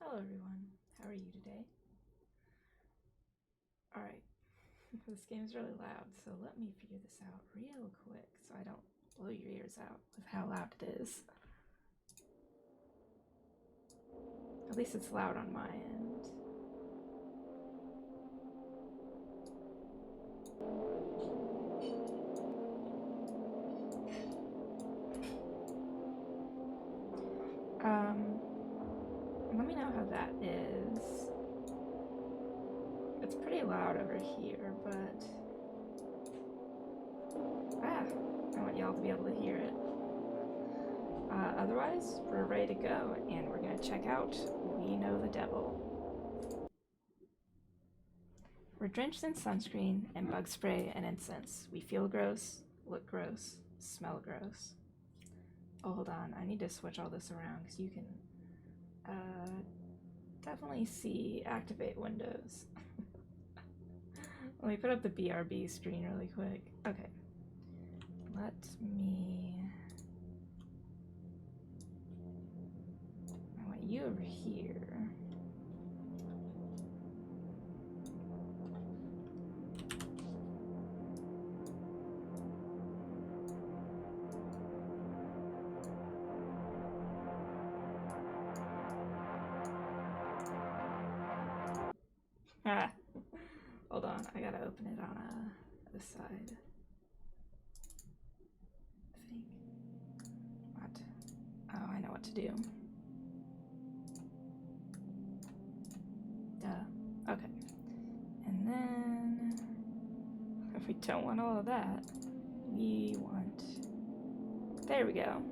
Hello everyone, how are you today? Alright, this game's really loud, so let me figure this out real quick so I don't blow your ears out with how loud it is. At least it's loud on my end. Let me know how that is. It's pretty loud over here, but I want y'all to be able to hear it. Otherwise, we're ready to go, and we're gonna check out We Know the Devil. We're drenched in sunscreen and bug spray and incense. We feel gross, look gross, smell gross. Oh, hold on, I need to switch all this around because you can definitely see activate windows. Let me put up the BRB screen really quick. Okay, let me... I want you over here. Hold on, I gotta open it on this side. I think. What? Oh, I know what to do. Duh. Okay. And then, if we don't want all of that, we want... There we go.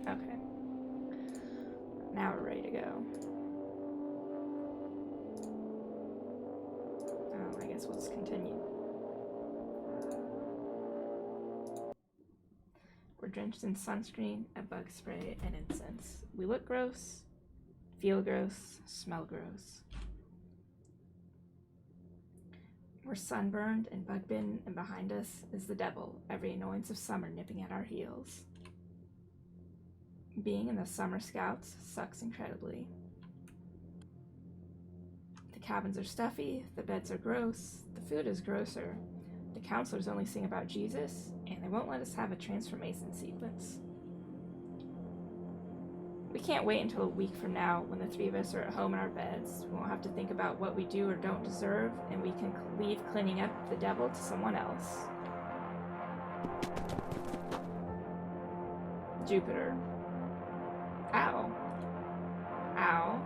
Okay. Now we're ready to go. I guess we'll just continue. We're drenched in sunscreen and bug spray and incense. We look gross, feel gross, smell gross. We're sunburned and bug bitten, and behind us is the devil, every annoyance of summer nipping at our heels. Being in the Summer Scouts sucks incredibly. The cabins are stuffy, the beds are gross, the food is grosser. The counselors only sing about Jesus, and they won't let us have a transformation sequence. We can't wait until a week from now when the three of us are at home in our beds. We won't have to think about what we do or don't deserve, and we can leave cleaning up the devil to someone else. Jupiter. Ow. Ow.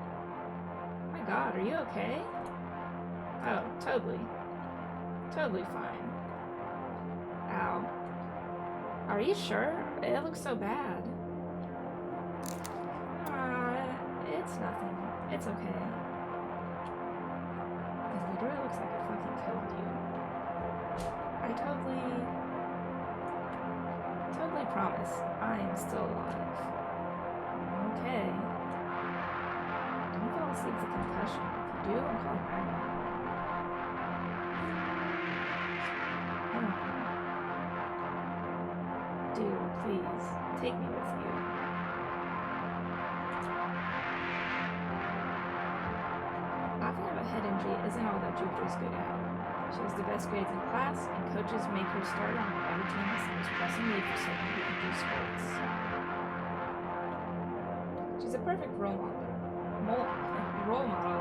My God, are you okay? Oh, totally. Totally fine. Ow. Are you sure? It looks so bad. It's nothing. It's okay. It literally looks like it fucking killed you. I totally promise I am still alive. Okay. Don't fall asleep with a concussion. If you do, I'm calling 911. Dude, please, take me with you. Laughing at a head injury isn't all that Jupiter's good at. She has the best grades in class, and coaches make her start on whatever team has the most pressing need for someone who can do sports. She's a perfect role model,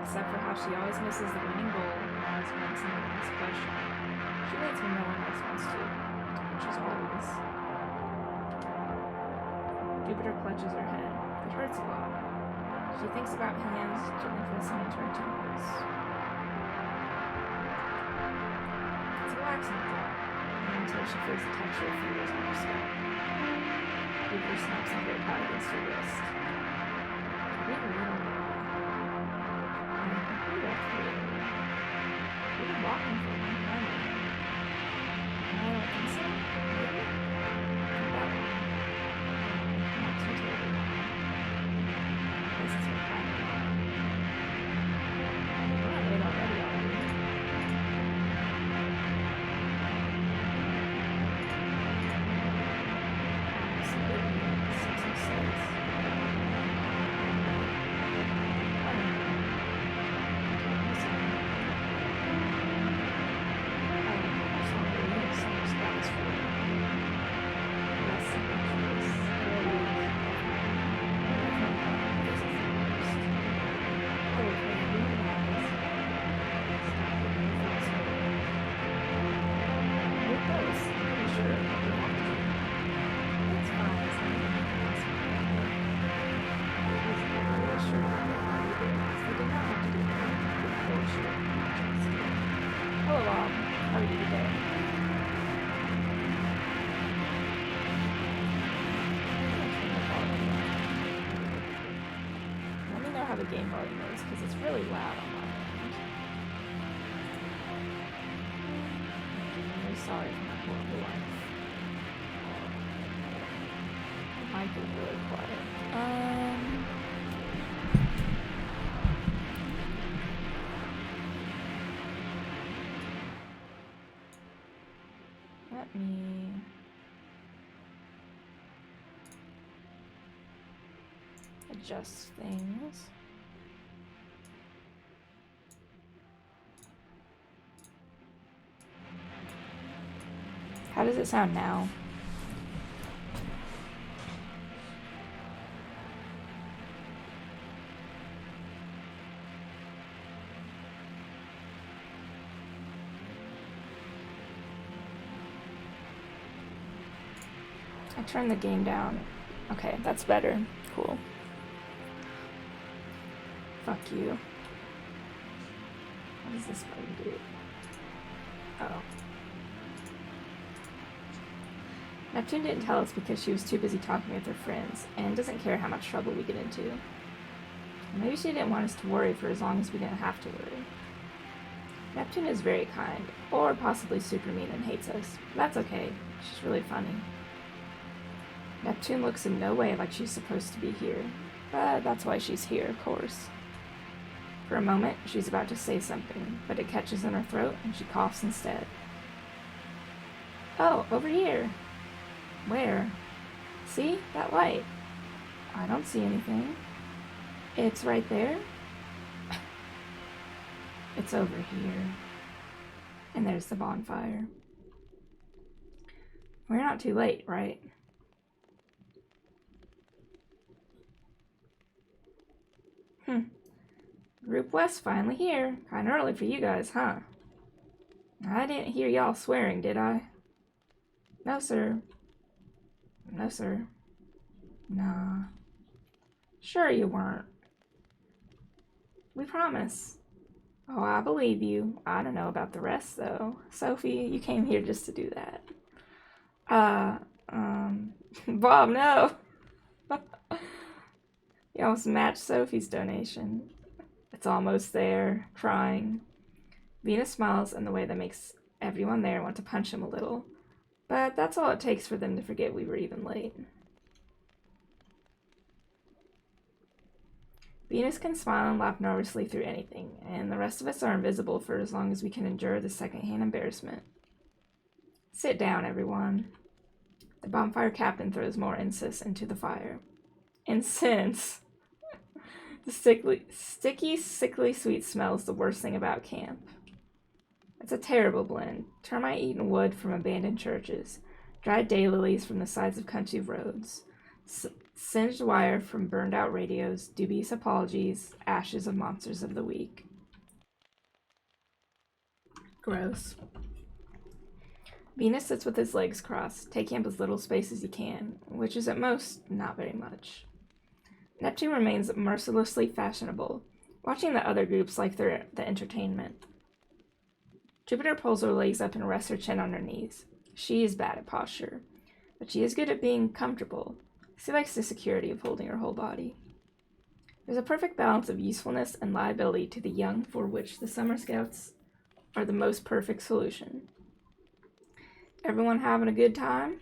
except for how she always misses the winning goal and always wins in the next question. She wins when no one else wants to, which is always. Jupiter clutches her head. It hurts a lot. She thinks about hands gently pressing into her temples. It's a relaxing thought, until she feels the texture of fingers on her scalp. Jupiter snaps on her pad against her wrist. We really don't know. I think we left here. We've been walking for a long time now. I don't think so. Maybe? That one. Not too terrible. This is what I'm doing. We're not late already, are we? Absolutely. 606. how the game volume is because it's really loud on my end. I'm really sorry for my horrible life. The mic is really quiet. Let me adjust things. How does it sound now? I turned the game down. Okay, that's better. Cool. Fuck you. What does this button do? Oh. Neptune didn't tell us because she was too busy talking with her friends, and doesn't care how much trouble we get into. Maybe she didn't want us to worry for as long as we didn't have to worry. Neptune is very kind, or possibly super mean and hates us. That's okay. She's really funny. Neptune looks in no way like she's supposed to be here, but that's why she's here, of course. For a moment, she's about to say something, but it catches in her throat and she coughs instead. Oh, over here. Where? See? That light. I don't see anything. It's right there. It's over here. And there's the bonfire. We're not too late, right? Group West finally here. Kinda early for you guys, huh? I didn't hear y'all swearing, did I? No, sir. No, sir. Nah. Sure you weren't. We promise. Oh, I believe you. I don't know about the rest, though. Sophie, you came here just to do that. Bob, no! You almost matched Sophie's donation. It's almost there. Crying. Venus smiles in the way that makes everyone there want to punch him a little. But that's all it takes for them to forget we were even late. Venus can smile and laugh nervously through anything, and the rest of us are invisible for as long as we can endure the secondhand embarrassment. Sit down, everyone. The bonfire captain throws more incense into the fire. Incense! The sticky, sickly sweet smell is the worst thing about camp. It's a terrible blend. Termite-eaten wood from abandoned churches, dried daylilies from the sides of country roads, singed wire from burned-out radios, dubious apologies, ashes of monsters of the week. Gross. Venus sits with his legs crossed, taking up as little space as he can, which is at most not very much. Neptune remains mercilessly fashionable, watching the other groups like the entertainment. Jupiter pulls her legs up and rests her chin on her knees. She is bad at posture, but she is good at being comfortable. She likes the security of holding her whole body. There's a perfect balance of usefulness and liability to the young, for which the Summer Scouts are the most perfect solution. Everyone having a good time?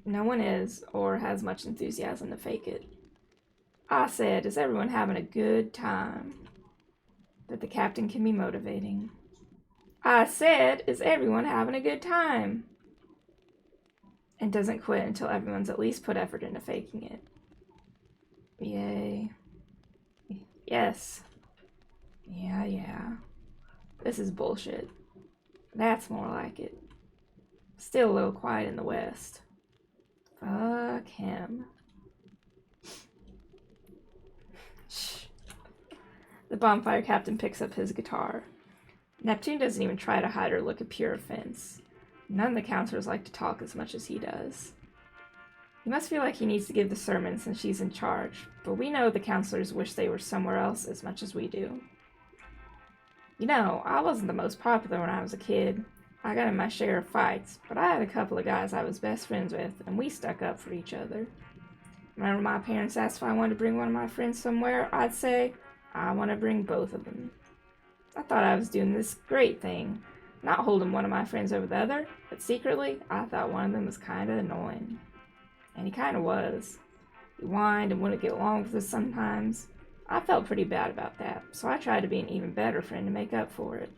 No one is, or has much enthusiasm to fake it. I said, is everyone having a good time? That the captain can be motivating. I said, is everyone having a good time? And doesn't quit until everyone's at least put effort into faking it. Yay. Yes. Yeah. This is bullshit. That's more like it. Still a little quiet in the West. Fuck him. Shh. The bonfire captain picks up his guitar. Neptune doesn't even try to hide her look of pure offense. None of the counselors like to talk as much as he does. He must feel like he needs to give the sermon since she's in charge, but we know the counselors wish they were somewhere else as much as we do. You know, I wasn't the most popular when I was a kid. I got in my share of fights, but I had a couple of guys I was best friends with, and we stuck up for each other. Whenever my parents asked if I wanted to bring one of my friends somewhere, I'd say, I want to bring both of them. I thought I was doing this great thing, not holding one of my friends over the other, but secretly, I thought one of them was kind of annoying. And he kind of was. He whined and wouldn't get along with us sometimes. I felt pretty bad about that, so I tried to be an even better friend to make up for it.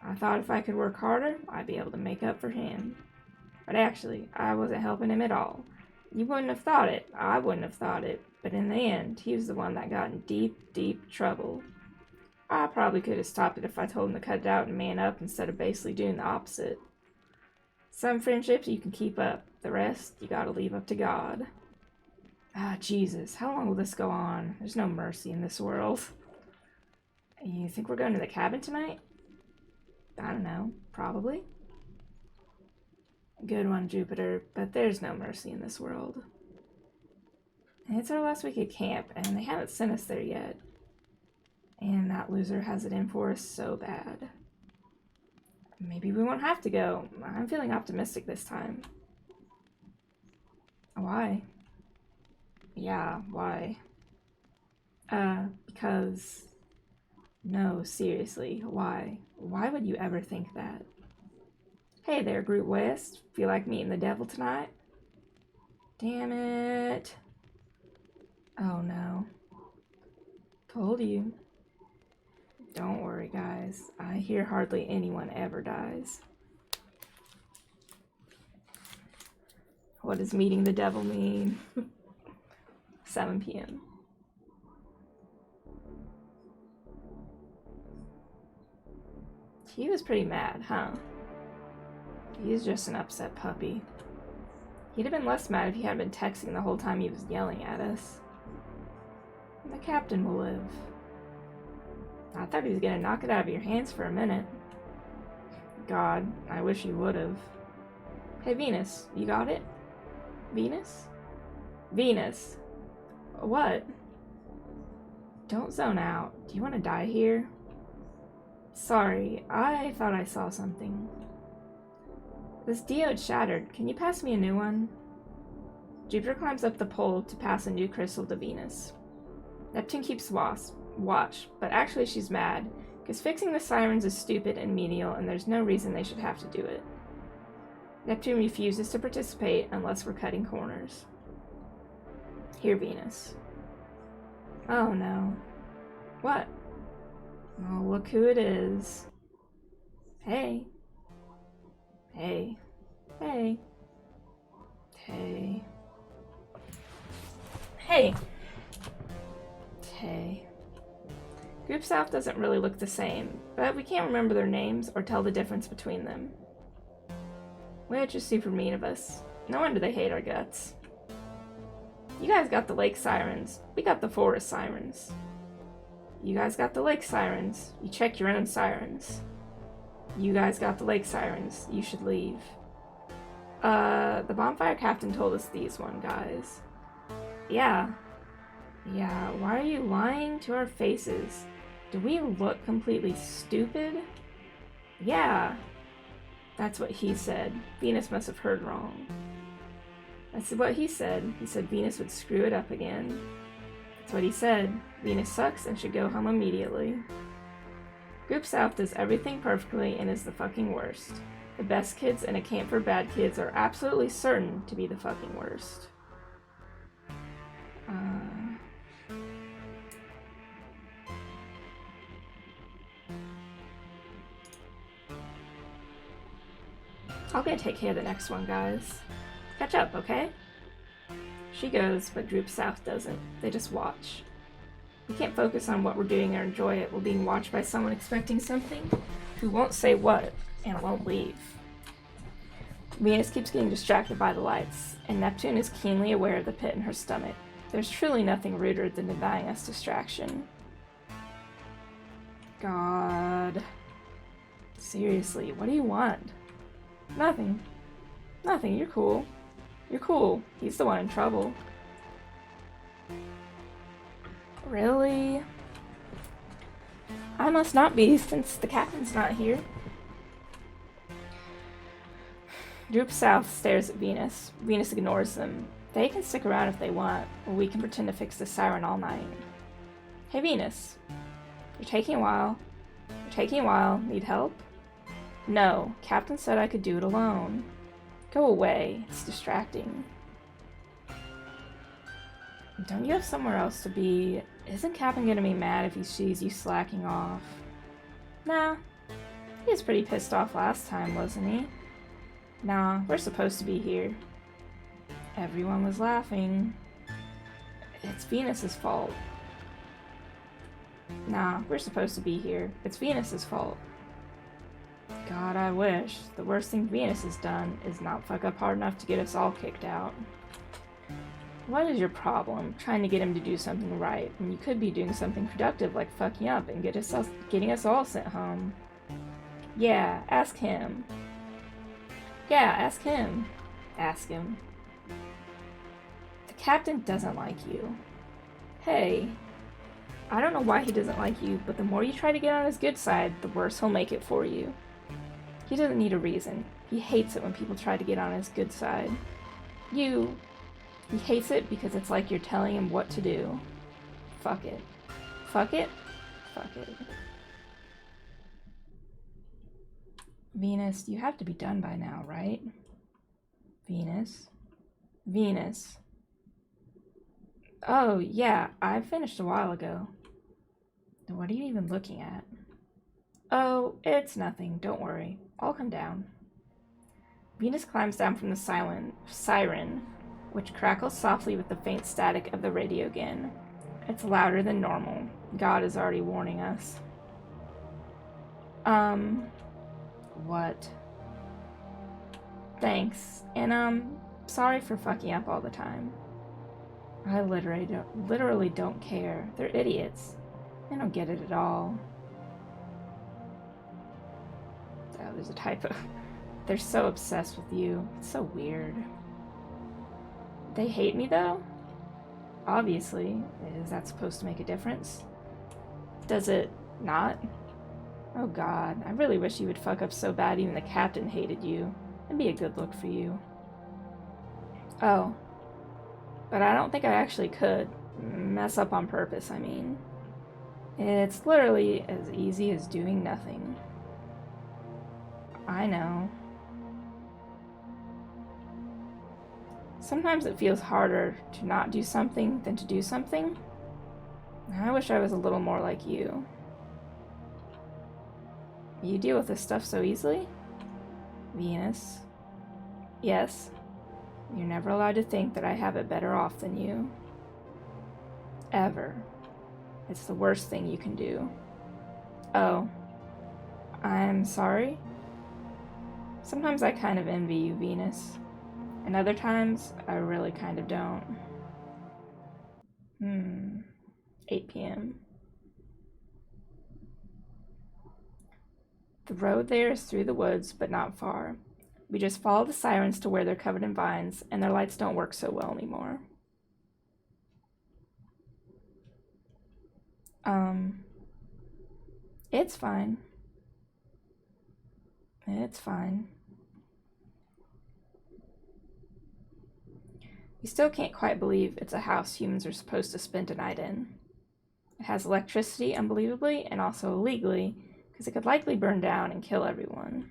I thought if I could work harder, I'd be able to make up for him. But actually, I wasn't helping him at all. You wouldn't have thought it, I wouldn't have thought it, but in the end, he was the one that got in deep, deep trouble. I probably could have stopped it if I told him to cut it out and man up instead of basically doing the opposite. Some friendships you can keep up, the rest you gotta leave up to God. Ah, Jesus, how long will this go on? There's no mercy in this world. You think we're going to the cabin tonight? I don't know, probably. Good one, Jupiter, but there's no mercy in this world. And it's our last week at camp, and they haven't sent us there yet. And that loser has it in for us so bad. Maybe we won't have to go. I'm feeling optimistic this time. Why? Yeah, why? Because... No, seriously, why? Why would you ever think that? Hey there, Groot West. Feel like meeting the devil tonight? Damn it. Oh no. Told you. Don't worry, guys. I hear hardly anyone ever dies. What does meeting the devil mean? 7 p.m. He was pretty mad, huh? He's just an upset puppy. He'd have been less mad if he hadn't been texting the whole time he was yelling at us. The captain will live. I thought he was gonna knock it out of your hands for a minute. God, I wish he would've. Hey, Venus, you got it? Venus? Venus! What? Don't zone out. Do you want to die here? Sorry, I thought I saw something. This diode shattered. Can you pass me a new one? Jupiter climbs up the pole to pass a new crystal to Venus. Neptune keeps watch, but actually she's mad, because fixing the sirens is stupid and menial, and there's no reason they should have to do it. Neptune refuses to participate unless we're cutting corners. Here, Venus. Oh no. What? Oh, look who it is. Hey. Hey. Hey. Hey. Hey. Hey. Group South doesn't really look the same, but we can't remember their names or tell the difference between them. Which is super mean of us. No wonder they hate our guts. You guys got the lake sirens. We got the forest sirens. You guys got the lake sirens. You check your own sirens. You guys got the lake sirens. You should leave. The bonfire captain told us these one, guys. Yeah. Yeah, why are you lying to our faces? Do we look completely stupid? Yeah. That's what he said. Venus must have heard wrong. That's what he said. He said Venus would screw it up again. That's what he said. Venus sucks and should go home immediately. Group South does everything perfectly and is the fucking worst. The best kids in a camp for bad kids are absolutely certain to be the fucking worst. I'll go take care of the next one, guys. Catch up, okay? She goes, but Group South doesn't. They just watch. We can't focus on what we're doing or enjoy it while being watched by someone expecting something who won't say what and won't leave. Venus keeps getting distracted by the lights, and Neptune is keenly aware of the pit in her stomach. There's truly nothing ruder than denying us distraction. God. Seriously, what do you want? Nothing. Nothing, you're cool. You're cool. He's the one in trouble. Really? I must not be, since the captain's not here. Group South stares at Venus. Venus ignores them. They can stick around if they want, or we can pretend to fix the siren all night. Hey, Venus. You're taking a while. Need help? No. Captain said I could do it alone. Go away. It's distracting. Don't you have somewhere else to be? Isn't Captain gonna be mad if he sees you slacking off? Nah. He was pretty pissed off last time, wasn't he? Nah, we're supposed to be here. Everyone was laughing. It's Venus's fault. Nah, we're supposed to be here. It's Venus's fault. God, I wish. The worst thing Venus has done is not fuck up hard enough to get us all kicked out. What is your problem? Trying to get him to do something right, when you could be doing something productive like fucking up and getting us all sent home. Yeah, ask him. Ask him. The captain doesn't like you. Hey. I don't know why he doesn't like you, but the more you try to get on his good side, the worse he'll make it for you. He doesn't need a reason. He hates it when people try to get on his good side. He hates it because it's like you're telling him what to do. Fuck it. Venus, you have to be done by now, right? Venus. Oh, yeah, I finished a while ago. What are you even looking at? Oh, it's nothing. Don't worry. I'll come down. Venus climbs down from the siren, which crackles softly with the faint static of the radio again. It's louder than normal. God is already warning us. What? Thanks. And, sorry for fucking up all the time. I literally don't care. They're idiots. They don't get it at all. Oh, there's a typo. They're so obsessed with you. It's so weird. They hate me, though? Obviously. Is that supposed to make a difference? Does it not? Oh god, I really wish you would fuck up so bad even the captain hated you. It'd be a good look for you. Oh. But I don't think I actually could. Mess up on purpose, I mean. It's literally as easy as doing nothing. I know. Sometimes it feels harder to not do something than to do something. I wish I was a little more like you. You deal with this stuff so easily? Venus. Yes. You're never allowed to think that I have it better off than you. Ever. It's the worst thing you can do. Oh. I'm sorry? Sometimes I kind of envy you, Venus. And other times, I really kind of don't. 8 p.m. The road there is through the woods, but not far. We just follow the sirens to where they're covered in vines, and their lights don't work so well anymore. It's fine. It's fine. We still can't quite believe it's a house humans are supposed to spend a night in. It has electricity, unbelievably, and also illegally, because it could likely burn down and kill everyone.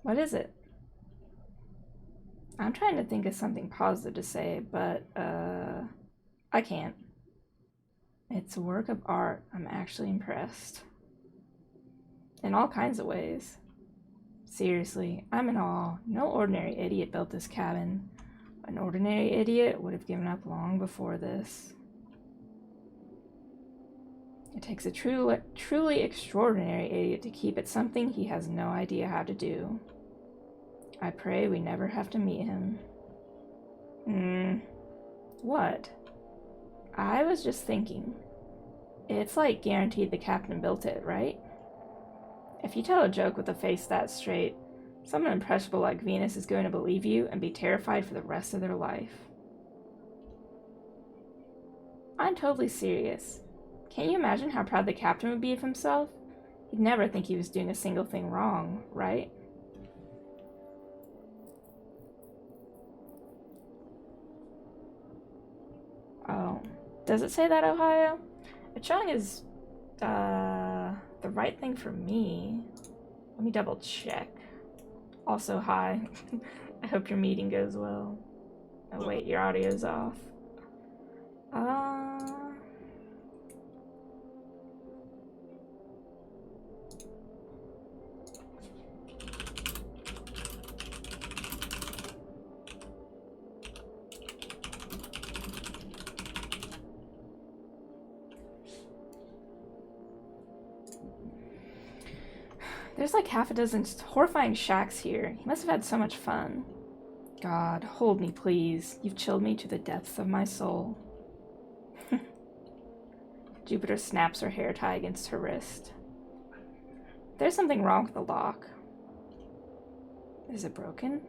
What is it? I'm trying to think of something positive to say, but, I can't. It's a work of art. I'm actually impressed. In all kinds of ways. Seriously, I'm in awe. No ordinary idiot built this cabin. An ordinary idiot would have given up long before this. It takes a truly extraordinary idiot to keep it something he has no idea how to do. I pray we never have to meet him. What? I was just thinking. It's like guaranteed the captain built it, right? If you tell a joke with a face that straight, someone impressionable like Venus is going to believe you and be terrified for the rest of their life. I'm totally serious. Can't you imagine how proud the captain would be of himself? He'd never think he was doing a single thing wrong, right? Does it say that, Ohio? It's showing as the right thing for me. Let me double check. Also, hi. I hope your meeting goes well. Oh wait, your audio's off. There's like half a dozen horrifying shacks here. He must have had so much fun. God, hold me, please. You've chilled me to the depths of my soul. Jupiter snaps her hair tie against her wrist. There's something wrong with the lock. Is it broken?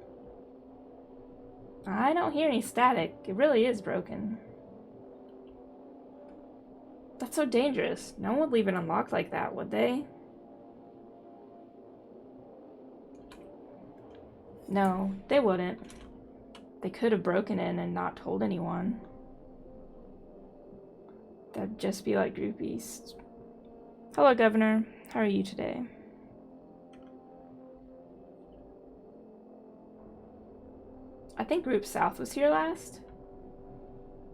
I don't hear any static. It really is broken. That's so dangerous. No one would leave it unlocked like that, would they? No, they wouldn't. They could have broken in and not told anyone. That'd just be like groupies. Hello, Governor. How are you today? I think Group South was here last.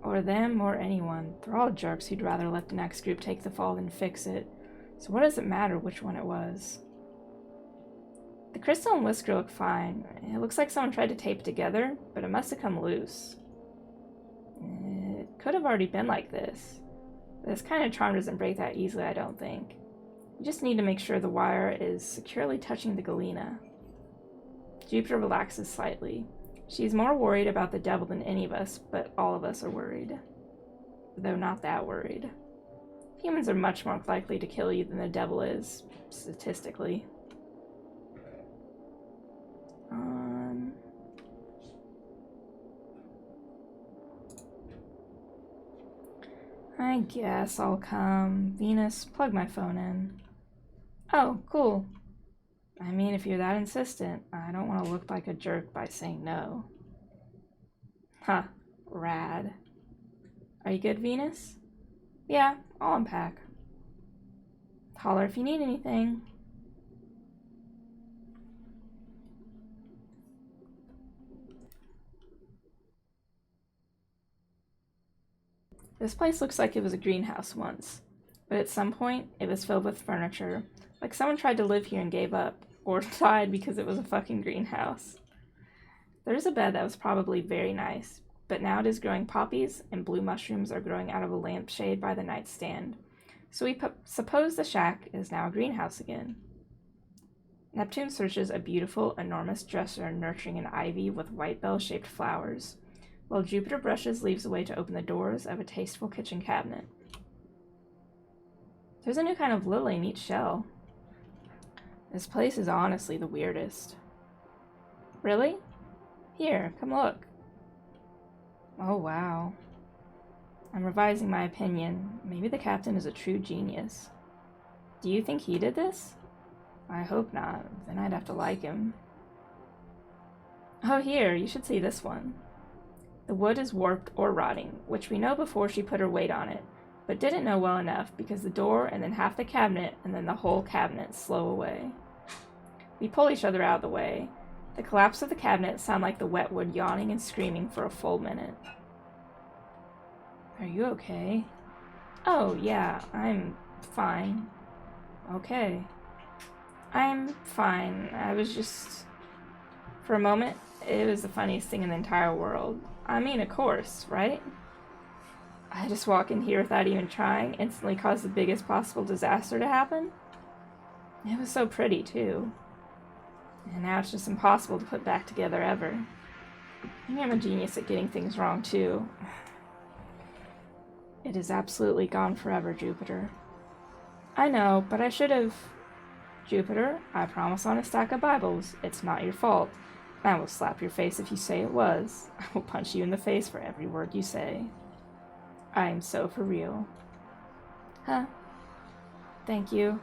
Or them, or anyone. They're all jerks who'd rather let the next group take the fall than fix it. So what does it matter which one it was? The crystal and whisker look fine. It looks like someone tried to tape it together, but it must have come loose. It could have already been like this. This kind of charm doesn't break that easily, I don't think. You just need to make sure the wire is securely touching the galena. Jupiter relaxes slightly. She's more worried about the devil than any of us, but all of us are worried. Though not that worried. Humans are much more likely to kill you than the devil is, statistically. I guess I'll come. Venus, plug my phone in. Oh, cool. I mean, if you're that insistent, I don't want to look like a jerk by saying no. Huh, rad. Are you good, Venus? Yeah, I'll unpack. Holler if you need anything. This place looks like it was a greenhouse once, but at some point it was filled with furniture, like someone tried to live here and gave up, or died because it was a fucking greenhouse. There's a bed that was probably very nice, but now it is growing poppies and blue mushrooms are growing out of a lampshade by the nightstand, so we suppose the shack is now a greenhouse again. Neptune searches a beautiful, enormous dresser nurturing an ivy with white bell-shaped flowers, while Jupiter brushes leaves away to open the doors of a tasteful kitchen cabinet. There's a new kind of lily in each shell. This place is honestly the weirdest. Really? Here, come look. Oh, wow. I'm revising my opinion. Maybe the captain is a true genius. Do you think he did this? I hope not. Then I'd have to like him. Oh, here, you should see this one. The wood is warped or rotting, which we know before she put her weight on it, but didn't know well enough because the door and then half the cabinet and then the whole cabinet slow away. We pull each other out of the way. The collapse of the cabinet sounds like the wet wood yawning and screaming for a full minute. Are you okay? Oh, yeah, I'm fine. Okay. I'm fine. I was just... For a moment, it was the funniest thing in the entire world. I mean, of course, right? I just walk in here without even trying, instantly cause the biggest possible disaster to happen. It was so pretty, too. And now it's just impossible to put back together ever. Maybe I'm a genius at getting things wrong, too. It is absolutely gone forever, Jupiter. I know, but I should have... Jupiter, I promise on a stack of Bibles, it's not your fault. I will slap your face if you say it was. I will punch you in the face for every word you say. I am so for real. Huh? Thank you.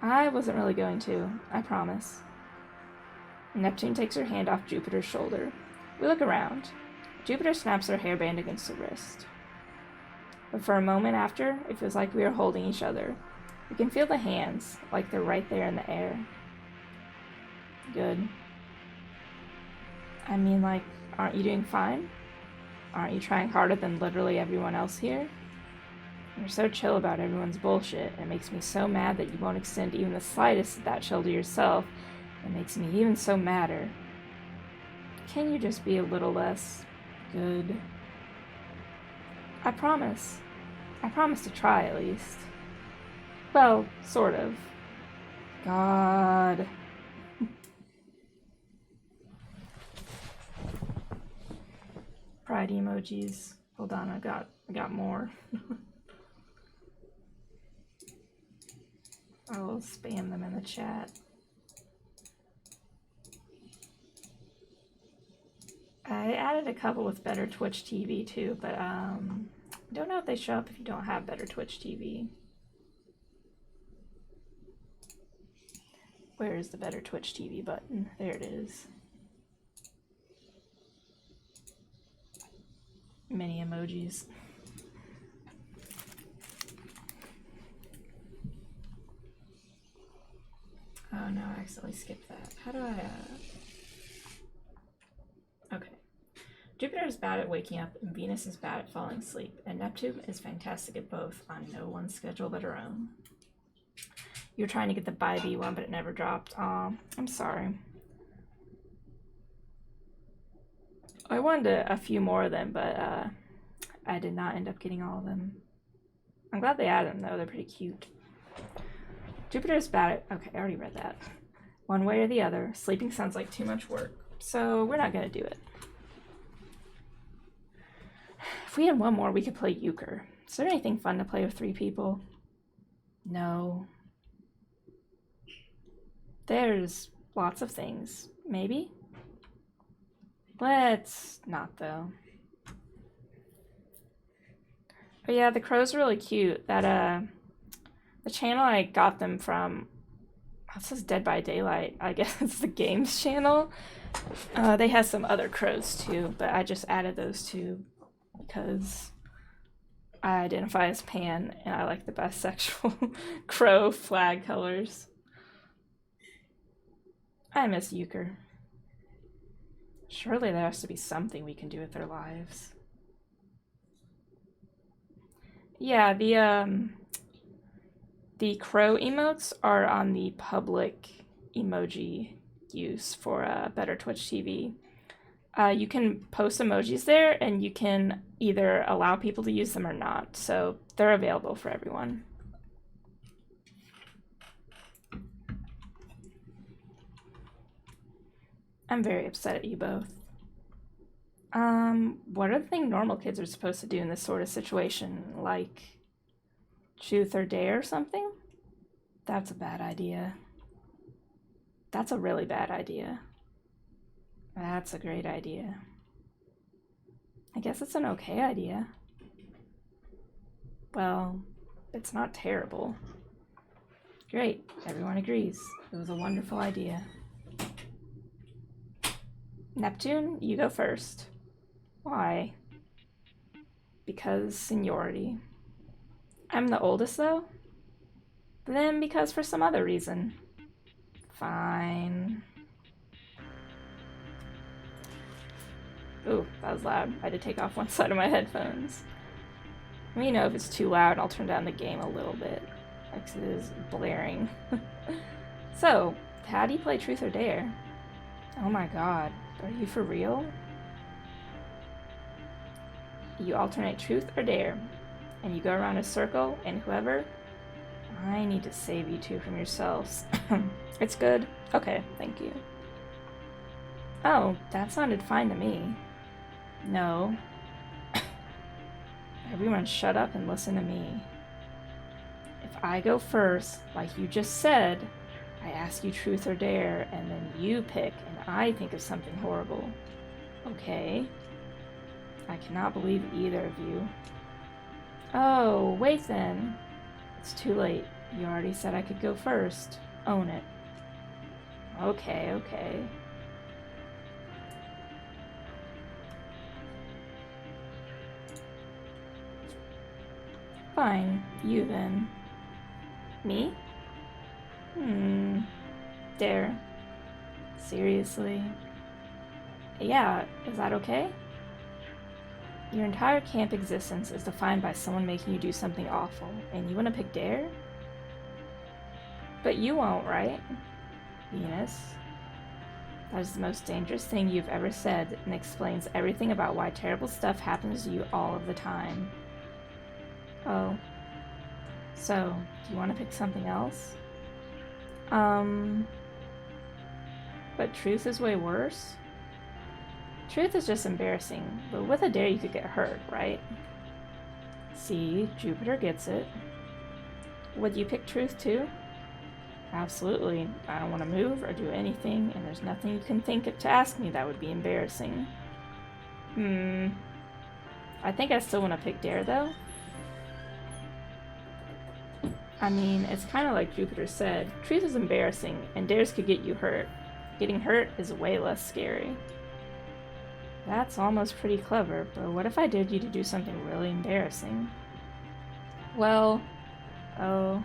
I wasn't really going to, I promise. Neptune takes her hand off Jupiter's shoulder. We look around. Jupiter snaps her hairband against her wrist. But for a moment after, it feels like we are holding each other. We can feel the hands, like they're right there in the air. Good. I mean, like, aren't you doing fine? Aren't you trying harder than literally everyone else here? You're so chill about everyone's bullshit. It makes me so mad that you won't extend even the slightest of that chill to yourself. It makes me even so madder. Can you just be a little less good? I promise. I promise to try, at least. Well, sort of. God. Pride emojis. Hold on, I got more. I will spam them in the chat. I added a couple with Better Twitch TV too, but I don't know if they show up if you don't have Better Twitch TV. Where is the Better Twitch TV button? There it is. Many emojis. Oh no, I accidentally skipped that. How do I, Okay. Jupiter is bad at waking up, and Venus is bad at falling asleep, and Neptune is fantastic at both on no one's schedule but her own. You were trying to get the Bybee one, but it never dropped. Aw, I'm sorry. I wanted a few more of them, but I did not end up getting all of them. I'm glad they added them, though. They're pretty cute. Jupiter's bad at... Okay, I already read that. One way or the other, sleeping sounds like too much work, so we're not going to do it. If we had one more, we could play euchre. Is there anything fun to play with 3 people? No. There's lots of things. Maybe? Let's not, though. But yeah, the crow's really cute. That, the channel I got them from, it says Dead by Daylight. I guess it's the games channel. They have some other crows too, but I just added those two because I identify as pan and I like the bisexual crow flag colors. I miss euchre. Surely there has to be something we can do with their lives. Yeah, the crow emotes are on the public emoji use for Better Twitch TV. You can post emojis there and you can either allow people to use them or not, so they're available for everyone. I'm very upset at you both. What are the things normal kids are supposed to do in this sort of situation? Like, truth or dare or something? That's a bad idea. That's a really bad idea. That's a great idea. I guess it's an okay idea. Well, it's not terrible. Great, everyone agrees. It was a wonderful idea. Neptune, you go first. Why? Because seniority. I'm the oldest, though? Then because for some other reason. Fine. Ooh, that was loud. I had to take off one side of my headphones. Let me know if it's too loud. I'll turn down the game a little bit. Because it is blaring. So, how do you play Truth or Dare? Oh my god. Are you for real? You alternate Truth or Dare. And you go around a circle, and whoever... I need to save you two from yourselves. It's good? Okay, thank you. Oh, that sounded fine to me. No. Everyone shut up and listen to me. If I go first, like you just said, I ask you truth or dare, and then you pick, and I think of something horrible. Okay. I cannot believe either of you. Oh, wait then. It's too late. You already said I could go first. Own it. Okay, okay. Fine, you then. Me? Dare. Seriously? Yeah, is that okay? Your entire camp existence is defined by someone making you do something awful, and you want to pick Dare? But you won't, right? Venus. That is the most dangerous thing you've ever said, and explains everything about why terrible stuff happens to you all of the time. Oh. So, do you want to pick something else? But truth is way worse? Truth is just embarrassing, but with a dare you could get hurt, right? See, Jupiter gets it. Would you pick truth too? Absolutely. I don't want to move or do anything, and there's nothing you can think of to ask me that would be embarrassing. I think I still want to pick dare, though. I mean, it's kind of like Jupiter said. Truth is embarrassing, and dares could get you hurt. Getting hurt is way less scary. That's almost pretty clever, but what if I dared you to do something really embarrassing? Well, I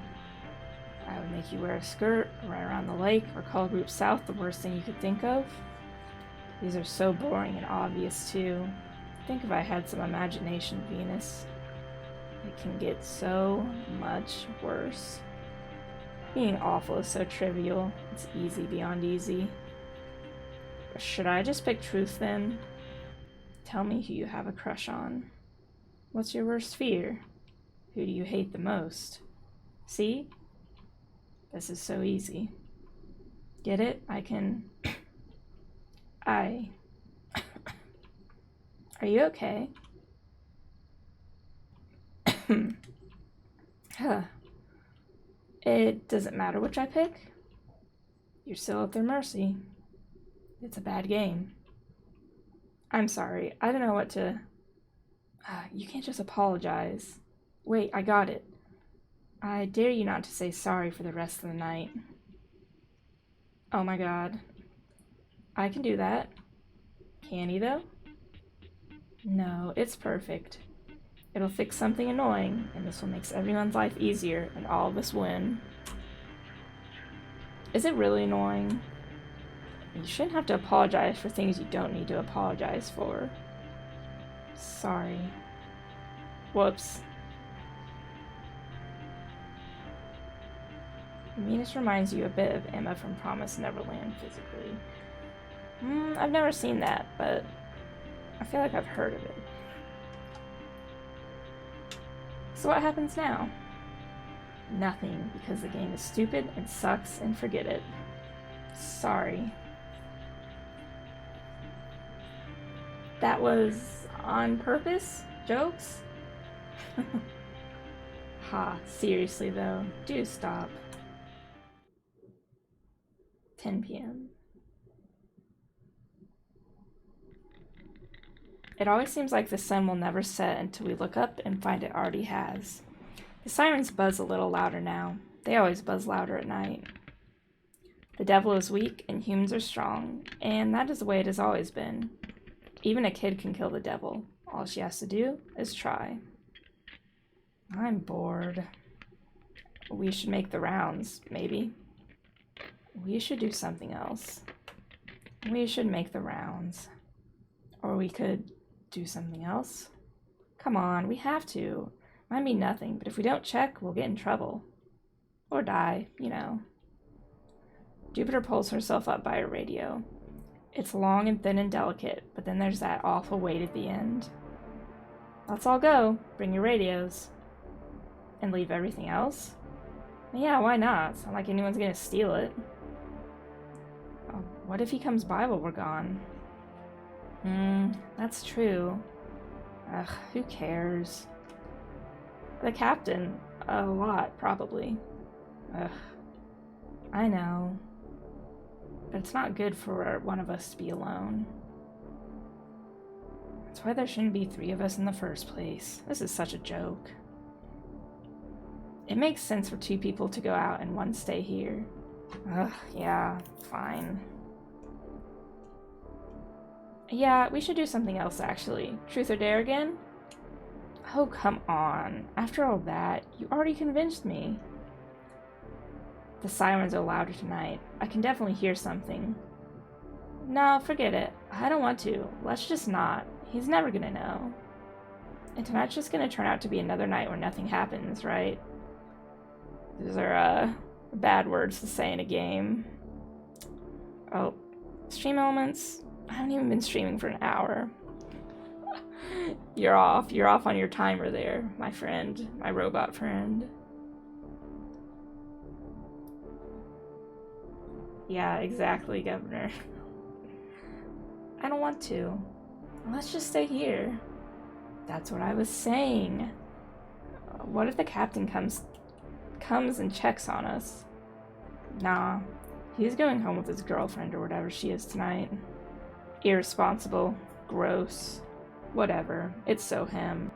would make you wear a skirt, run around the lake, or call Group South the worst thing you could think of. These are so boring and obvious, too. Think if I had some imagination, Venus. It can get so much worse. Being awful is so trivial. It's easy beyond easy. Should I just pick truth, then? Tell me who you have a crush on. What's your worst fear? Who do you hate the most? See? This is so easy. Get it? I can... Are you okay? It doesn't matter which I pick. You're still at their mercy. It's a bad game. I'm sorry. I don't know what to... You can't just apologize. Wait, I got it. I dare you not to say sorry for the rest of the night. Oh my god. I can do that. Can he, though? No, it's perfect. It'll fix something annoying, and this will make everyone's life easier, and all of us win. Is it really annoying? You shouldn't have to apologize for things you don't need to apologize for. Sorry. Whoops. Venus reminds you a bit of Emma from Promised Neverland physically. I've never seen that, but I feel like I've heard of it. So what happens now? Nothing, because the game is stupid and sucks, and forget it. Sorry. That was on purpose? Jokes? Ha, seriously though, do stop. 10 p.m. It always seems like the sun will never set until we look up and find it already has. The sirens buzz a little louder now. They always buzz louder at night. The devil is weak and humans are strong, and that is the way it has always been. Even a kid can kill the devil. All she has to do is try. I'm bored. We should make the rounds, maybe. We should do something else. We should make the rounds. Or we could do something else. Come on, we have to. Might mean nothing, but if we don't check, we'll get in trouble. Or die, you know. Jupiter pulls herself up by her radio. It's long and thin and delicate, but then there's that awful weight at the end. Let's all go. Bring your radios. And leave everything else? Yeah, why not? It's not like anyone's gonna steal it. Oh, what if he comes by while we're gone? That's true. Ugh, who cares? The captain. A lot, probably. Ugh. I know. But it's not good for one of us to be alone. That's why there shouldn't be 3 of us in the first place. This is such a joke. It makes sense for 2 people to go out and 1 stay here. Ugh, yeah, fine. Yeah, we should do something else, actually. Truth or dare again? Oh, come on. After all that, you already convinced me. The sirens are louder tonight. I can definitely hear something. No, forget it. I don't want to. Let's just not. He's never gonna know. And tonight's just gonna turn out to be another night where nothing happens, right? Those are, bad words to say in a game. Oh, stream elements? I haven't even been streaming for an hour. You're off. You're off on your timer there, my friend. My robot friend. Yeah, exactly, Governor. I don't want to. Let's just stay here. That's what I was saying. What if the captain comes and checks on us? Nah, he's going home with his girlfriend or whatever she is tonight. Irresponsible. Gross. Whatever. It's so him.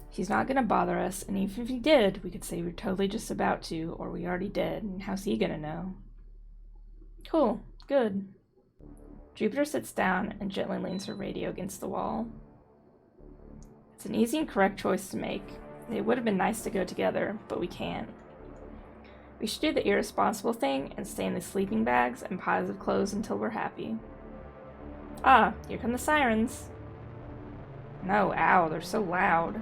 He's not gonna bother us, and even if he did, we could say we're totally just about to, or we already did, and how's he gonna know? Cool. Good. Jupiter sits down and gently leans her radio against the wall. It's an easy and correct choice to make. It would have been nice to go together, but we can't. We should do the irresponsible thing and stay in the sleeping bags and piles of clothes until we're happy. Ah, here come the sirens. No, ow, they're so loud.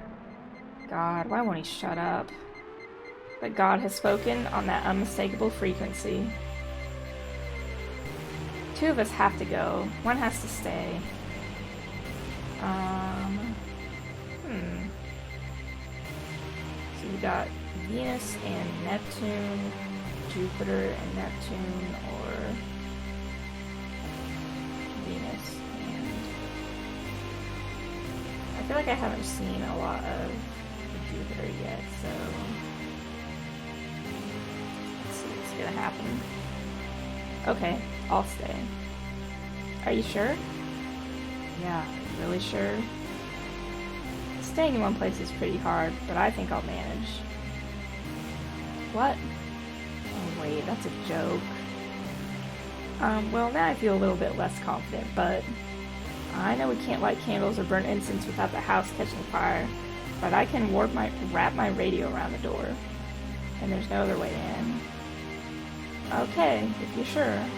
God, why won't he shut up? But God has spoken on that unmistakable frequency. Two of us have to go. One has to stay. So we got Venus and Neptune, Jupiter and Neptune, or Venus and... I feel like I haven't seen a lot of Jupiter yet, so let's see what's gonna happen. Okay, I'll stay. Are you sure? Yeah, really sure? Staying in one place is pretty hard, but I think I'll manage. What? Oh wait, that's a joke. Well, now I feel a little bit less confident, but I know we can't light candles or burn incense without the house catching fire, but I can wrap my radio around the door, and there's no other way in. Okay, if you're sure. Then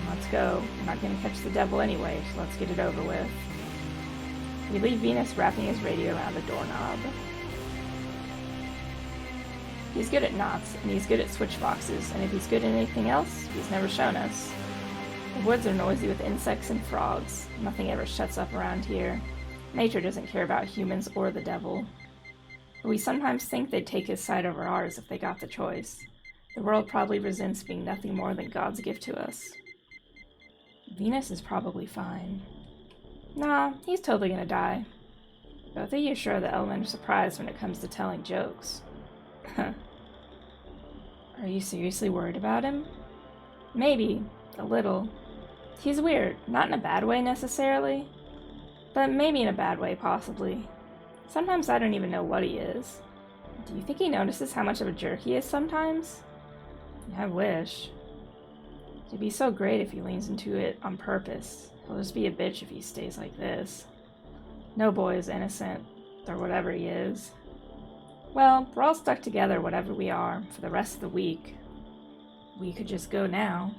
let's go. I'm not gonna catch the devil anyway, so let's get it over with. We leave Venus wrapping his radio around the doorknob. He's good at knots, and he's good at switch boxes, and if he's good at anything else, he's never shown us. The woods are noisy with insects and frogs. Nothing ever shuts up around here. Nature doesn't care about humans or the devil. But we sometimes think they'd take his side over ours if they got the choice. The world probably resents being nothing more than God's gift to us. Venus is probably fine. Nah, he's totally gonna die. Both of you sure the element of surprise when it comes to telling jokes. Are you seriously worried about him? Maybe. A little. He's weird. Not in a bad way, necessarily. But maybe in a bad way, possibly. Sometimes I don't even know what he is. Do you think he notices how much of a jerk he is sometimes? I wish. It'd be so great if he leans into it on purpose. He'll just be a bitch if he stays like this. No boy is innocent, or whatever he is. Well, we're all stuck together, whatever we are, for the rest of the week. We could just go now.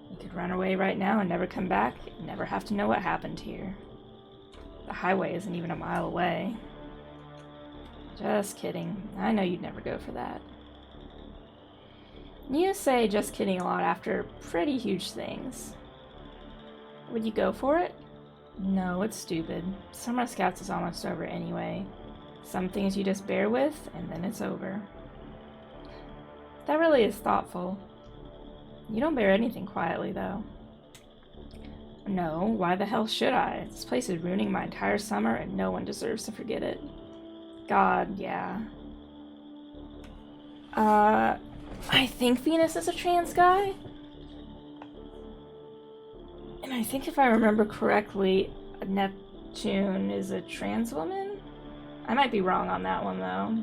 We could run away right now and never come back, and never have to know what happened here. The highway isn't even a mile away. Just kidding. I know you'd never go for that. You say just kidding a lot after pretty huge things. Would you go for it? No, it's stupid. Summer Scouts is almost over anyway. Some things you just bear with, and then it's over. That really is thoughtful. You don't bear anything quietly, though. No, why the hell should I? This place is ruining my entire summer, and no one deserves to forget it. God, yeah. I think Venus is a trans guy? And I think if I remember correctly, Neptune is a trans woman? I might be wrong on that one, though.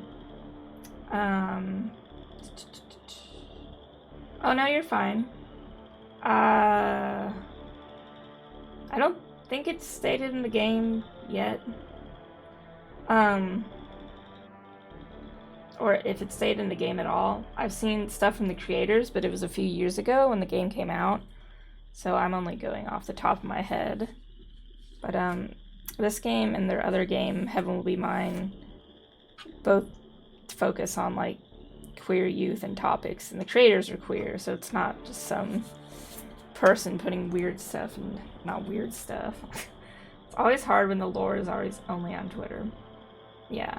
Oh, no, you're fine. I don't think it's stated in the game yet. Or if it's stated in the game at all. I've seen stuff from the creators, but it was a few years ago when the game came out. So I'm only going off the top of my head. But this game and their other game, Heaven Will Be Mine, both focus on like queer youth and topics, and the creators are queer, so it's not just some person putting weird stuff and not weird stuff. It's always hard when the lore is always only on Twitter. Yeah.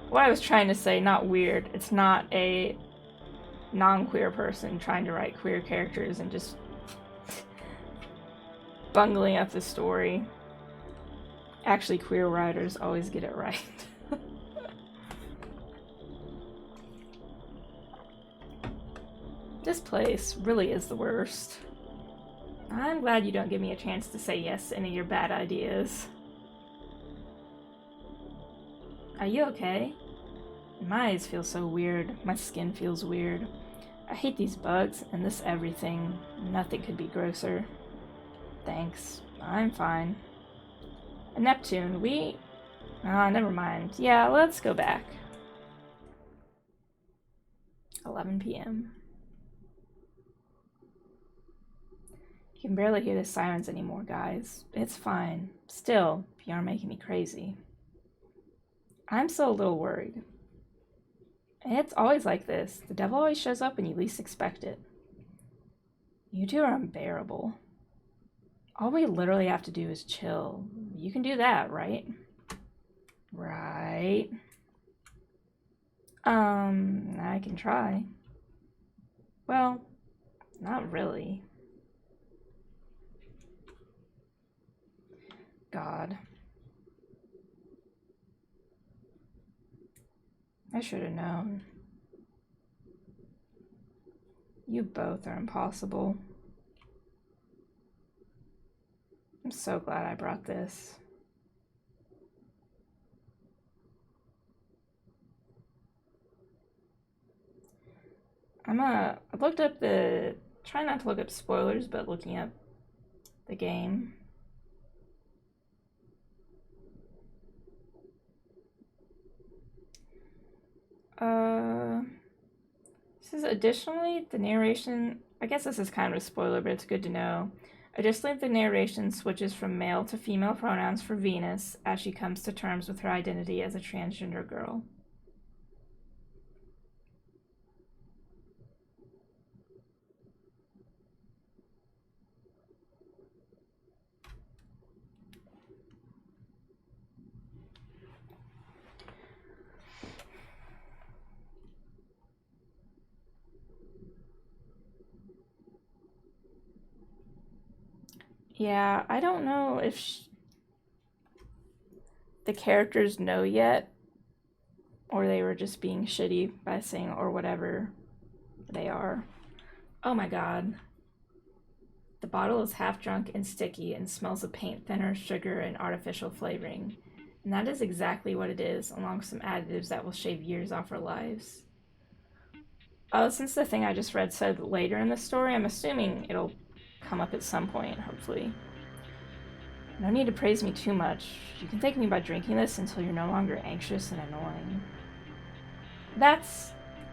What I was trying to say, not weird. It's not a non-queer person trying to write queer characters and just bungling up the story. Actually, queer writers always get it right. This place really is the worst. I'm glad you don't give me a chance to say yes to any of your bad ideas. Are you okay? My eyes feel so weird. My skin feels weird. I hate these bugs and this everything. Nothing could be grosser. Thanks. I'm fine. Neptune, we... Ah, never mind. Yeah, let's go back. 11 p.m. You can barely hear the sirens anymore, guys. It's fine. Still, you are making me crazy. I'm still a little worried. It's always like this. The devil always shows up when you least expect it. You two are unbearable. All we literally have to do is chill. You can do that, right? Right. I can try. Well, not really. God. I should have known. You both are impossible. I'm so glad I brought this. I looked up try not to look up spoilers, but looking up the game. This is additionally the narration, I guess this is kind of a spoiler, but it's good to know. Additionally, the narration switches from male to female pronouns for Venus as she comes to terms with her identity as a transgender girl. Yeah, I don't know if the characters know yet, or they were just being shitty by saying or whatever they are. Oh my god. The bottle is half drunk and sticky and smells of paint thinner, sugar, and artificial flavoring. And that is exactly what it is, along with some additives that will shave years off our lives. Oh, since the thing I just read said later in the story, I'm assuming it'll come up at some point, hopefully. No need to praise me too much. You can thank me by drinking this until you're no longer anxious and annoying.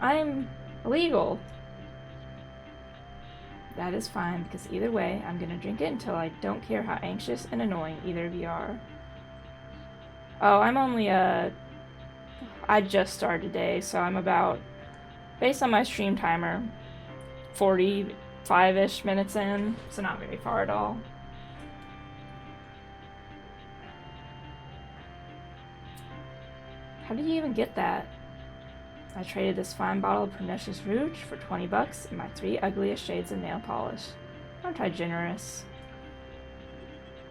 I'm illegal. That is fine, because either way, I'm gonna drink it until I don't care how anxious and annoying either of you are. Oh, I'm only, I just started today, so I'm about, based on my stream timer, 45-ish minutes in, so not very far at all. How did you even get that? I traded this fine bottle of pernicious rouge for 20 bucks and my 3 ugliest shades of nail polish. Aren't I generous?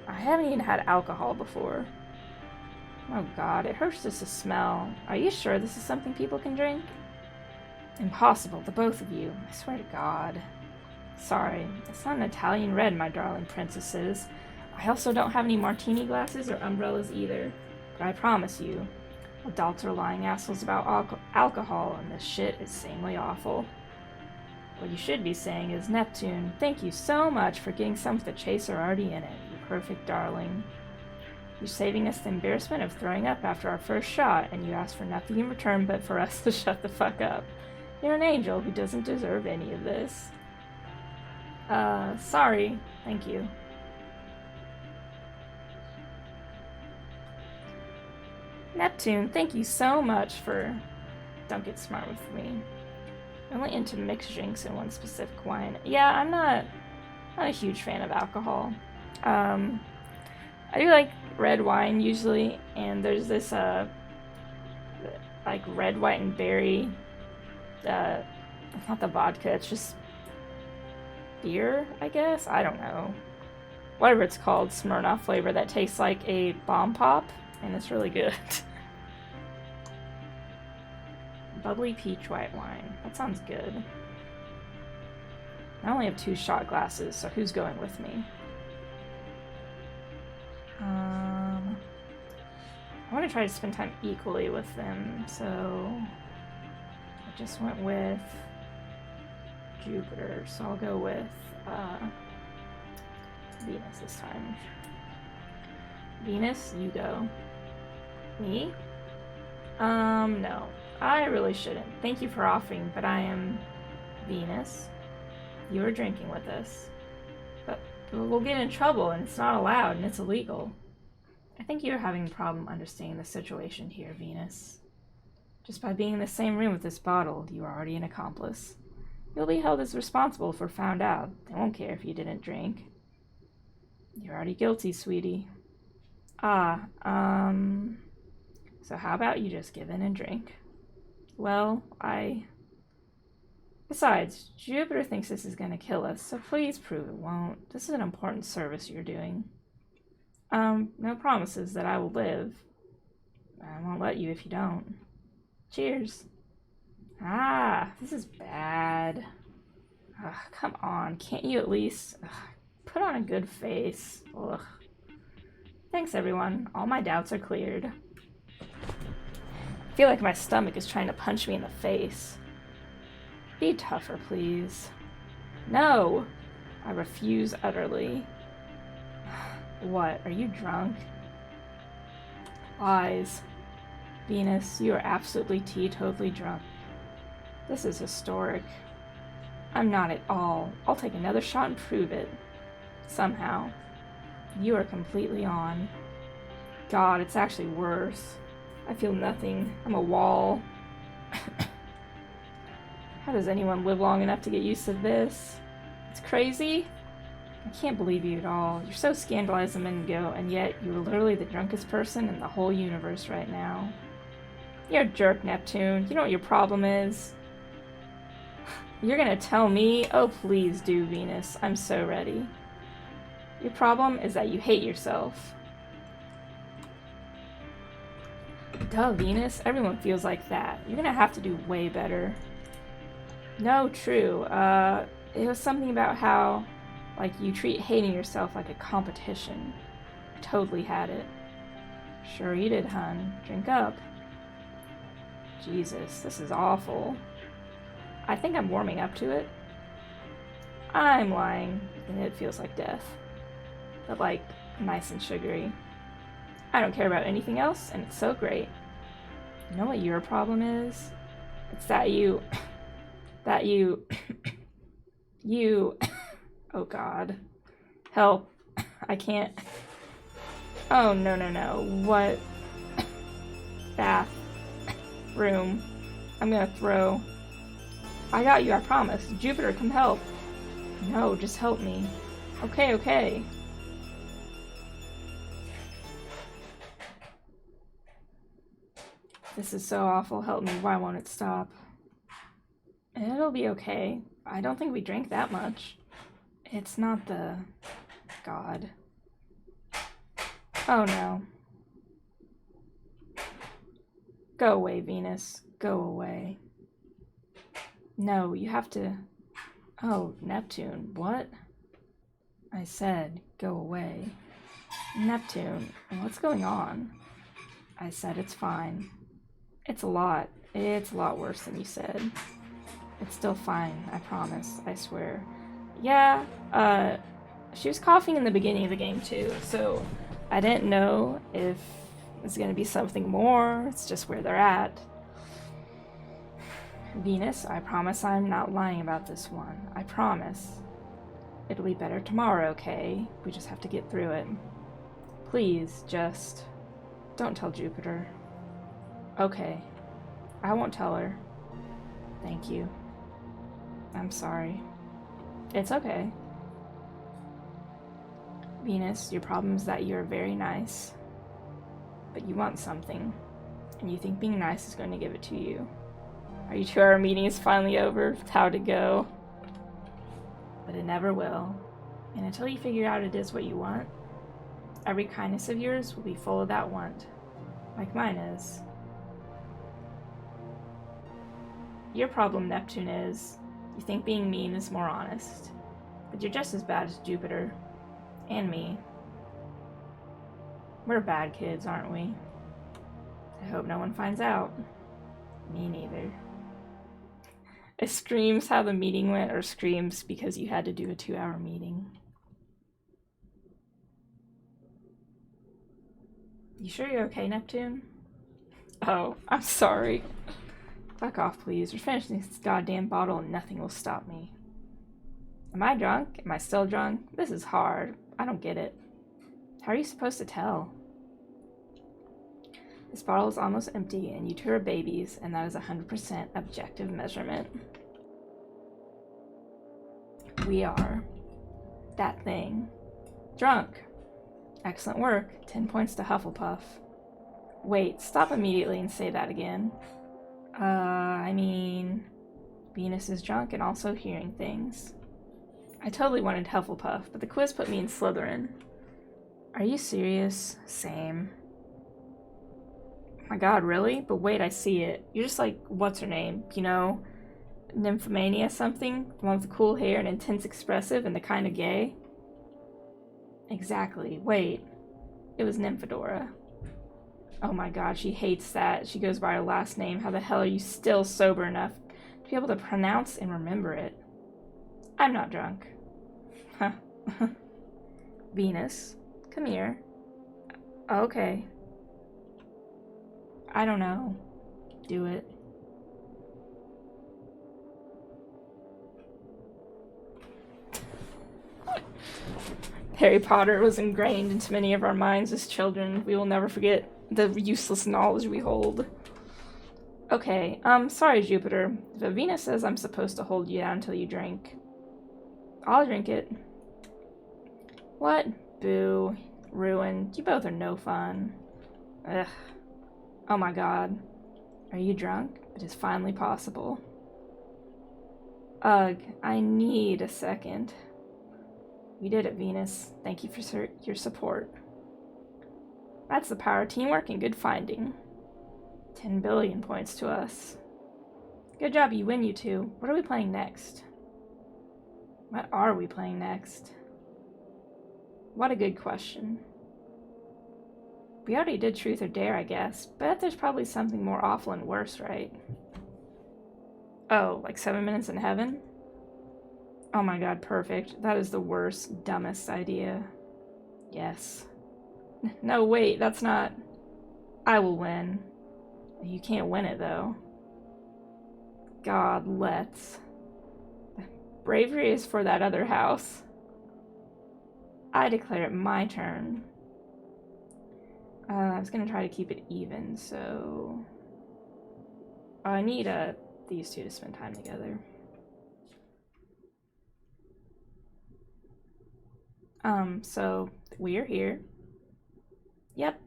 I haven't even had alcohol before. Oh god, it hurts just to smell. Are you sure this is something people can drink? Impossible, the both of you. I swear to God. Sorry, it's not an Italian red, my darling princesses. I also don't have any martini glasses or umbrellas either. But I promise you, adults are lying assholes about alcohol, and this shit is sanely awful. What you should be saying is, Neptune, thank you so much for getting some of the chaser already in it. You perfect darling. You're saving us the embarrassment of throwing up after our first shot, and you ask for nothing in return but for us to shut the fuck up. You're an angel who doesn't deserve any of this. Sorry. Thank you. Neptune, thank you so much for... Don't get smart with me. I'm only into mixed drinks and one specific wine. Yeah, I'm not a huge fan of alcohol. I do like red wine usually, and there's this like red, white, and berry. It's not the vodka, it's just beer, I guess? I don't know. Whatever it's called, Smirnoff flavor that tastes like a bomb pop, and it's really good. Bubbly peach white wine. That sounds good. I only have 2 shot glasses, so who's going with me? I want to try to spend time equally with them, so I just went with Jupiter, so I'll go with Venus this time. Venus, you go. Me? No. I really shouldn't. Thank you for offering, but I am Venus. You are drinking with us. But we'll get in trouble, and it's not allowed, and it's illegal. I think you're having a problem understanding the situation here, Venus. Just by being in the same room with this bottle, you are already an accomplice. You'll be held as responsible if we're found out. They won't care if you didn't drink. You're already guilty, sweetie. So how about you just give in and drink? Well, Besides, Jupiter thinks this is going to kill us, so please prove it won't. This is an important service you're doing. No promises that I will live. I won't let you if you don't. Cheers. This is bad. Ugh, come on, can't you at least put on a good face? Ugh. Thanks, everyone. All my doubts are cleared. I feel like my stomach is trying to punch me in the face. Be tougher, please. No! I refuse utterly. What? Are you drunk? Lies. Venus, you are absolutely teetotally drunk. This is historic. I'm not at all. I'll take another shot and prove it. Somehow. You are completely on. God, it's actually worse. I feel nothing. I'm a wall. How does anyone live long enough to get used to this? It's crazy. I can't believe you at all. You're so scandalized a minute ago, and yet you're literally the drunkest person in the whole universe right now. You're a jerk, Neptune. You know what your problem is? You're gonna tell me? Oh, please do, Venus. I'm so ready. Your problem is that you hate yourself. Duh, Venus. Everyone feels like that. You're gonna have to do way better. No, true. It was something about how, like, you treat hating yourself like a competition. I totally had it. Sure you did, hun. Drink up. Jesus, this is awful. I think I'm warming up to it. I'm lying, and it feels like death. But, like, nice and sugary. I don't care about anything else, and it's so great. You know what your problem is? It's that you... Oh God. Help. I can't. Oh, no. What? Bath. Room. I'm gonna throw. I got you, I promise. Jupiter, come help. No, just help me. Okay. This is so awful. Help me. Why won't it stop? It'll be okay. I don't think we drank that much. It's not the... God. Oh no. Go away, Venus. Go away. No, you have to... Oh, Neptune. What? I said, go away. Neptune, what's going on? I said it's fine. It's a lot worse than you said. It's still fine, I promise, I swear. Yeah, She was coughing in the beginning of the game too, so I didn't know if it's gonna be something more. It's just where they're at. Venus, I promise I'm not lying about this one. I promise. It'll be better tomorrow, okay? We just have to get through it. Please, just don't tell Jupiter. Okay. I won't tell her. Thank you. I'm sorry. It's okay. Venus, your problem is that you're very nice. But you want something. And you think being nice is going to give it to you. Our 2-hour meeting is finally over. How'd it go? But it never will. And until you figure out it is what you want, every kindness of yours will be full of that want. Like mine is. Your problem, Neptune, is you think being mean is more honest. But you're just as bad as Jupiter. And me. We're bad kids, aren't we? I hope no one finds out. Me neither. It screams how the meeting went, or screams because you had to do a 2-hour meeting. You sure you're okay, Neptune? Oh, I'm sorry. Fuck off, please. We're finishing this goddamn bottle and nothing will stop me. Am I drunk? Am I still drunk? This is hard. I don't get it. How are you supposed to tell? This bottle is almost empty, and you 2 are babies, and that is 100% objective measurement. We are that thing. Drunk. Excellent work. 10 points to Hufflepuff. Wait, stop immediately and say that again. I mean, Venus is drunk and also hearing things. I totally wanted Hufflepuff, but the quiz put me in Slytherin. Are you serious? Same. My god, really? But wait, I see it. You're just like, what's her name? You know, Nymphomania something? The one with the cool hair and intense expressive and the kind of gay? Exactly. Wait. It was Nymphadora. Oh my god, she hates that. She goes by her last name. How the hell are you still sober enough to be able to pronounce and remember it? I'm not drunk. Huh. Venus, come here. Okay. I don't know. Do it. Harry Potter was ingrained into many of our minds as children. We will never forget the useless knowledge we hold. Okay, sorry, Jupiter. If Venus says I'm supposed to hold you down until you drink, I'll drink it. What? Boo. Ruined. You both are no fun. Ugh. Oh my god. Are you drunk? It is finally possible. Ugh, I need a second. We did it, Venus. Thank you for your support. That's the power of teamwork and good finding. 10 billion points to us. Good job, you win, you two. What are we playing next? What are we playing next? What a good question. We already did Truth or Dare, I guess. Bet there's probably something more awful and worse, right? Oh, like 7 Minutes in Heaven? Oh my god, perfect. That is the worst, dumbest idea. Yes. No, wait, that's not... I will win. You can't win it, though. God, let's... Bravery is for that other house. I declare it my turn. I was gonna try to keep it even, so... Oh, I need these two to spend time together. So we're here. Yep.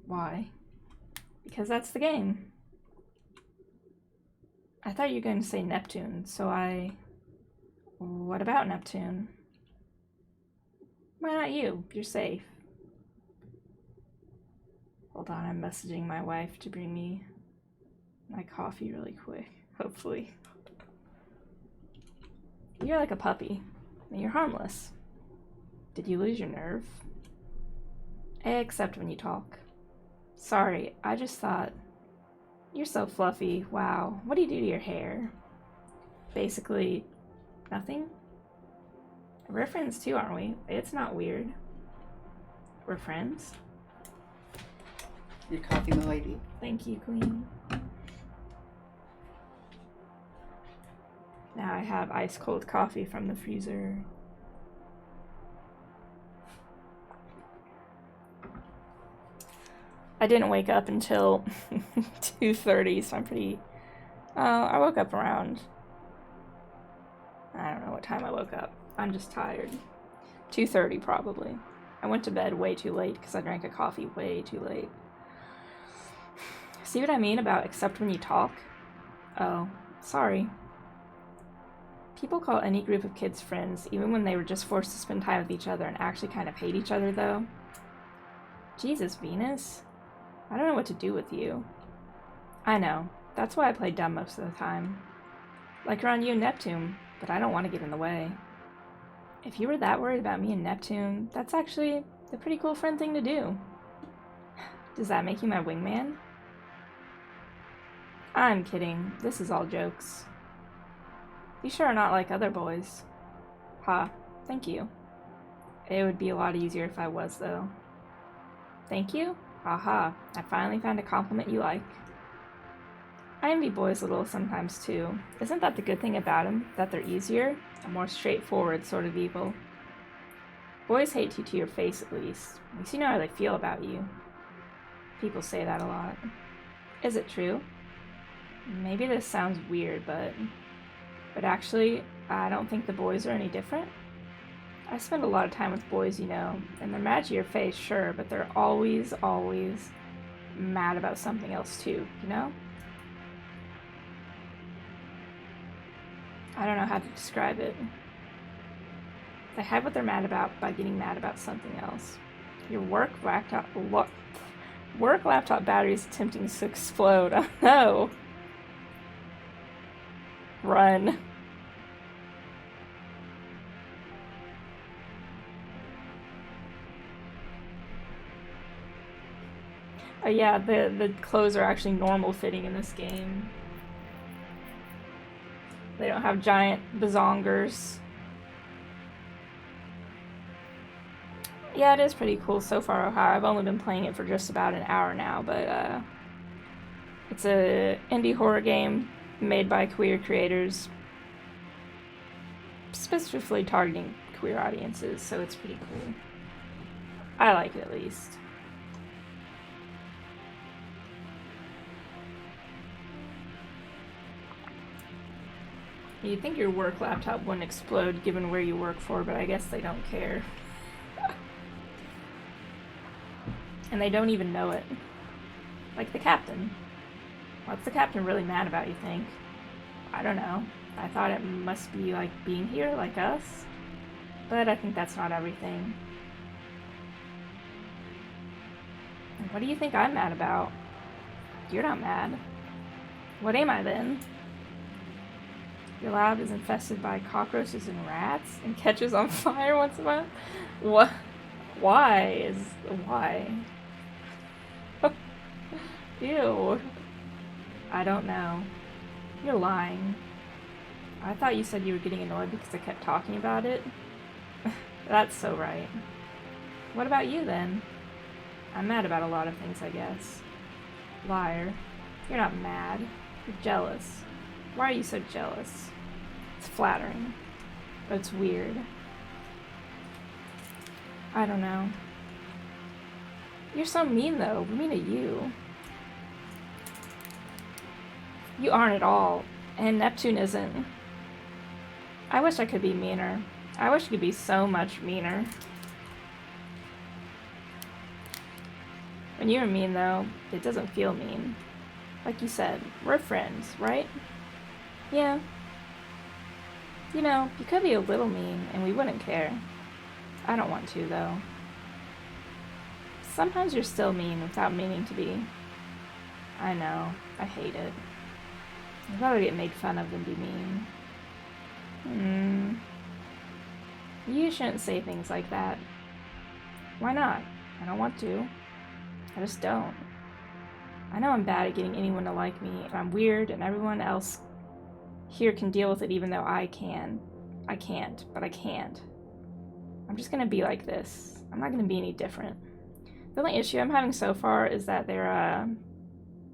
Why? Because that's the game. I thought you were going to say Neptune, so What about Neptune? Why not you? You're safe. Hold on, I'm messaging my wife to bring me my coffee really quick, hopefully. You're like a puppy. And you're harmless. Did you lose your nerve? Except when you talk. Sorry, I just thought... You're so fluffy. Wow. What do you do to your hair? Basically, nothing? We're friends too, aren't we? It's not weird. We're friends. Your coffee, my lady. Thank you, Queen. Now I have ice cold coffee from the freezer. I didn't wake up until 2:30, so I'm pretty... I woke up around... I don't know what time I woke up. I'm just tired. 2:30 probably. I went to bed way too late because I drank a coffee way too late. See what I mean about except when you talk? Oh, sorry. People call any group of kids friends, even when they were just forced to spend time with each other and actually kind of hate each other, though. Jesus, Venus. I don't know what to do with you. I know. That's why I play dumb most of the time. Like around you and Neptune, but I don't want to get in the way. If you were that worried about me and Neptune, that's actually a pretty cool friend thing to do. Does that make you my wingman? I'm kidding. This is all jokes. You sure are not like other boys. Ha, thank you. It would be a lot easier if I was, though. Thank you? Aha, I finally found a compliment you like. I envy boys a little sometimes, too. Isn't that the good thing about them? That they're easier? A more straightforward sort of evil. Boys hate you to your face, at least. At least you know how they feel about you. People say that a lot. Is it true? Maybe this sounds weird, but actually, I don't think the boys are any different. I spend a lot of time with boys, you know, and they're mad to your face, sure, but they're always mad about something else too, you know? I don't know how to describe it. They hide what they're mad about by getting mad about something else. Your work laptop battery is attempting to explode. Oh no! Run. Oh yeah, the clothes are actually normal fitting in this game. They don't have giant bazongers. Yeah, it is pretty cool so far, Ohio. I've only been playing it for just about an hour now, but it's a indie horror game made by queer creators, specifically targeting queer audiences, so it's pretty cool. I like it, at least. You'd think your work laptop wouldn't explode given where you work for, but I guess they don't care. And they don't even know it. Like the captain. What's the captain really mad about, you think? I don't know. I thought it must be like being here, like us. But I think that's not everything. And what do you think I'm mad about? You're not mad. What am I then? Your lab is infested by cockroaches and rats and catches on fire once a month? What? Why? Why? Ew. I don't know. You're lying. I thought you said you were getting annoyed because I kept talking about it. That's so right. What about you then? I'm mad about a lot of things, I guess. Liar. You're not mad. You're jealous. Why are you so jealous? It's flattering, but it's weird. I don't know. You're so mean, though. Mean to you. You aren't at all, and Neptune isn't. I wish I could be meaner. I wish I could be so much meaner. When you're mean, though, it doesn't feel mean. Like you said, we're friends, right? Yeah. You know, you could be a little mean, and we wouldn't care. I don't want to, though. Sometimes you're still mean without meaning to be. I know. I hate it. I'd rather get made fun of than be mean. You shouldn't say things like that. Why not? I don't want to. I just don't. I know I'm bad at getting anyone to like me, and I'm weird, and everyone else here can deal with it even though I can. I can't, but I can't. I'm just gonna be like this. I'm not gonna be any different. The only issue I'm having so far is that there are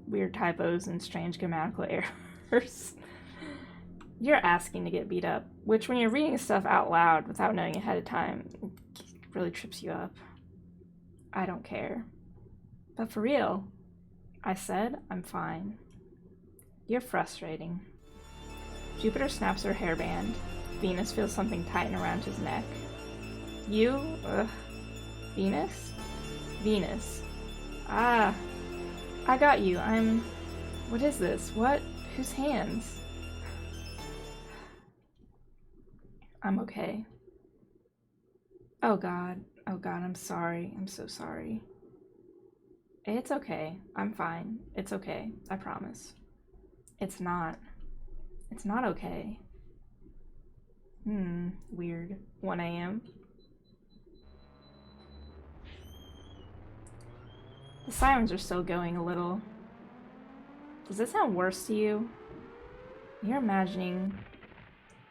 weird typos and strange grammatical errors. You're asking to get beat up, which when you're reading stuff out loud without knowing ahead of time, it really trips you up. I don't care. But for real, I said I'm fine. You're frustrating. Jupiter snaps her hairband. Venus feels something tighten around his neck. You? Ugh. Venus? Venus. Ah. I got you. What is this? What? Whose hands? I'm okay. Oh God. Oh God, I'm sorry. I'm so sorry. It's okay. I'm fine. It's okay. I promise. It's not. It's not okay. Weird. 1 a.m. The sirens are still going a little. Does this sound worse to you? You're imagining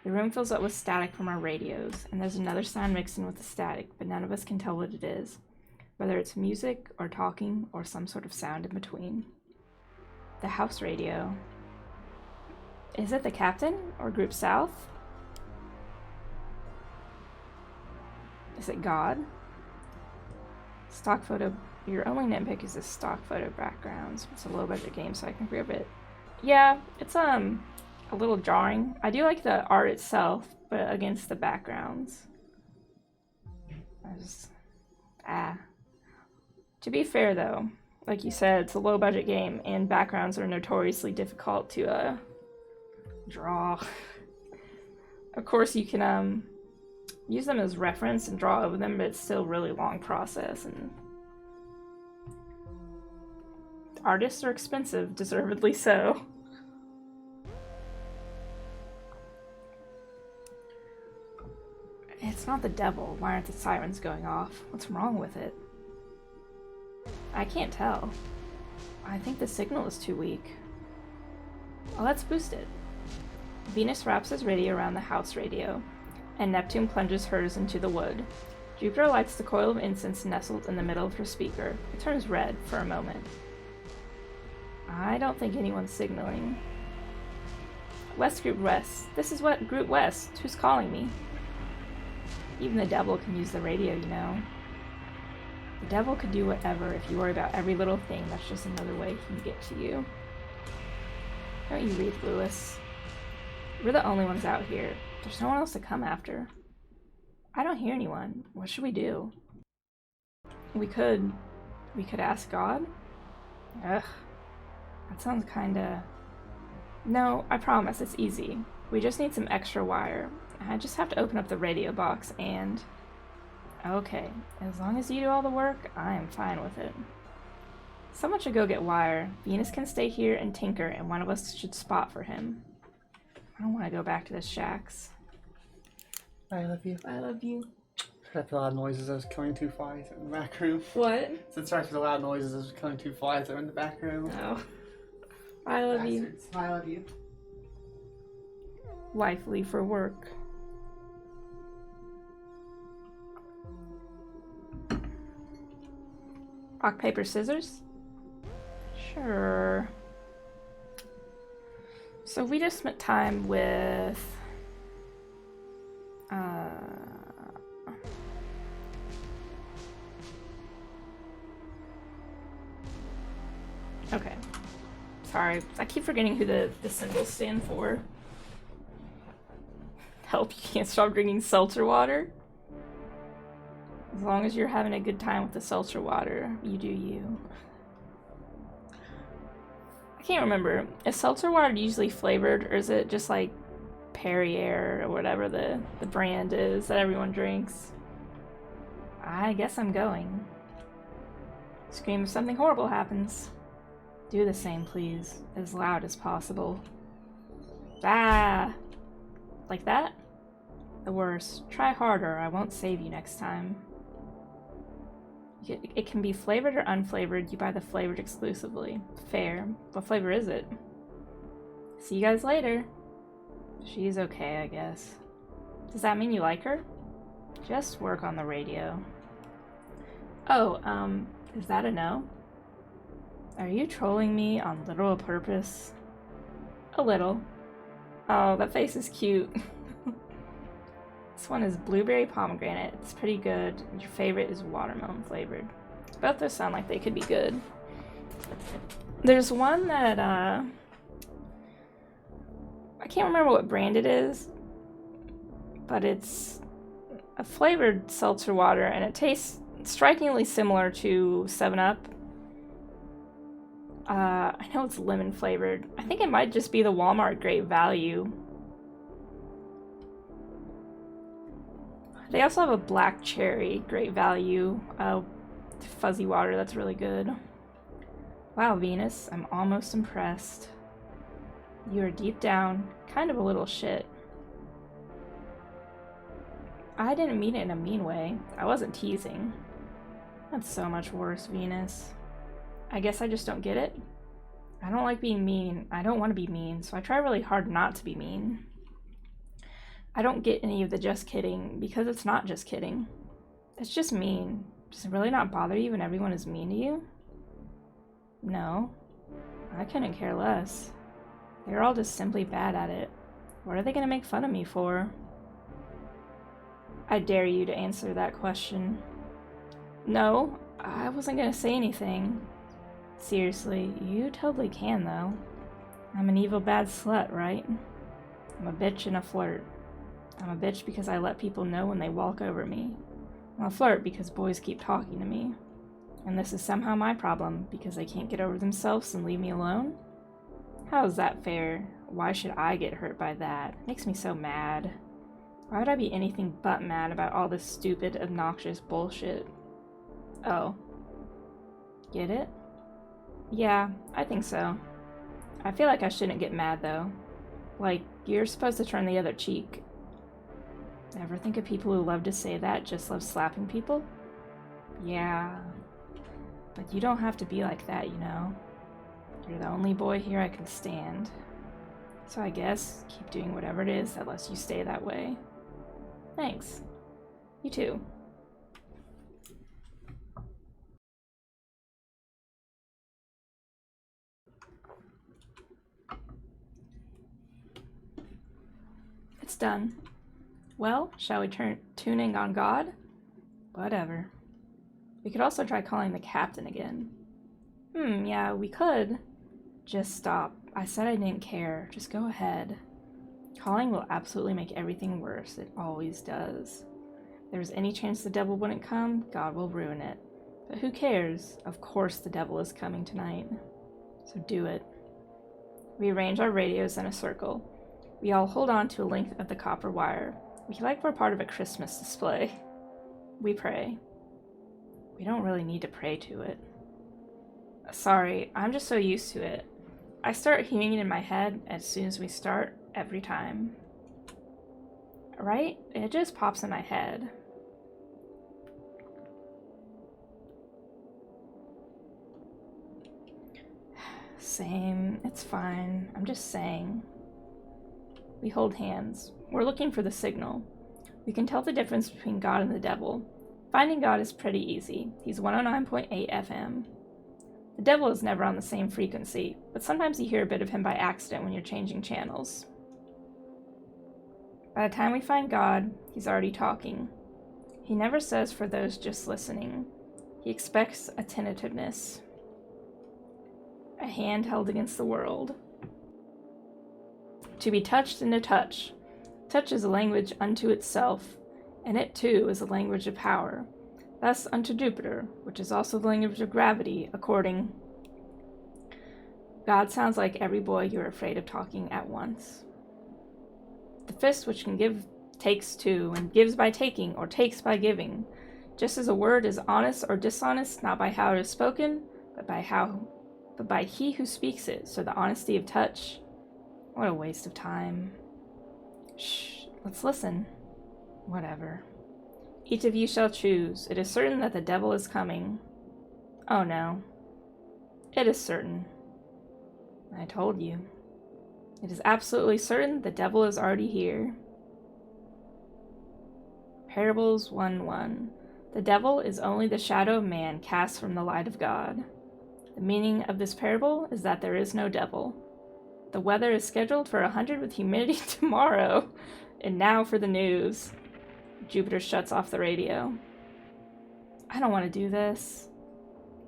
the room fills up with static from our radios, and there's another sound mixed in with the static, but none of us can tell what it is. Whether it's music, or talking, or some sort of sound in between. The house radio. Is it the captain, or Group South? Is it God? Stock photo. Your only nitpick is the stock photo backgrounds. It's a low budget game, so I can grab it. Yeah, it's a little jarring. I do like the art itself, but against the backgrounds. To be fair though, like you said, it's a low budget game and backgrounds are notoriously difficult to draw. Of course you can use them as reference and draw over them, but it's still a really long process, and artists are expensive, deservedly so. It's not the devil. Why aren't the sirens going off? What's wrong with it? I can't tell. I think the signal is too weak. Well, let's boost it. Venus wraps his radio around the house radio, and Neptune plunges hers into the wood. Jupiter lights the coil of incense nestled in the middle of her speaker. It turns red for a moment. I don't think anyone's signaling. West Group West. This is what Group West. Who's calling me? Even the devil can use the radio, you know. The devil could do whatever if you worry about every little thing. That's just another way he can get to you. Don't you read, Lewis? We're the only ones out here. There's no one else to come after. I don't hear anyone. What should we do? We could ask God? Ugh. That sounds kinda... No, I promise, it's easy. We just need some extra wire. I just have to open up the radio box and... Okay, as long as you do all the work, I am fine with it. Someone should go get wire. Venus can stay here and tinker, and one of us should spot for him. I don't want to go back to the shacks. I love you. I love you. Sorry for the loud noises. I was killing 2 flies in the back room. What? Said sorry for the loud noises. I was killing 2 flies that were in the back room. Oh. I love Bastards. you. I love you. Wifely for work. Rock, paper, scissors? Sure. So we just spent time with... Okay. Sorry, I keep forgetting who the symbols stand for. Help, you can't stop drinking seltzer water? As long as you're having a good time with the seltzer water, you do you. I can't remember. Is seltzer water usually flavored, or is it just like Perrier or whatever the brand is that everyone drinks? I guess I'm going. Scream if something horrible happens. Do the same, please. As loud as possible. Ah! Like that? The worst. Try harder, I won't save you next time. It can be flavored or unflavored. You buy the flavored exclusively. Fair. What flavor is it? See you guys later. She's okay, I guess. Does that mean you like her? Just work on the radio. Oh, is that a no? Are you trolling me on literal purpose? A little. Oh, that face is cute. This one is blueberry pomegranate. It's pretty good. Your favorite is watermelon flavored. Both those sound like they could be good. There's one that, I can't remember what brand it is, but it's a flavored seltzer water, and it tastes strikingly similar to 7-Up. I know it's lemon flavored. I think it might just be the Walmart Great Value. They also have a black cherry Great Value fuzzy water that's really good. Wow, Venus, I'm almost impressed. You are deep down kind of a little shit. I didn't mean it in a mean way. I wasn't teasing. That's so much worse, Venus. I guess I just don't get it. I don't like being mean. I don't want to be mean, so I try really hard not to be mean. I don't get any of the just kidding, because it's not just kidding. It's just mean. Does it really not bother you when everyone is mean to you? No. I couldn't care less. They're all just simply bad at it. What are they going to make fun of me for? I dare you to answer that question. No, I wasn't going to say anything. Seriously, you totally can, though. I'm an evil bad slut, right? I'm a bitch and a flirt. I'm a bitch because I let people know when they walk over me. I'm a flirt because boys keep talking to me. And this is somehow my problem because they can't get over themselves and leave me alone? How is that fair? Why should I get hurt by that? It makes me so mad. Why would I be anything but mad about all this stupid, obnoxious bullshit? Oh. Get it? Yeah, I think so. I feel like I shouldn't get mad, though. Like, you're supposed to turn the other cheek. Ever think of people who love to say that just love slapping people? Yeah. But you don't have to be like that, you know? You're the only boy here I can stand. So I guess keep doing whatever it is that lets you stay that way. Thanks. You too. It's done. Well, shall we tune in on God? Whatever. We could also try calling the captain again. Yeah, we could. Just stop. I said I didn't care. Just go ahead. Calling will absolutely make everything worse. It always does. If there's any chance the devil wouldn't come, God will ruin it. But who cares? Of course the devil is coming tonight. So do it. We arrange our radios in a circle. We all hold on to a length of the copper wire. We feel like we're part of a Christmas display. We pray. We don't really need to pray to it. Sorry, I'm just so used to it. I start hearing it in my head as soon as we start, every time. Right? It just pops in my head. Same. It's fine. I'm just saying. We hold hands. We're looking for the signal. We can tell the difference between God and the devil. Finding God is pretty easy. He's 109.8 FM. The devil is never on the same frequency, but sometimes you hear a bit of him by accident when you're changing channels. By the time we find God, he's already talking. He never says for those just listening. He expects attentiveness. A hand held against the world. To be touched and to touch. Touch is a language unto itself, and it too is a language of power. Thus unto Jupiter, which is also the language of gravity, according. God sounds like every boy you're afraid of talking at once. The fist which can give takes two, and gives by taking, or takes by giving. Just as a word is honest or dishonest, not by how it is spoken, but by he who speaks it, so the honesty of touch. What a waste of time. Shh, let's listen. Whatever. Each of you shall choose. It is certain that the devil is coming. Oh no. It is certain. I told you. It is absolutely certain the devil is already here. Parables 1:1. The devil is only the shadow of man cast from the light of God. The meaning of this parable is that there is no devil. The weather is scheduled for 100 with humidity tomorrow. And now for the news. Jupiter shuts off the radio. I don't want to do this.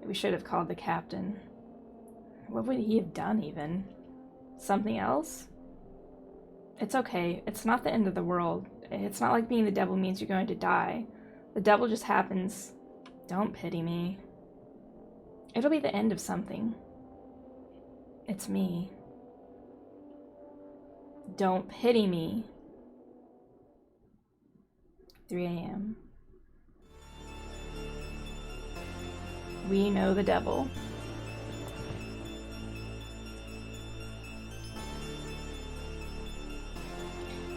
We should have called the captain. What would he have done even? Something else? It's okay. It's not the end of the world. It's not like being the devil means you're going to die. The devil just happens. Don't pity me. It'll be the end of something. It's me. Don't pity me. 3 a.m. We know the devil.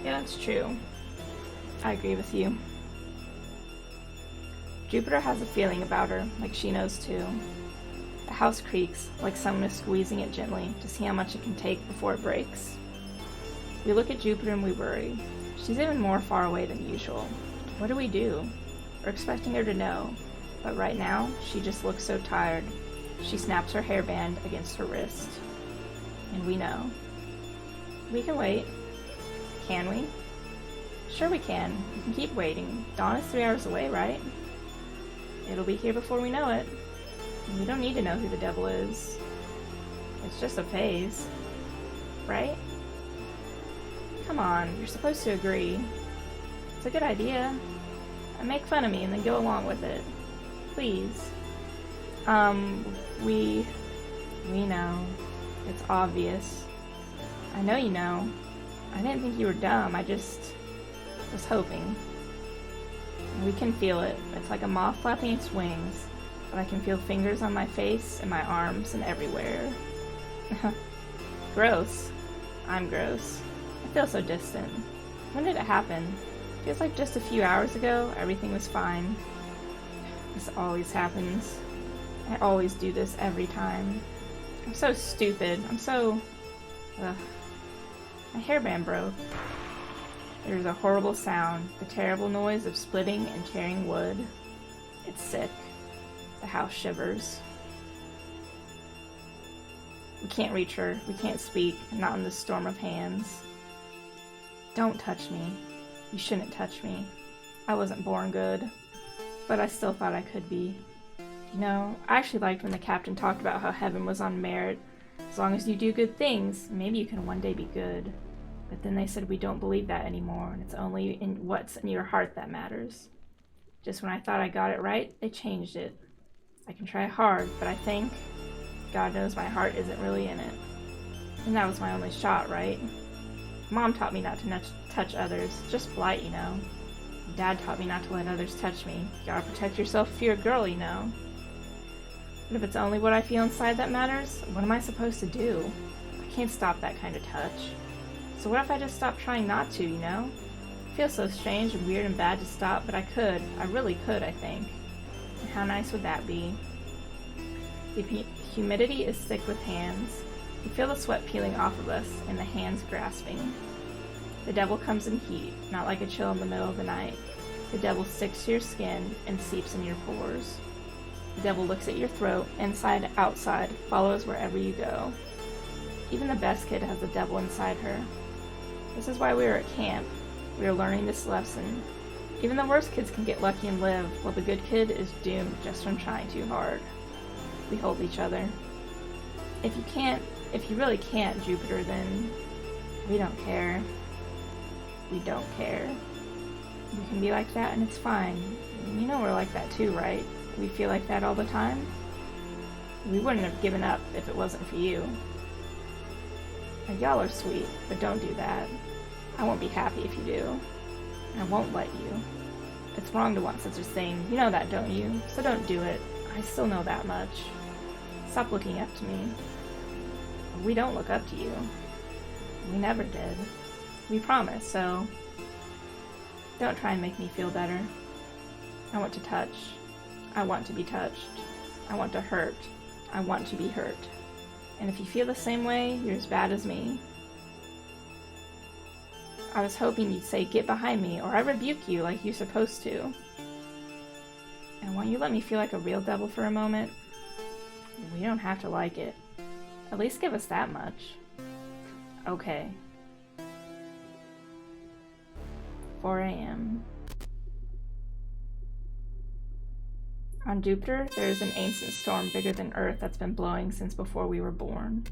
Yeah, that's true. I agree with you. Jupiter has a feeling about her, like she knows too. The house creaks, like someone is squeezing it gently to see how much it can take before it breaks. We look at Jupiter and we worry. She's even more far away than usual. What do we do? We're expecting her to know, but right now, she just looks so tired. She snaps her hairband against her wrist. And we know. We can wait. Can we? Sure we can. We can keep waiting. Dawn is 3 hours away, right? It'll be here before we know it. We don't need to know who the devil is. It's just a phase. Right? Come on, you're supposed to agree. It's a good idea. And make fun of me and then go along with it. Please. We know. It's obvious. I know you know. I didn't think you were dumb, I just was hoping. We can feel it. It's like a moth flapping its wings, but I can feel fingers on my face and my arms and everywhere. Gross. I'm gross. I feel so distant. When did it happen? Feels like just a few hours ago, everything was fine. This always happens. I always do this every time. I'm so stupid. I'm so... Ugh. My hairband broke. There's a horrible sound, the terrible noise of splitting and tearing wood. It's sick. The house shivers. We can't reach her. We can't speak, not in this storm of hands. Don't touch me. You shouldn't touch me. I wasn't born good, but I still thought I could be. You know, I actually liked when the captain talked about how heaven was on merit. As long as you do good things, maybe you can one day be good. But then they said we don't believe that anymore, and it's only in what's in your heart that matters. Just when I thought I got it right, they changed it. I can try hard, but I think God knows my heart isn't really in it. And that was my only shot, right? Mom taught me not to touch others, just polite, you know. Dad taught me not to let others touch me. You gotta protect yourself if you're a girl, you know. But if it's only what I feel inside that matters, what am I supposed to do? I can't stop that kind of touch. So what if I just stop trying not to, you know? It feels so strange and weird and bad to stop, but I could. I really could, I think. And how nice would that be? The humidity is thick with hands. You feel the sweat peeling off of us and the hands grasping. The devil comes in heat, not like a chill in the middle of the night. The devil sticks to your skin and seeps in your pores. The devil looks at your throat, inside, outside, follows wherever you go. Even the best kid has the devil inside her. This is why we are at camp. We are learning this lesson. Even the worst kids can get lucky and live, while the good kid is doomed just from trying too hard. We hold each other. If you really can't, Jupiter, then we don't care. We don't care. You can be like that and it's fine. You know we're like that too, right? We feel like that all the time. We wouldn't have given up if it wasn't for you. And y'all are sweet, but don't do that. I won't be happy if you do. I won't let you. It's wrong to want such a thing. You know that, don't you? So don't do it. I still know that much. Stop looking up to me. We don't look up to you. We never did. We promise, so don't try and make me feel better. I want to touch. I want to be touched. I want to hurt. I want to be hurt. And if you feel the same way, you're as bad as me. I was hoping you'd say, "Get behind me," or "I rebuke you," like you're supposed to. And won't you let me feel like a real devil for a moment? We don't have to like it. At least give us that much. Okay. 4 a.m. On Jupiter, there is an ancient storm bigger than Earth that's been blowing since before we were born.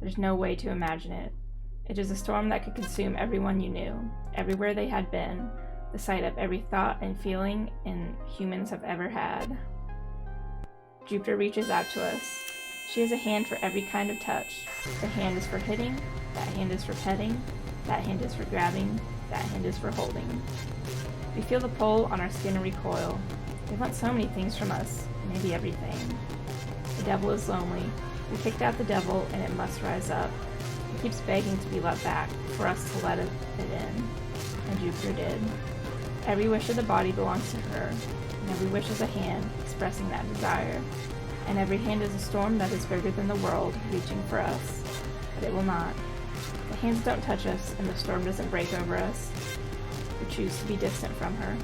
There's no way to imagine it. It is a storm that could consume everyone you knew, everywhere they had been, the site of every thought and feeling humans have ever had. Jupiter reaches out to us. She has a hand for every kind of touch. The hand is for hitting, that hand is for petting, that hand is for grabbing, that hand is for holding. We feel the pull on our skin and recoil. They want so many things from us, maybe everything. The devil is lonely. We kicked out the devil and it must rise up. It keeps begging to be let back, for us to let it in. And Jupiter did. Every wish of the body belongs to her, and every wish is a hand expressing that desire. And every hand is a storm that is bigger than the world, reaching for us. But it will not. The hands don't touch us, and the storm doesn't break over us. We choose to be distant from her.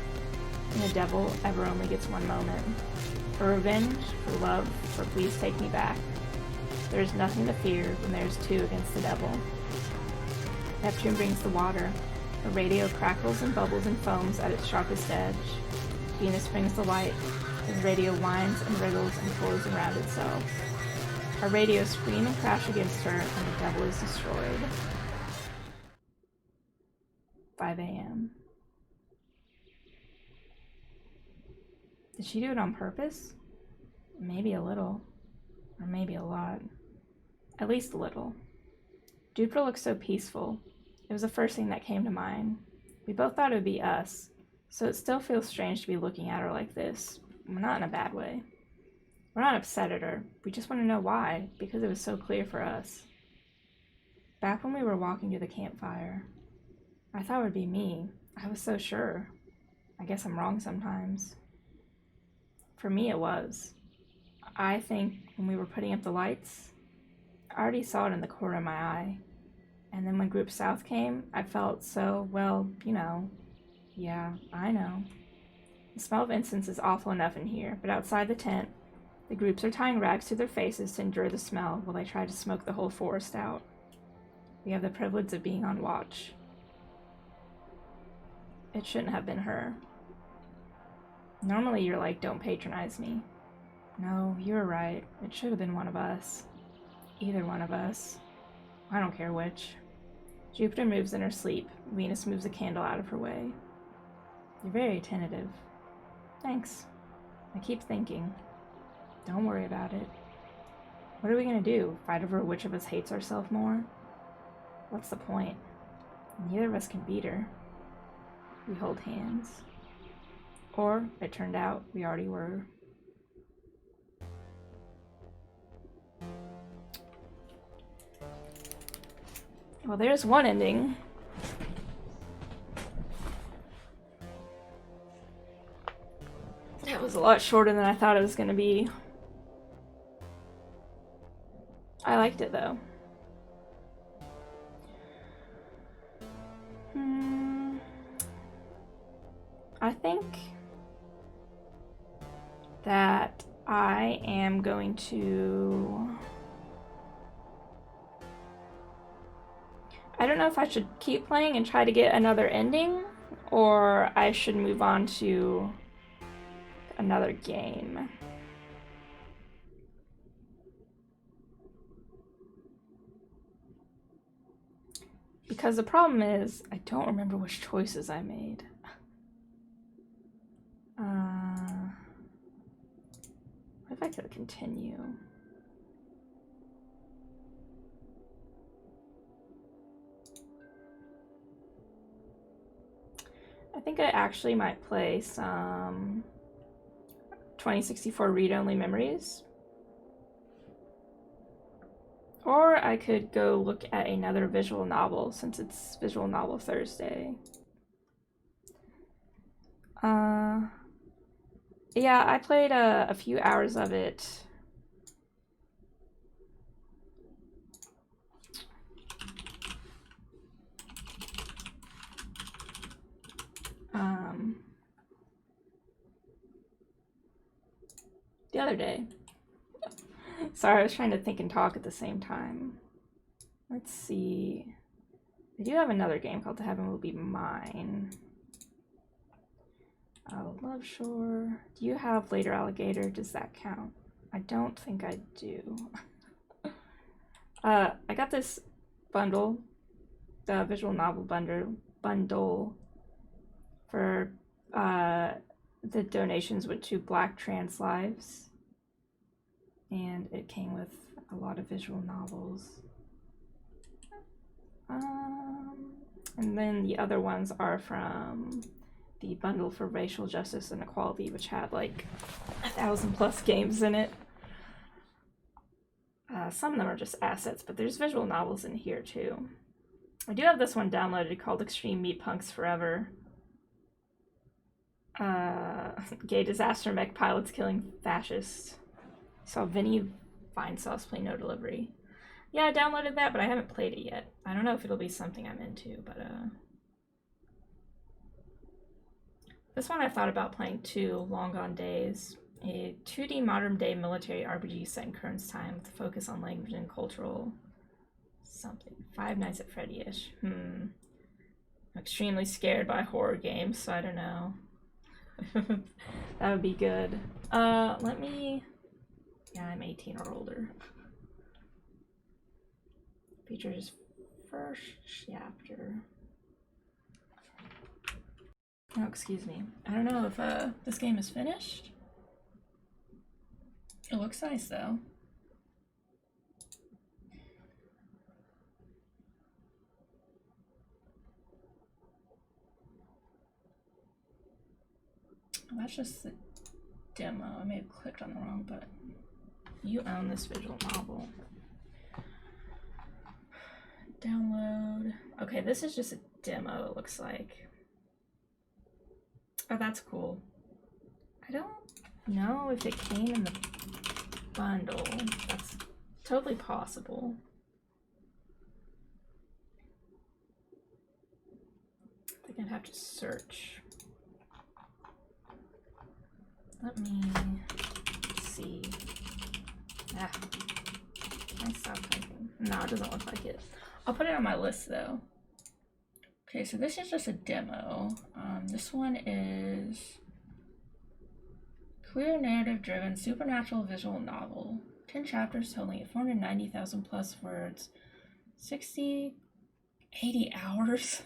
And the devil ever only gets one moment. For revenge, for love, for please take me back. There is nothing to fear when there is two against the devil. Neptune brings the water. The radio crackles and bubbles and foams at its sharpest edge. Venus brings the light. The radio whines and wriggles and pulls around itself. Our radios scream and crash against her, and the devil is destroyed. 5 a.m. Did she do it on purpose? Maybe a little. Or maybe a lot. At least a little. Jupiter looks so peaceful. It was the first thing that came to mind. We both thought it would be us, so it still feels strange to be looking at her like this. Not in a bad way. We're not upset at her. We just want to know why, because it was so clear for us. Back when we were walking to the campfire, I thought it would be me. I was so sure. I guess I'm wrong sometimes. For me, it was. I think when we were putting up the lights, I already saw it in the corner of my eye. And then when Group South came, I felt so, well, you know. Yeah, I know. The smell of incense is awful enough in here, but outside the tent, the groups are tying rags to their faces to endure the smell while they try to smoke the whole forest out. We have the privilege of being on watch. It shouldn't have been her. Normally you're like, don't patronize me. No, you're right. It should have been one of us. Either one of us. I don't care which. Jupiter moves in her sleep. Venus moves a candle out of her way. You're very attentive. Thanks. I keep thinking. Don't worry about it. What are we gonna do? Fight over which of us hates ourselves more? What's the point? Neither of us can beat her. We hold hands. Or, it turned out, we already were. Well, there's one ending. That was a lot shorter than I thought it was going to be. I liked it, though. I think that I am going to... I don't know if I should keep playing and try to get another ending, or I should move on to another game. Because the problem is, I don't remember which choices I made. What if I could continue? I think I actually might play some 2064 read-only memories. Or I could go look at another visual novel since it's Visual Novel Thursday. Yeah, I played a few hours of it. The other day. Sorry, I was trying to think and talk at the same time. Let's see. I do have another game called The Heaven Will Be Mine. Oh, Love Shore. Do you have Later Alligator? Does that count? I don't think I do. I got this bundle, the visual novel bundle for the donations went to Black Trans Lives, and it came with a lot of visual novels. And then the other ones are from the bundle for racial justice and equality, which had like 1,000+ games in it. Some of them are just assets, but there's visual novels in here too. I do have this one downloaded called Extreme Meat Punks Forever. Gay disaster mech pilots killing fascists. Saw Vinny Vinesauce play No Delivery. Yeah, I downloaded that, but I haven't played it yet. I don't know if it'll be something I'm into, but this one I've thought about playing too, Long Gone Days. A 2D modern day military RPG set in current time with a focus on language and cultural something. Five Nights at Freddy-ish. I'm extremely scared by horror games, so I don't know. That would be good. Let me... Yeah, I'm 18 or older. Features first chapter. Oh, excuse me. I don't know if this game is finished. It looks nice though. Well, that's just the demo. I may have clicked on the wrong button. You own this visual novel. Download. Okay, this is just a demo, it looks like. Oh, that's cool. I don't know if it came in the bundle. That's totally possible. I think I'd have to search. Let me see. Ah, can I stop typing? No, it doesn't look like it. I'll put it on my list though. Okay, so this is just a demo. This one is queer narrative driven supernatural visual novel. 10 chapters totaling 490,000+ words. 80 hours.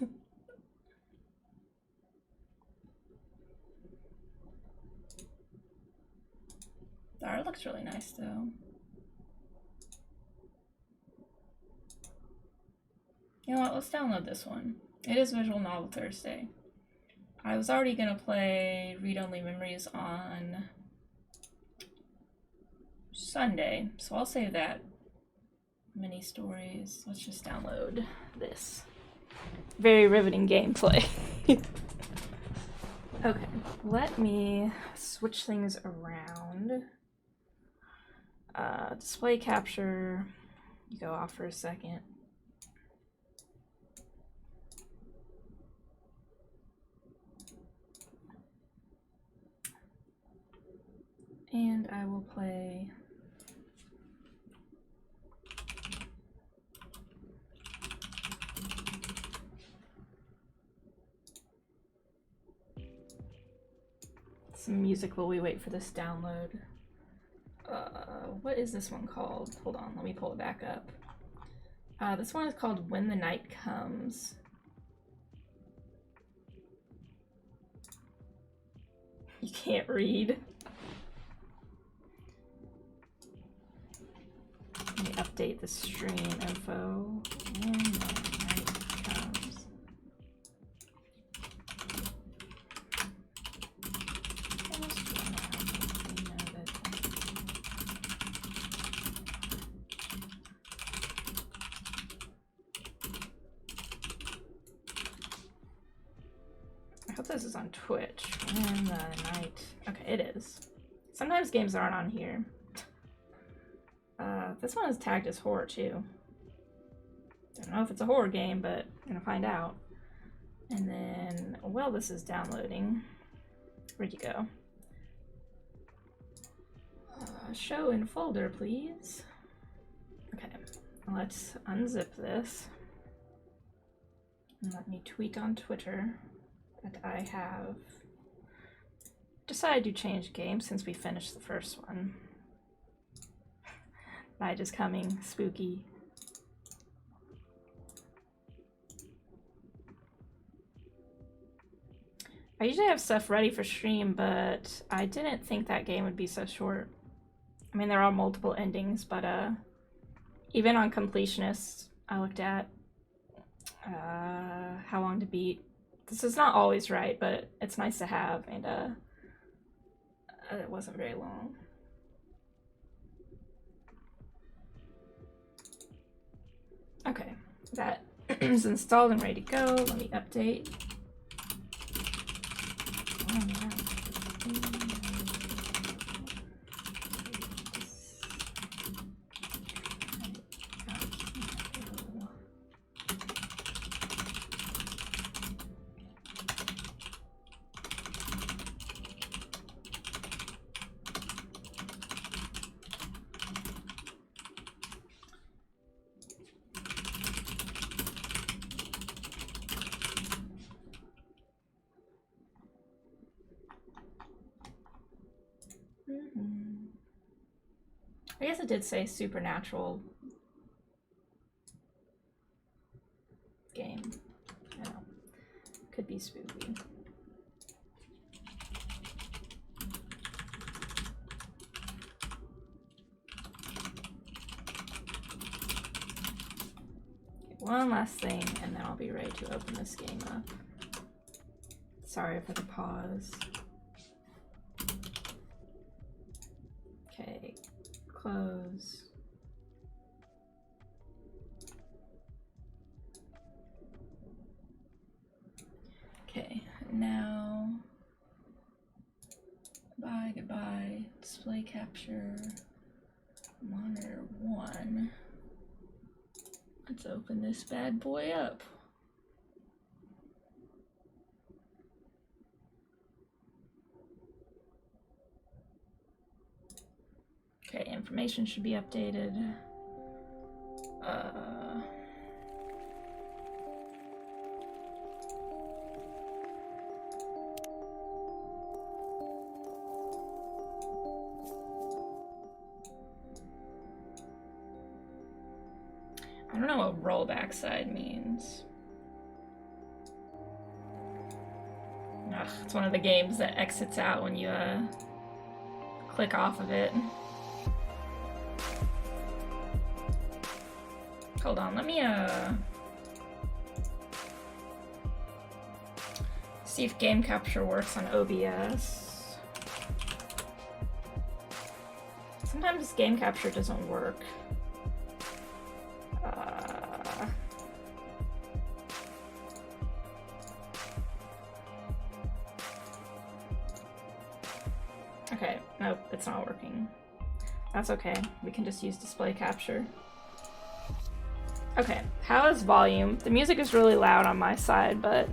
The art looks really nice though. You know what, let's download this one. It is Visual Novel Thursday. I was already gonna play Read Only Memories on Sunday, so I'll save that. Mini stories. Let's just download this. Very riveting gameplay. Okay, let me switch things around. Display capture, you go off for a second. And I will play some music while we wait for this download. What is this one called? Hold on, let me pull it back up. This one is called When the Night Comes. You can't read. Let me update the stream info. When the night comes. I hope this is on Twitch. When the night. Okay, it is. Sometimes games aren't on here. This one is tagged as horror too. Don't know if it's a horror game, but I'm gonna find out. And then, while this is downloading, where'd you go? Show in folder, please. Okay, let's unzip this. And let me tweet on Twitter that I have decided to change games since we finished the first one. Night is coming, spooky. I usually have stuff ready for stream, but I didn't think that game would be so short. I mean, there are multiple endings, but even on completionists, I looked at how long to beat. This is not always right, but it's nice to have, and it wasn't very long. Okay, that is installed and ready to go. Let me update. I guess it did say supernatural game. I don't know. Could be spooky. Okay, one last thing, and then I'll be ready to open this game up. Sorry for the pause. Okay. Close. Okay, now goodbye, display capture, monitor 1. Let's open this bad boy up. Okay, information should be updated. I don't know what rollback side means. Ugh, it's one of the games that exits out when you click off of it. Hold on, let me see if game capture works on OBS. Sometimes game capture doesn't work. Okay, nope, it's not working. That's okay, we can just use display capture. Okay, how is volume? The music is really loud on my side, but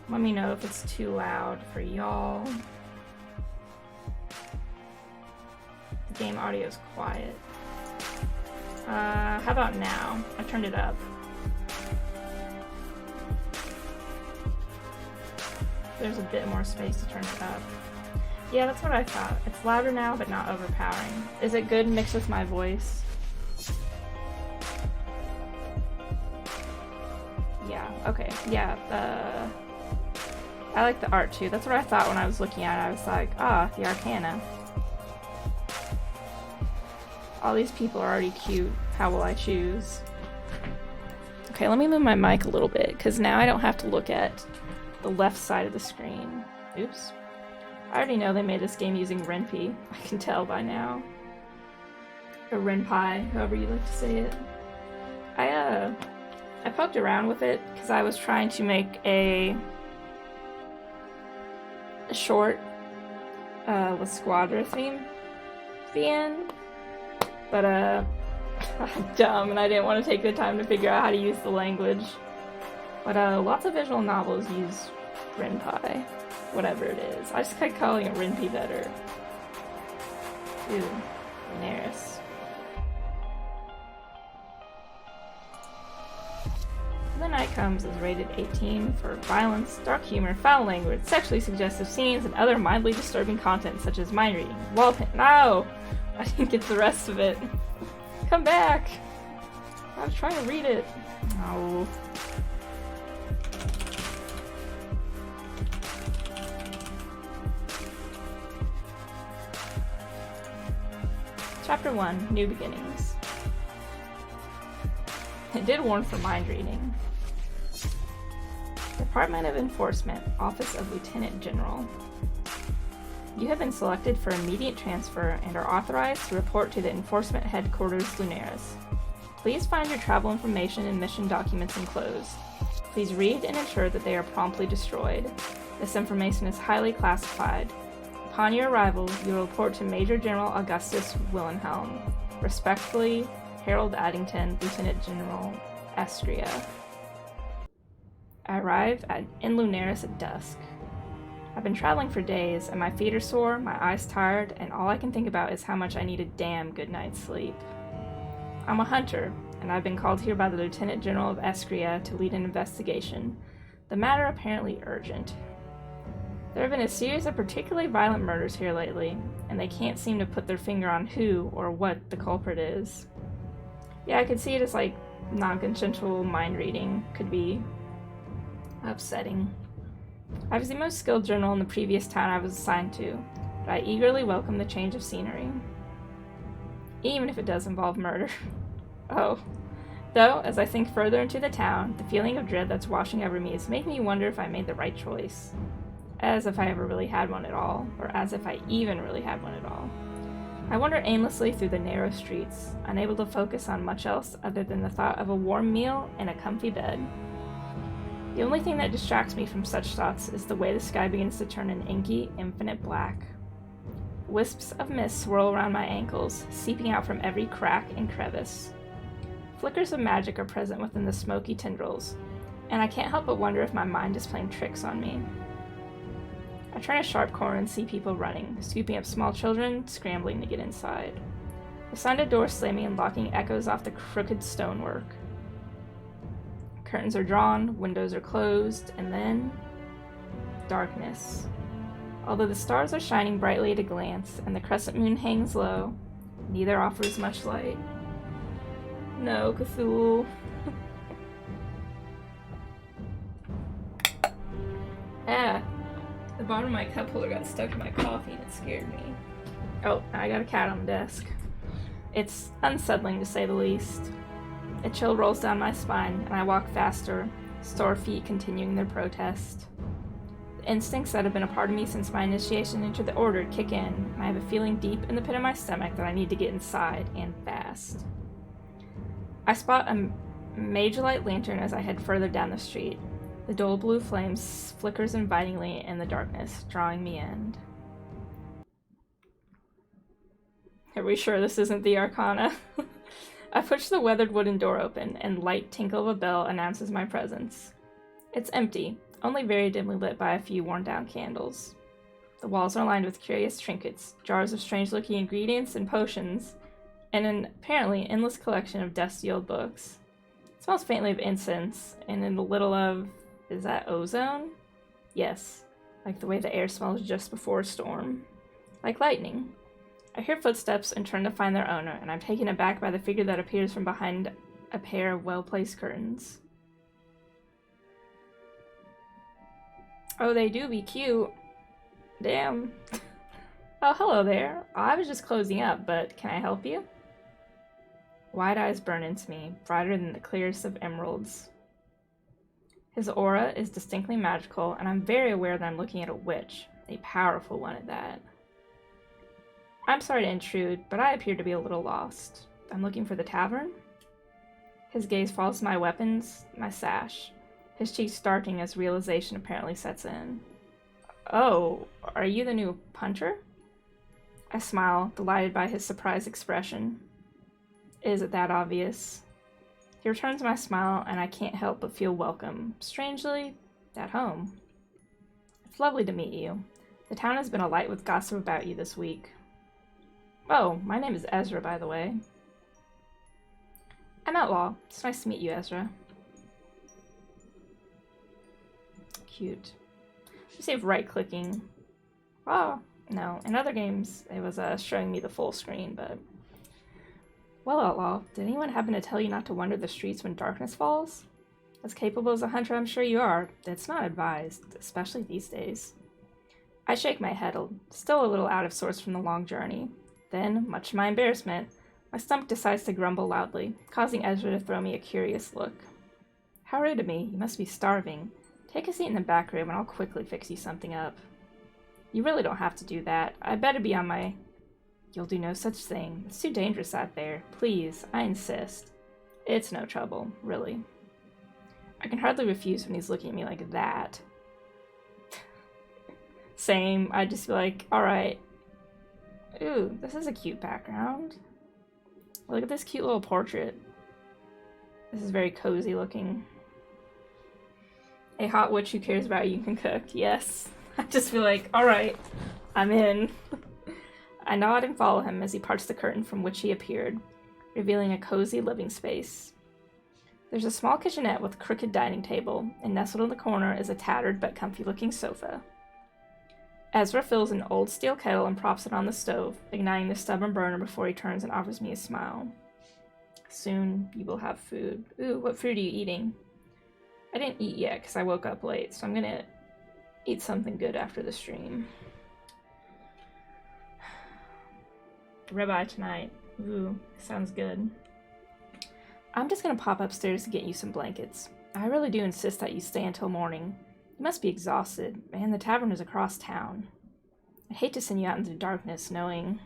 let me know if it's too loud for y'all. The game audio is quiet. How about now? I turned it up. There's a bit more space to turn it up. Yeah, that's what I thought. It's louder now, but not overpowering. Is it good mixed with my voice? Yeah, okay. Yeah, I like the art too. That's what I thought when I was looking at it. I was like, ah, the Arcana. All these people are already cute. How will I choose? Okay, let me move my mic a little bit, because now I don't have to look at the left side of the screen. Oops. I already know they made this game using Ren'Py. I can tell by now. Or Ren'Py, however you like to say it. I poked around with it because I was trying to make a short with Squadra theme at the end. But Dumb, and I didn't want to take the time to figure out how to use the language. But lots of visual novels use Rinpai. Whatever it is. I just kept calling it Rinpi better. Ew. Daenerys. The Night Comes is rated 18 for violence, dark humor, foul language, sexually suggestive scenes, and other mildly disturbing content such as mind reading, No! I didn't get the rest of it. Come back! I was trying to read it. No. Chapter 1, New Beginnings. It did warn for mind reading. Department of Enforcement, Office of Lieutenant General. You have been selected for immediate transfer and are authorized to report to the Enforcement Headquarters, Lunaris. Please find your travel information and mission documents enclosed. Please read and ensure that they are promptly destroyed. This information is highly classified. Upon your arrival, you will report to Major General Augustus Willenhelm. Respectfully, Harold Addington, Lieutenant General, Estria. I arrived in Lunaris at dusk. I've been traveling for days, and my feet are sore, my eyes tired, and all I can think about is how much I need a damn good night's sleep. I'm a hunter, and I've been called here by the Lieutenant General of Estria to lead an investigation. The matter apparently urgent. There have been a series of particularly violent murders here lately, and they can't seem to put their finger on who or what the culprit is. Yeah, I could see it as like non-consensual mind reading could be upsetting. I was the most skilled general in the previous town I was assigned to, but I eagerly welcome the change of scenery. Even if it does involve murder. Oh. Though, as I think further into the town, the feeling of dread that's washing over me is making me wonder if I made the right choice. As if I ever really had one at all, or as if I even really had one at all. I wander aimlessly through the narrow streets, unable to focus on much else other than the thought of a warm meal and a comfy bed. The only thing that distracts me from such thoughts is the way the sky begins to turn an inky, infinite black. Wisps of mist swirl around my ankles, seeping out from every crack and crevice. Flickers of magic are present within the smoky tendrils, and I can't help but wonder if my mind is playing tricks on me. I turn a sharp corner and see people running, scooping up small children, scrambling to get inside. The sound of doors slamming and locking echoes off the crooked stonework. Curtains are drawn, windows are closed, and then darkness. Although the stars are shining brightly at a glance, and the crescent moon hangs low, neither offers much light. No, Cthulhu. The bottom of my cup holder got stuck in my coffee and it scared me. Oh, I got a cat on the desk. It's unsettling to say the least. A chill rolls down my spine and I walk faster, sore feet continuing their protest. The instincts that have been a part of me since my initiation into the order kick in, and I have a feeling deep in the pit of my stomach that I need to get inside, and fast. I spot a mage-light lantern as I head further down the street. The dull blue flame flickers invitingly in the darkness, drawing me in. Are we sure this isn't the Arcana? I push the weathered wooden door open, and light tinkle of a bell announces my presence. It's empty, only very dimly lit by a few worn-down candles. The walls are lined with curious trinkets, jars of strange-looking ingredients and potions, and an apparently endless collection of dusty old books. It smells faintly of incense, and in a little of... is that ozone? Yes, like the way the air smells just before a storm. Like lightning. I hear footsteps and turn to find their owner, and I'm taken aback by the figure that appears from behind a pair of well-placed curtains. Oh, they do be cute. Damn. Oh, hello there. I was just closing up, but can I help you? Wide eyes burn into me, brighter than the clearest of emeralds. His aura is distinctly magical, and I'm very aware that I'm looking at a witch, a powerful one at that. I'm sorry to intrude, but I appear to be a little lost. I'm looking for the tavern? His gaze falls to my weapons, my sash, his cheeks darting as realization apparently sets in. Oh, are you the new punter? I smile, delighted by his surprised expression. Is it that obvious? He returns my smile, and I can't help but feel welcome. Strangely, at home. It's lovely to meet you. The town has been alight with gossip about you this week. Oh, my name is Ezra, by the way. I'm Outlaw. It's nice to meet you, Ezra. Cute. You save right-clicking. Oh, no. In other games, it was showing me the full screen, but... Well, Outlaw, did anyone happen to tell you not to wander the streets when darkness falls? As capable as a hunter I'm sure you are, it's not advised, especially these days. I shake my head, still a little out of sorts from the long journey. Then, much to my embarrassment, my stomach decides to grumble loudly, causing Ezra to throw me a curious look. How rude of me, you must be starving. Take a seat in the back room and I'll quickly fix you something up. You really don't have to do that. I better be on my... You'll do no such thing. It's too dangerous out there. Please, I insist. It's no trouble, really. I can hardly refuse when he's looking at me like that. Same, I'd just be like, alright. Ooh, this is a cute background. Look at this cute little portrait. This is very cozy looking. A hot witch who cares about you can cook. Yes. I just feel like, alright, I'm in. I nod and follow him as he parts the curtain from which he appeared, revealing a cozy living space. There's a small kitchenette with a crooked dining table, and nestled in the corner is a tattered but comfy-looking sofa. Ezra fills an old steel kettle and props it on the stove, igniting the stubborn burner before he turns and offers me a smile. Soon you will have food. Ooh, what food are you eating? I didn't eat yet because I woke up late, so I'm gonna eat something good after the stream. Ribeye tonight. Ooh, sounds good. I'm just gonna pop upstairs to get you some blankets. I really do insist that you stay until morning. You must be exhausted, and the tavern is across town. I'd hate to send you out into the darkness knowing...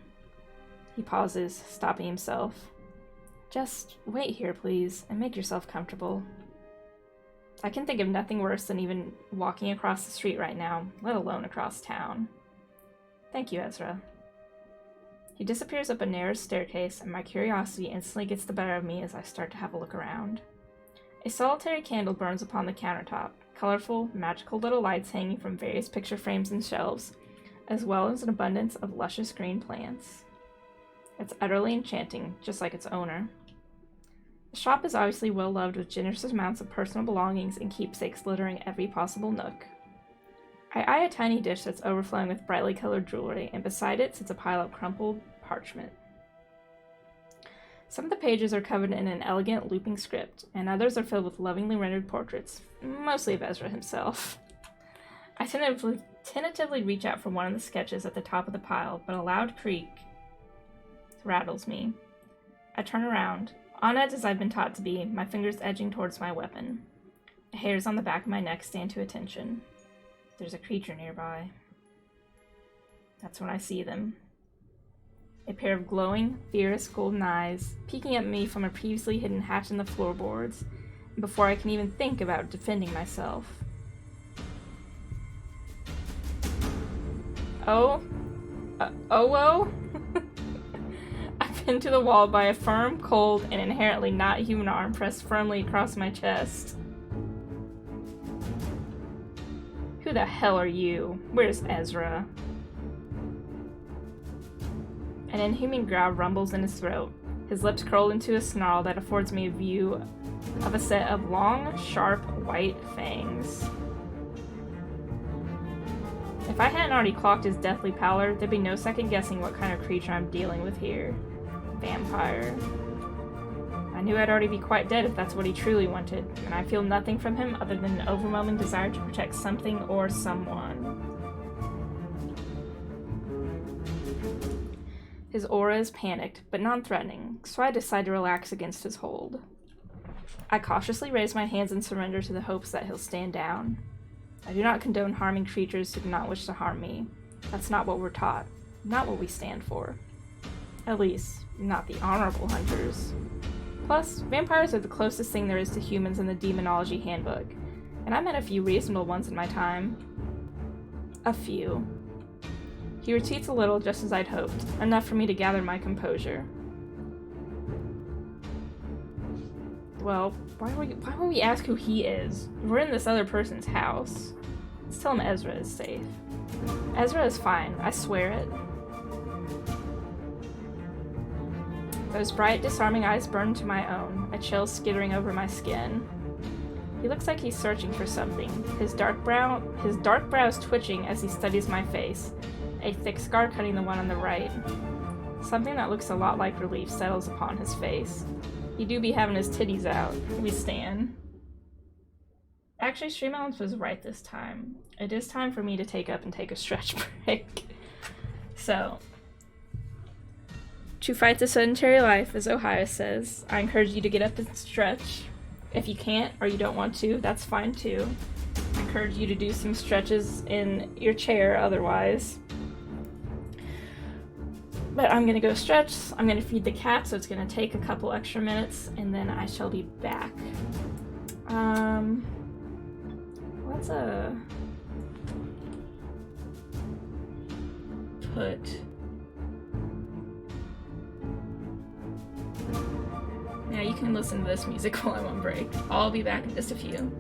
He pauses, stopping himself. Just wait here, please, and make yourself comfortable. I can think of nothing worse than even walking across the street right now, let alone across town. Thank you, Ezra. He disappears up a narrow staircase, and my curiosity instantly gets the better of me as I start to have a look around. A solitary candle burns upon the countertop, colorful, magical little lights hanging from various picture frames and shelves, as well as an abundance of luscious green plants. It's utterly enchanting, just like its owner. The shop is obviously well loved with generous amounts of personal belongings and keepsakes littering every possible nook. I eye a tiny dish that's overflowing with brightly colored jewelry, and beside it sits a pile of crumpled parchment. Some of the pages are covered in an elegant looping script, and others are filled with lovingly rendered portraits, mostly of Ezra himself. I tentatively reach out for one of the sketches at the top of the pile, but a loud creak rattles me. I turn around, on edge as I've been taught to be, my fingers edging towards my weapon. The hairs on the back of my neck stand to attention. There's a creature nearby. That's when I see them. A pair of glowing, fierce golden eyes, peeking at me from a previously hidden hatch in the floorboards, before I can even think about defending myself. Oh? Oh? I'm pinned to the wall by a firm, cold, and inherently not human arm pressed firmly across my chest. Who the hell are you? Where's Ezra? An inhuman growl rumbles in his throat, his lips curled into a snarl that affords me a view of a set of long, sharp, white fangs. If I hadn't already clocked his deathly pallor, there'd be no second guessing what kind of creature I'm dealing with here. Vampire. I knew I'd already be quite dead if that's what he truly wanted, and I feel nothing from him other than an overwhelming desire to protect something or someone. His aura is panicked, but non-threatening, so I decide to relax against his hold. I cautiously raise my hands and surrender to the hopes that he'll stand down. I do not condone harming creatures who do not wish to harm me. That's not what we're taught, not what we stand for. At least, not the honorable hunters. Plus, vampires are the closest thing there is to humans in the Demonology Handbook, and I met a few reasonable ones in my time. A few. He retreats a little just as I'd hoped, enough for me to gather my composure. Well, why would we ask who he is? We're in this other person's house. Let's tell him Ezra is safe. Ezra is fine, I swear it. Those bright, disarming eyes burn to my own, a chill skittering over my skin. He looks like he's searching for something, his dark brows twitching as he studies my face, a thick scar cutting the one on the right. Something that looks a lot like relief settles upon his face. He do be having his titties out. We stan. Actually, Stream Elements was right this time. It is time for me to take up and take a stretch break. So, to fight the sedentary life, as Ohio says, I encourage you to get up and stretch. If you can't or you don't want to, that's fine too. I encourage you to do some stretches in your chair otherwise. But I'm gonna go stretch, I'm gonna feed the cat, so it's gonna take a couple extra minutes, and then I shall be back. Let's put... Now you can listen to this music while I'm on break. I'll be back in just a few.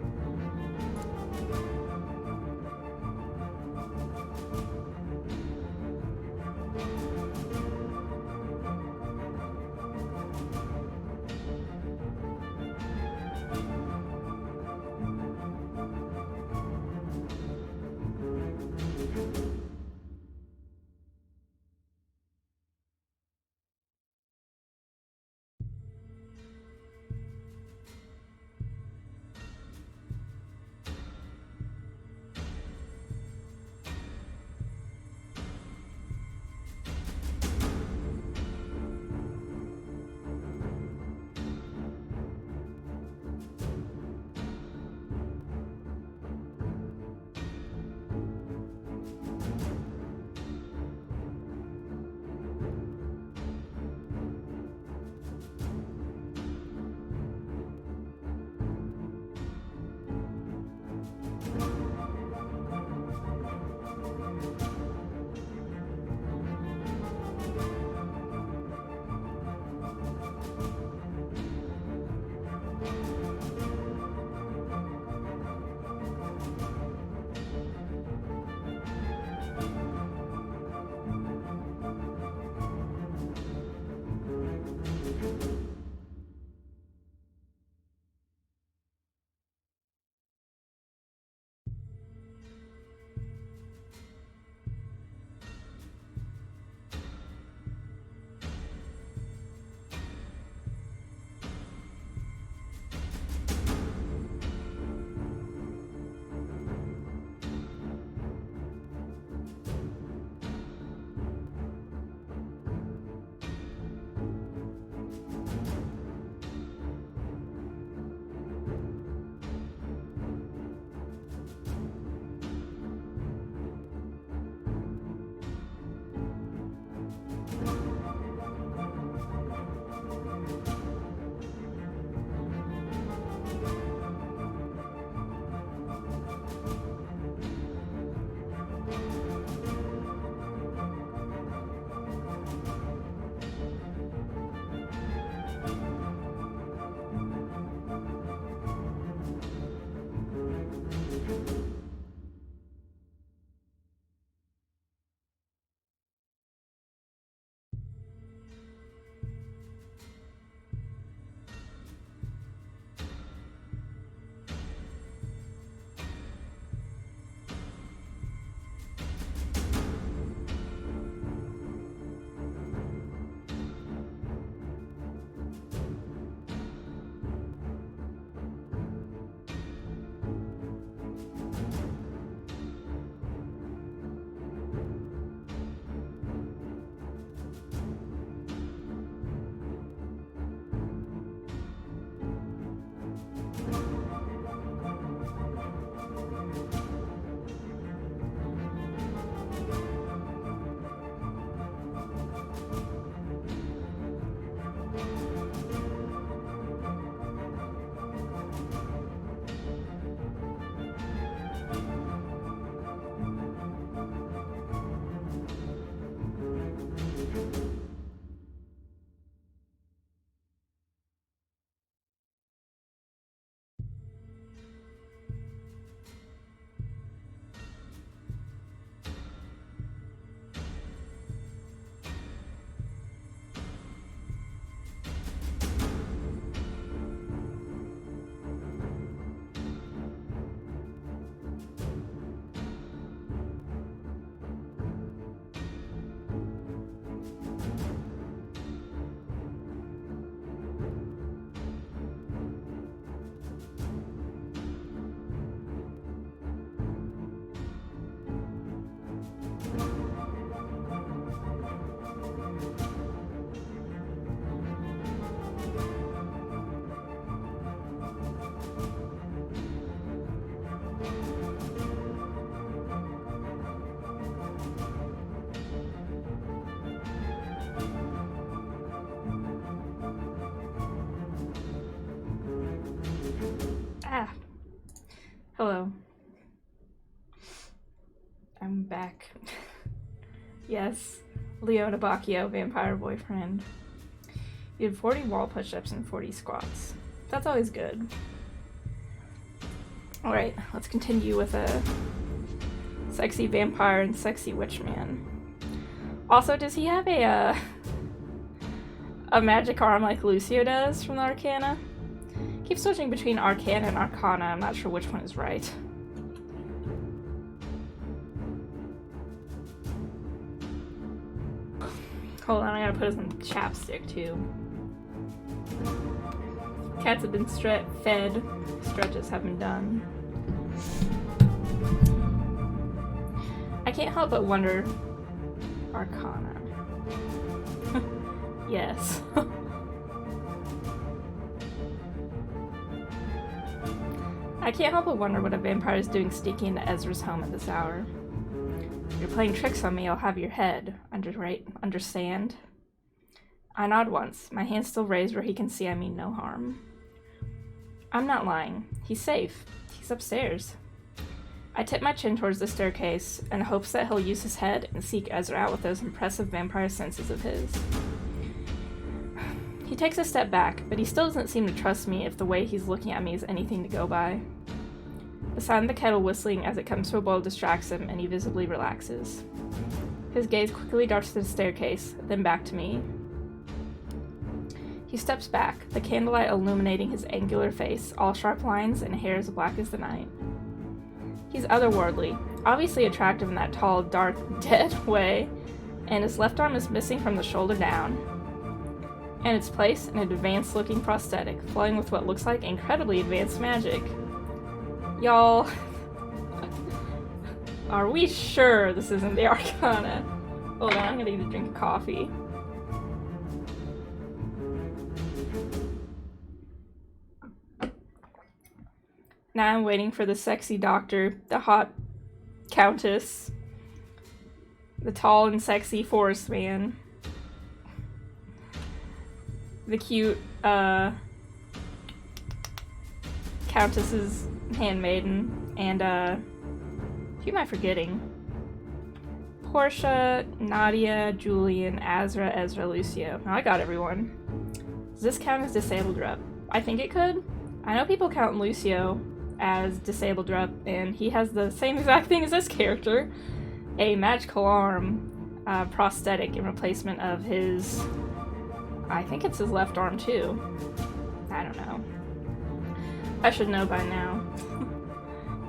Hello. I'm back. Yes. Leona Bacchio, vampire boyfriend. You did 40 wall push-ups and 40 squats. That's always good. Alright, let's continue with a sexy vampire and sexy witch man. Also, does he have a magic arm like Lucio does from the Arcana? Keep switching between Arcana and Arcana. I'm not sure which one is right. Hold on, I gotta put some chapstick too. Cats have been fed. Stretches have been done. I can't help but wonder. Arcana. Yes. I can't help but wonder what a vampire is doing sneaking into Ezra's home at this hour. You're playing tricks on me, I'll have your head. Understand? I nod once, my hand still raised where he can see I mean no harm. I'm not lying. He's safe. He's upstairs. I tip my chin towards the staircase in hopes that he'll use his head and seek Ezra out with those impressive vampire senses of his. He takes a step back, but he still doesn't seem to trust me if the way he's looking at me is anything to go by. The sound of the kettle whistling as it comes to a boil distracts him, and he visibly relaxes. His gaze quickly darts to the staircase, then back to me. He steps back, the candlelight illuminating his angular face, all sharp lines and hair as black as the night. He's otherworldly, obviously attractive in that tall, dark, dead way, and his left arm is missing from the shoulder down. In its place, an advanced-looking prosthetic, flowing with what looks like incredibly advanced magic. Y'all, are we sure this isn't the Arcana? Hold on, I'm gonna need a drink of coffee. Now I'm waiting for the sexy doctor, the hot countess, the tall and sexy forest man, the cute, countess's handmaiden, and, who am I forgetting? Portia, Nadia, Julian, Ezra, Lucio. Oh, I got everyone. Does this count as disabled rep? I think it could. I know people count Lucio as disabled rep, and he has the same exact thing as this character. A magical arm prosthetic in replacement of his... I think it's his left arm too. I don't know. I should know by now.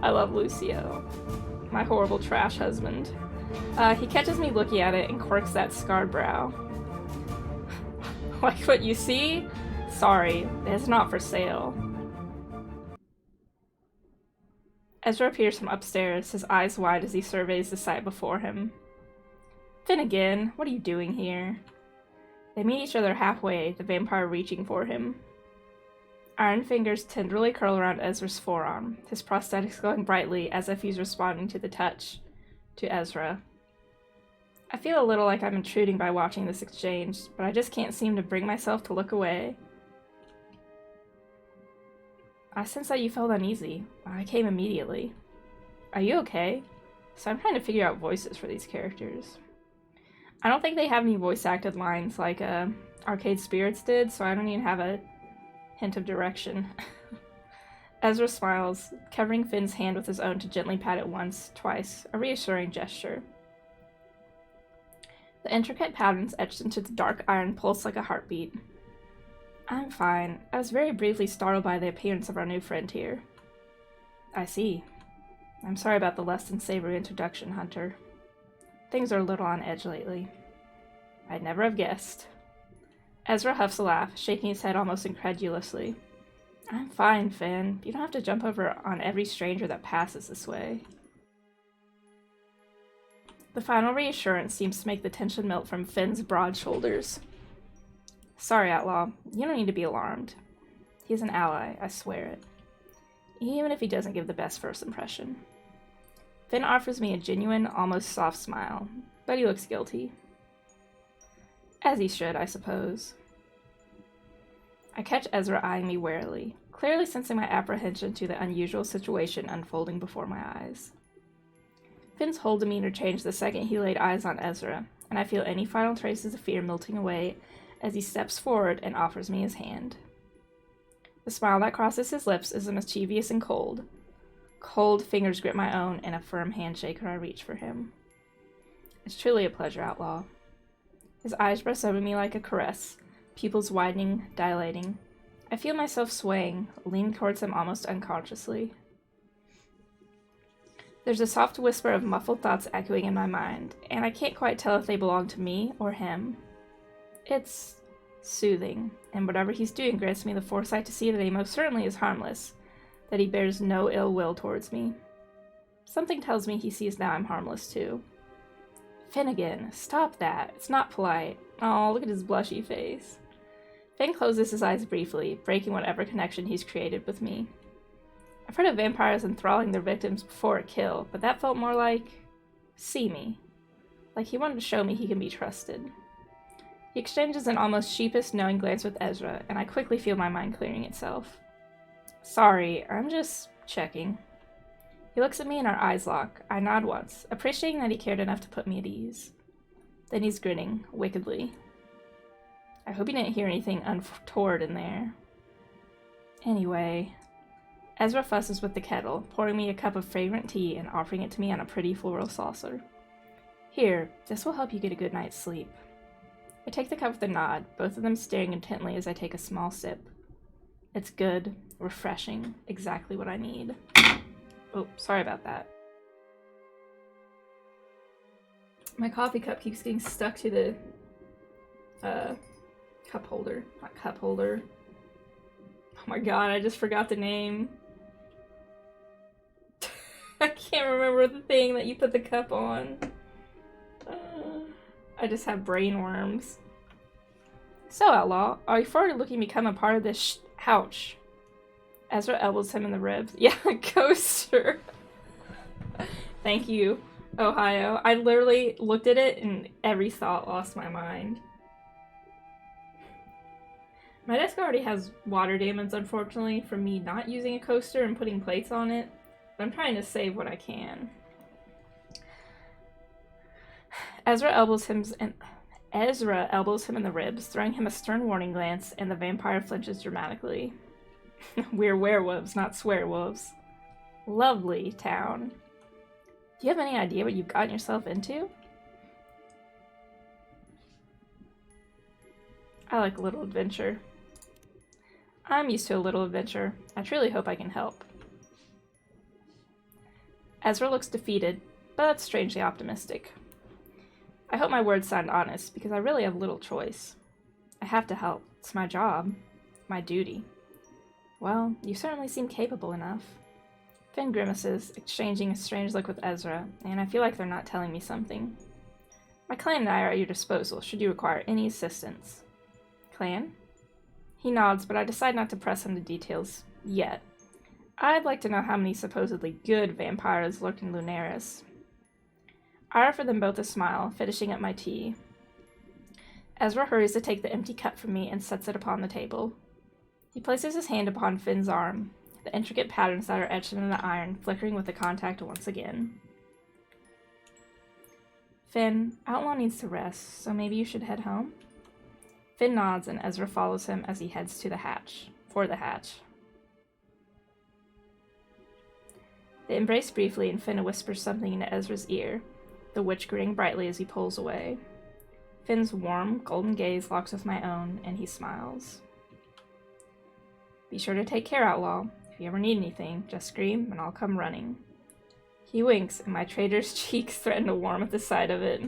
I love Lucio. My horrible trash husband. He catches me looking at it and quirks that scarred brow. Like what you see? Sorry, it's not for sale. Ezra appears from upstairs, his eyes wide as he surveys the sight before him. Finnegan, what are you doing here? They meet each other halfway, the vampire reaching for him. Iron fingers tenderly curl around Ezra's forearm, his prosthetics glowing brightly as if he's responding to the touch. To Ezra. I feel a little like I'm intruding by watching this exchange, but I just can't seem to bring myself to look away. I sense that you felt uneasy. I came immediately. Are you okay? So I'm trying to figure out voices for these characters. I don't think they have any voice-acted lines like Arcade Spirits did, so I don't even have a hint of direction. Ezra smiles, covering Finn's hand with his own to gently pat it once, twice, a reassuring gesture. The intricate patterns etched into the dark iron pulse like a heartbeat. I'm fine. I was very briefly startled by the appearance of our new friend here. I see. I'm sorry about the less than savory introduction, Hunter. Things are a little on edge lately. I'd never have guessed. Ezra huffs a laugh, shaking his head almost incredulously. I'm fine, Finn. You don't have to jump over on every stranger that passes this way. The final reassurance seems to make the tension melt from Finn's broad shoulders. Sorry, Outlaw. You don't need to be alarmed. He's an ally, I swear it. Even if he doesn't give the best first impression. Finn offers me a genuine, almost soft smile, but he looks guilty. As he should, I suppose. I catch Ezra eyeing me warily, clearly sensing my apprehension to the unusual situation unfolding before my eyes. Finn's whole demeanor changed the second he laid eyes on Ezra, and I feel any final traces of fear melting away as he steps forward and offers me his hand. The smile that crosses his lips is mischievous and cold. Cold fingers grip my own in a firm handshake when I reach for him. It's truly a pleasure, Outlaw. His eyes brush over me like a caress, pupils widening, dilating. I feel myself swaying, leaning towards him almost unconsciously. There's a soft whisper of muffled thoughts echoing in my mind, and I can't quite tell if they belong to me or him. It's soothing, and whatever he's doing grants me the foresight to see that he most certainly is harmless, that he bears no ill will towards me. Something tells me he sees now I'm harmless too. Finnegan, stop that. It's not polite. Oh, look at his blushy face. Finn closes his eyes briefly, breaking whatever connection he's created with me. I've heard of vampires enthralling their victims before a kill, but that felt more like... see me. Like he wanted to show me he can be trusted. He exchanges an almost sheepish, knowing glance with Ezra, and I quickly feel my mind clearing itself. Sorry, I'm just checking. He looks at me and our eyes lock. I nod once, appreciating that he cared enough to put me at ease. Then he's grinning, wickedly. I hope you didn't hear anything untoward in there. Anyway, Ezra fusses with the kettle, pouring me a cup of fragrant tea and offering it to me on a pretty floral saucer. Here, this will help you get a good night's sleep. I take the cup with a nod, both of them staring intently as I take a small sip. It's good, refreshing, exactly what I need. Oh, sorry about that. My coffee cup keeps getting stuck to the cup holder. Not cup holder. Oh my god, I just forgot the name. I can't remember the thing that you put the cup on. I just have brain worms. So, Outlaw, are you forward to looking to become a part of this ouch? Ezra elbows him in the ribs. Yeah, coaster. Thank you, Ohio. I literally looked at it and every thought lost my mind. My desk already has water damage, unfortunately, from me not using a coaster and putting plates on it, but I'm trying to save what I can. Ezra elbows him in the ribs, throwing him a stern warning glance, and the vampire flinches dramatically. We're werewolves, not swearwolves. Lovely town. Do you have any idea what you've gotten yourself into? I like a little adventure. I'm used to a little adventure. I truly hope I can help. Ezra looks defeated, but strangely optimistic. I hope my words sound honest, because I really have little choice. I have to help. It's my job. My duty. Well, you certainly seem capable enough. Finn grimaces, exchanging a strange look with Ezra, and I feel like they're not telling me something. My clan and I are at your disposal, should you require any assistance. Clan? He nods, but I decide not to press him to details yet. I'd like to know how many supposedly good vampires lurk in Lunaris. I offer them both a smile, finishing up my tea. Ezra hurries to take the empty cup from me and sets it upon the table. He places his hand upon Finn's arm, the intricate patterns that are etched into the iron flickering with the contact once again. Finn, Outlaw needs to rest, so maybe you should head home? Finn nods and Ezra follows him as he heads to the hatch. They embrace briefly and Finn whispers something into Ezra's ear, the witch grinning brightly as he pulls away. Finn's warm, golden gaze locks with my own, and he smiles. Be sure to take care, Outlaw. If you ever need anything, just scream and I'll come running. He winks, and my traitor's cheeks threaten to warm at the sight of it.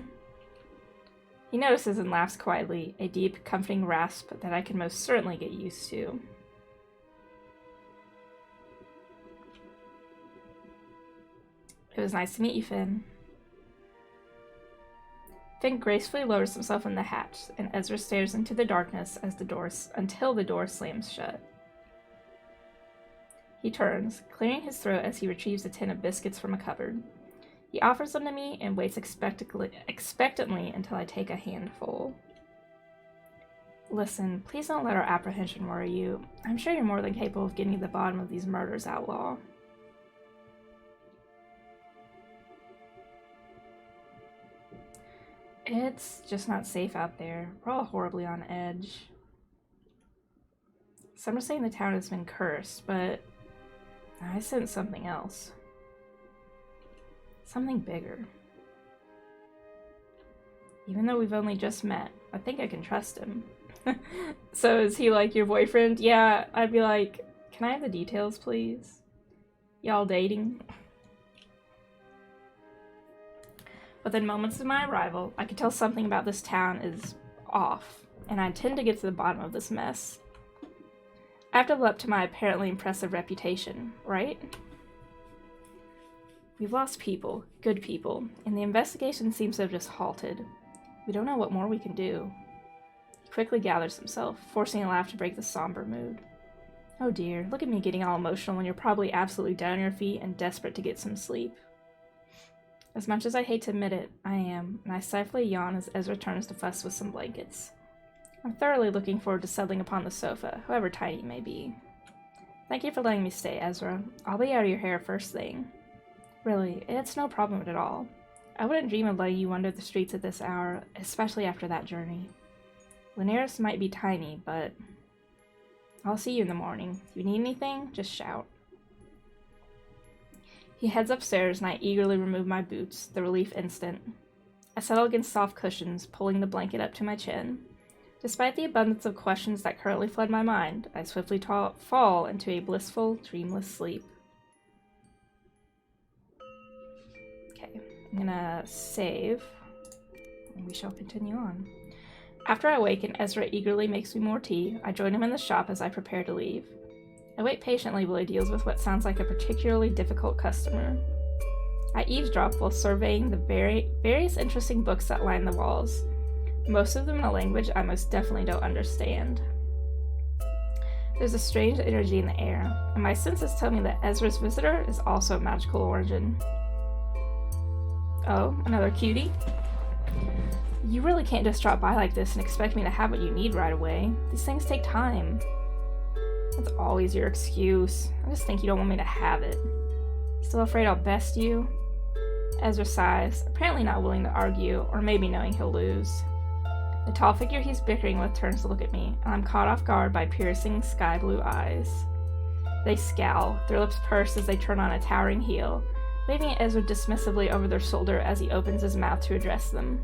He notices and laughs quietly, a deep, comforting rasp that I can most certainly get used to. It was nice to meet you, Finn. Finn gracefully lowers himself in the hatch, and Ezra stares into the darkness until the door slams shut. He turns, clearing his throat as he retrieves a tin of biscuits from a cupboard. He offers them to me and waits expectantly until I take a handful. Listen, please don't let our apprehension worry you. I'm sure you're more than capable of getting to the bottom of these murders, outlaw. It's just not safe out there. We're all horribly on edge. Some are saying the town has been cursed, but I sense something else. Something bigger. Even though we've only just met, I think I can trust him. So is he like your boyfriend? Yeah, I'd be like, can I have the details, please? Y'all dating? Within moments of my arrival, I could tell something about this town is off, and I intend to get to the bottom of this mess. I have to live up to my apparently impressive reputation, right? We've lost people, good people, and the investigation seems to have just halted. We don't know what more we can do. He quickly gathers himself, forcing a laugh to break the somber mood. Oh dear, look at me getting all emotional when you're probably absolutely down on your feet and desperate to get some sleep. As much as I hate to admit it, I am, and I stifle a yawn as Ezra turns to fuss with some blankets. I'm thoroughly looking forward to settling upon the sofa, however tiny it may be. Thank you for letting me stay, Ezra. I'll be out of your hair first thing. Really, it's no problem at all. I wouldn't dream of letting you wander the streets at this hour, especially after that journey. Linares might be tiny, but I'll see you in the morning. If you need anything, just shout. He heads upstairs, and I eagerly remove my boots, the relief instant. I settle against soft cushions, pulling the blanket up to my chin. Despite the abundance of questions that currently flood my mind, I swiftly fall into a blissful, dreamless sleep. Okay, I'm gonna save, and we shall continue on. After I wake and Ezra eagerly makes me more tea, I join him in the shop as I prepare to leave. I wait patiently while he deals with what sounds like a particularly difficult customer. I eavesdrop while surveying the various interesting books that line the walls, most of them in a language I most definitely don't understand. There's a strange energy in the air, and my senses tell me that Ezra's visitor is also of magical origin. Oh, another cutie? You really can't just drop by like this and expect me to have what you need right away. These things take time. That's always your excuse. I just think you don't want me to have it. Still afraid I'll best you? Ezra sighs, apparently not willing to argue, or maybe knowing he'll lose. The tall figure he's bickering with turns to look at me, and I'm caught off guard by piercing sky blue eyes. They scowl, their lips pursed as they turn on a towering heel, waving at Ezra dismissively over their shoulder as he opens his mouth to address them.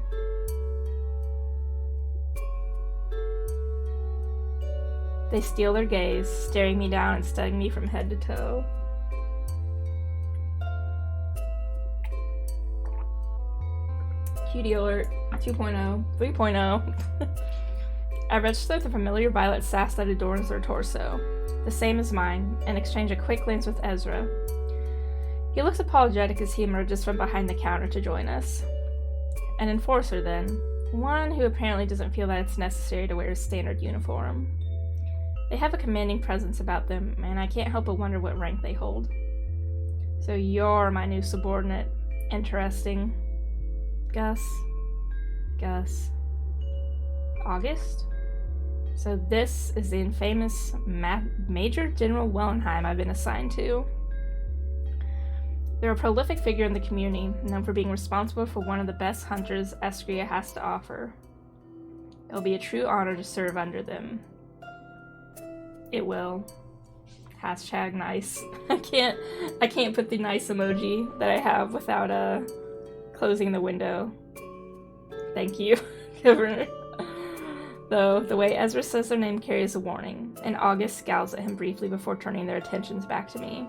They steal their gaze, staring me down and studying me from head to toe. Cutie alert 2.0, 3.0. I register the familiar violet sash that adorns their torso, the same as mine, and exchange a quick glance with Ezra. He looks apologetic as he emerges from behind the counter to join us. An enforcer, then. One who apparently doesn't feel that it's necessary to wear his standard uniform. They have a commanding presence about them, and I can't help but wonder what rank they hold. So you're my new subordinate. Interesting. Gus. August? So this is the infamous Major General Wellenheim I've been assigned to. They're a prolific figure in the community, known for being responsible for one of the best hunters Estria has to offer. It'll be a true honor to serve under them. It will. Hashtag nice. I can't put the nice emoji that I have without closing the window. Thank you, Governor. Though, the way Ezra says their name carries a warning, and August scowls at him briefly before turning their attentions back to me.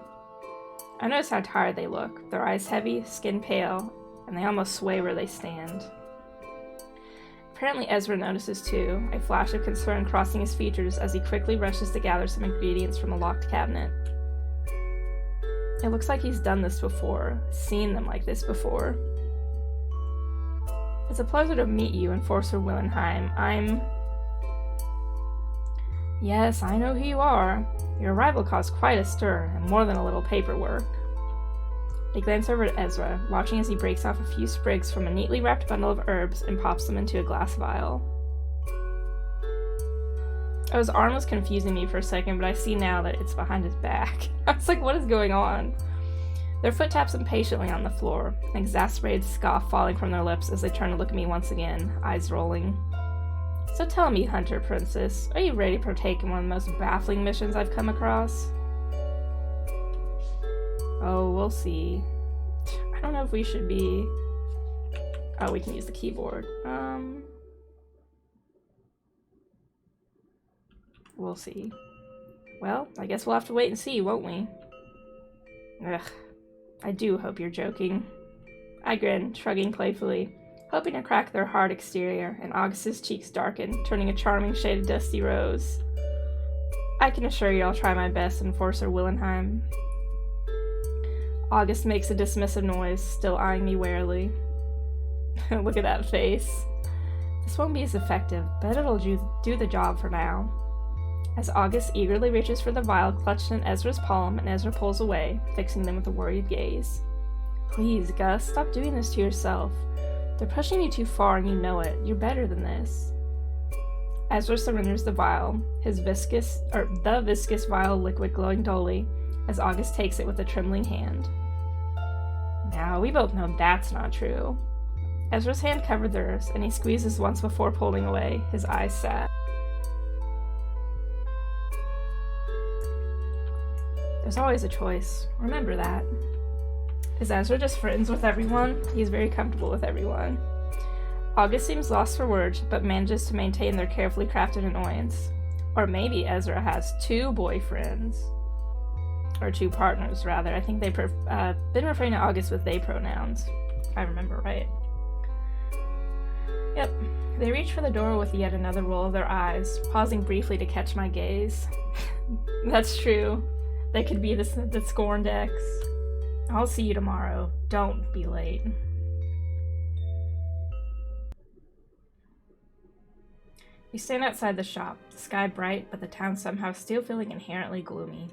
I notice how tired they look, their eyes heavy, skin pale, and they almost sway where they stand. Apparently Ezra notices too, a flash of concern crossing his features as he quickly rushes to gather some ingredients from a locked cabinet. It looks like he's done this before, seen them like this before. It's a pleasure to meet you, Enforcer Wellenheim. Yes, I know who you are. Your arrival caused quite a stir, and more than a little paperwork. They glance over at Ezra, watching as he breaks off a few sprigs from a neatly wrapped bundle of herbs and pops them into a glass vial. Oh, his arm was confusing me for a second, but I see now that it's behind his back. I was like, what is going on? Their foot taps impatiently on the floor, an exasperated scoff falling from their lips as they turn to look at me once again, eyes rolling. So tell me, Hunter Princess, are you ready to partake in one of the most baffling missions I've come across? Oh, we'll see. I don't know if we should be... Oh, we can use the keyboard. We'll see. Well, I guess we'll have to wait and see, won't we? Ugh. I do hope you're joking. I grin, shrugging playfully, hoping to crack their hard exterior, and August's cheeks darken, turning a charming shade of dusty rose. I can assure you I'll try my best, Enforcer Willenheim. August makes a dismissive noise, still eyeing me warily. Look at that face. This won't be as effective, but it'll do the job for now. As August eagerly reaches for the vial clutched in Ezra's palm, and Ezra pulls away, fixing them with a worried gaze. Please, Gus, stop doing this to yourself. They're pushing you too far and you know it. You're better than this. Ezra surrenders the vial, the viscous vial liquid glowing dully, as August takes it with a trembling hand. Now, we both know that's not true. Ezra's hand covered theirs, and he squeezes once before pulling away, his eyes sad. There's always a choice. Remember that. Is Ezra just friends with everyone? He's very comfortable with everyone. August seems lost for words, but manages to maintain their carefully crafted annoyance. Or maybe Ezra has two boyfriends. Or two partners, rather. I think they've been referring to August with they pronouns, if I remember right. Yep. They reach for the door with yet another roll of their eyes, pausing briefly to catch my gaze. That's true. They could be the scorned ex. I'll see you tomorrow. Don't be late. We stand outside the shop, the sky bright, but the town somehow still feeling inherently gloomy.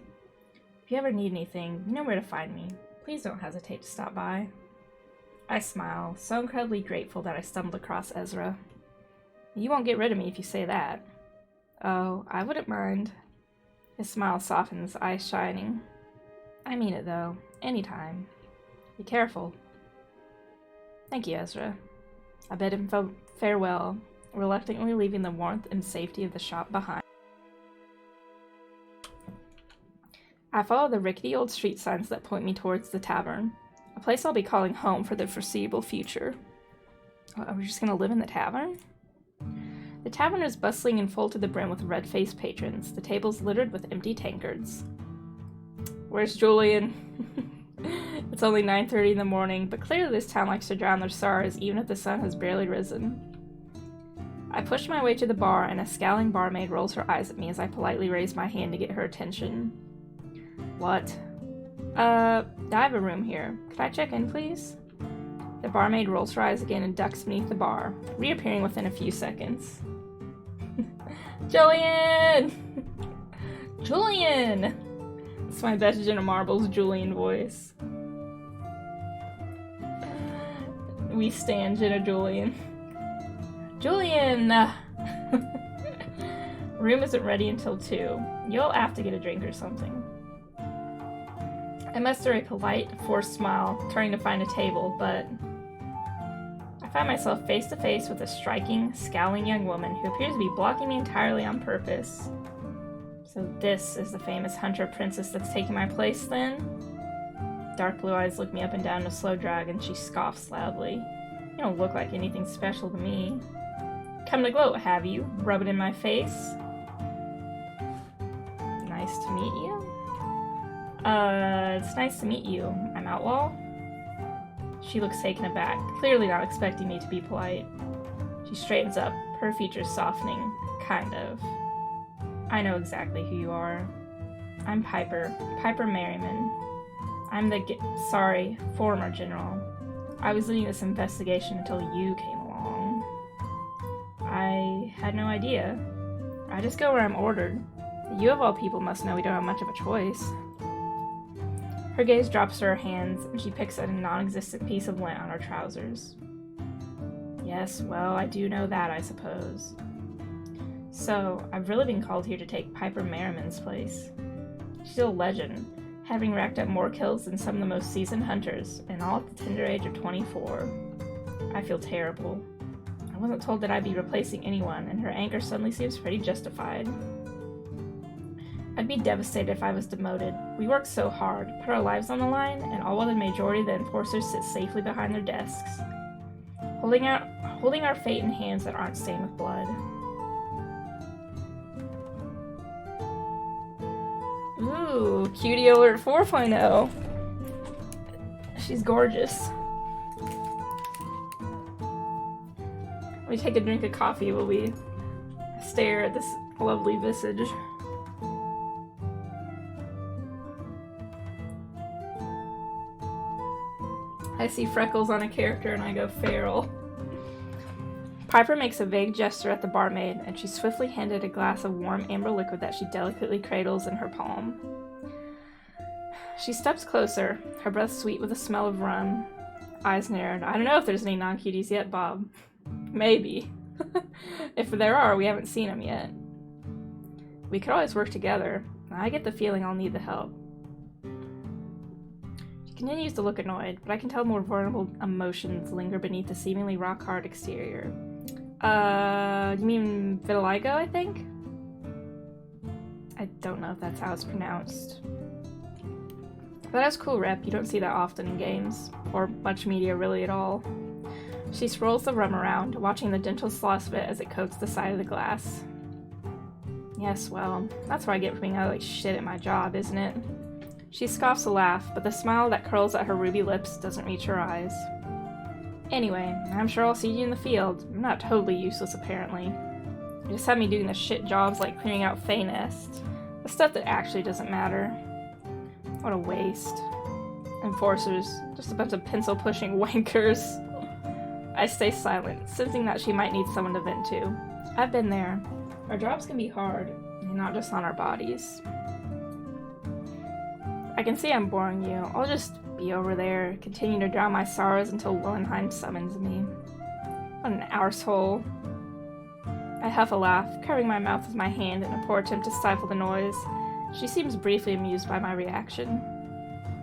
If you ever need anything, you know where to find me. Please don't hesitate to stop by. I smile, so incredibly grateful that I stumbled across Ezra. You won't get rid of me if you say that. Oh, I wouldn't mind. His smile softens, eyes shining. I mean it, though. Anytime. Be careful. Thank you, Ezra. I bid him farewell, reluctantly leaving the warmth and safety of the shop behind. I follow the rickety old street signs that point me towards the tavern, a place I'll be calling home for the foreseeable future. Are we just gonna live in the tavern? The tavern is bustling and full to the brim with red-faced patrons, the tables littered with empty tankards. Where's Julian? It's only 9:30 in the morning, but clearly this town likes to drown their sorrows even if the sun has barely risen. I push my way to the bar, and a scowling barmaid rolls her eyes at me as I politely raise my hand to get her attention. What? I have a room here. Could I check in, please? The barmaid rolls her eyes again and ducks beneath the bar, reappearing within a few seconds. Julian! Julian! It's my best Jenna Marbles Julian voice. We stan Jenna Julian. Julian! Room isn't ready until 2. You'll have to get a drink or something. I muster a polite, forced smile, trying to find a table, but I find myself face to face with a striking, scowling young woman who appears to be blocking me entirely on purpose. So this is the famous Hunter Princess that's taking my place, then? Dark blue eyes look me up and down in a slow drag, and she scoffs loudly. You don't look like anything special to me. Come to gloat, have you? Rub it in my face. Nice to meet you. It's nice to meet you. I'm Outlaw? She looks taken aback, clearly not expecting me to be polite. She straightens up, her features softening. Kind of. I know exactly who you are. I'm Piper Merriman. I'm the former general. I was leading this investigation until you came along. I had no idea. I just go where I'm ordered. You of all people must know we don't have much of a choice. Her gaze drops to her hands, and she picks at a non-existent piece of lint on her trousers. Yes, well, I do know that, I suppose. So, I've really been called here to take Piper Merriman's place. She's a legend, having racked up more kills than some of the most seasoned hunters, and all at the tender age of 24. I feel terrible. I wasn't told that I'd be replacing anyone, and her anger suddenly seems pretty justified. I'd be devastated if I was demoted. We work so hard, put our lives on the line, and all while the majority of the enforcers sit safely behind their desks, holding our fate in hands that aren't stained with blood. Ooh, Cutie Alert 4.0. She's gorgeous. We take a drink of coffee while we stare at this lovely visage. I see freckles on a character and I go feral. Piper makes a vague gesture at the barmaid, and she's swiftly handed a glass of warm amber liquid that she delicately cradles in her palm. She steps closer, her breath sweet with the smell of rum. Eyes narrowed. I don't know if there's any non-cuties yet, Bob. Maybe. If there are, we haven't seen them yet. We could always work together. I get the feeling I'll need the help. She continues to look annoyed, but I can tell more vulnerable emotions linger beneath the seemingly rock-hard exterior. You mean vitiligo, I think? I don't know if that's how it's pronounced. But that's cool rep, you don't see that often in games, or much media really at all. She swirls the rum around, watching the gentle slosh of it as it coats the side of the glass. Yes, well, that's what I get for being like shit at my job, isn't it? She scoffs a laugh, but the smile that curls at her ruby lips doesn't reach her eyes. Anyway, I'm sure I'll see you in the field. I'm not totally useless, apparently. You just have me doing the shit jobs like clearing out Fey Nest. The stuff that actually doesn't matter. What a waste. Enforcers, just a bunch of pencil-pushing wankers. I stay silent, sensing that she might need someone to vent to. I've been there. Our jobs can be hard, and not just on our bodies. I can see I'm boring you. I'll just be over there, continue to drown my sorrows until Willenheim summons me. What an arsehole. I huff a laugh, covering my mouth with my hand in a poor attempt to stifle the noise. She seems briefly amused by my reaction.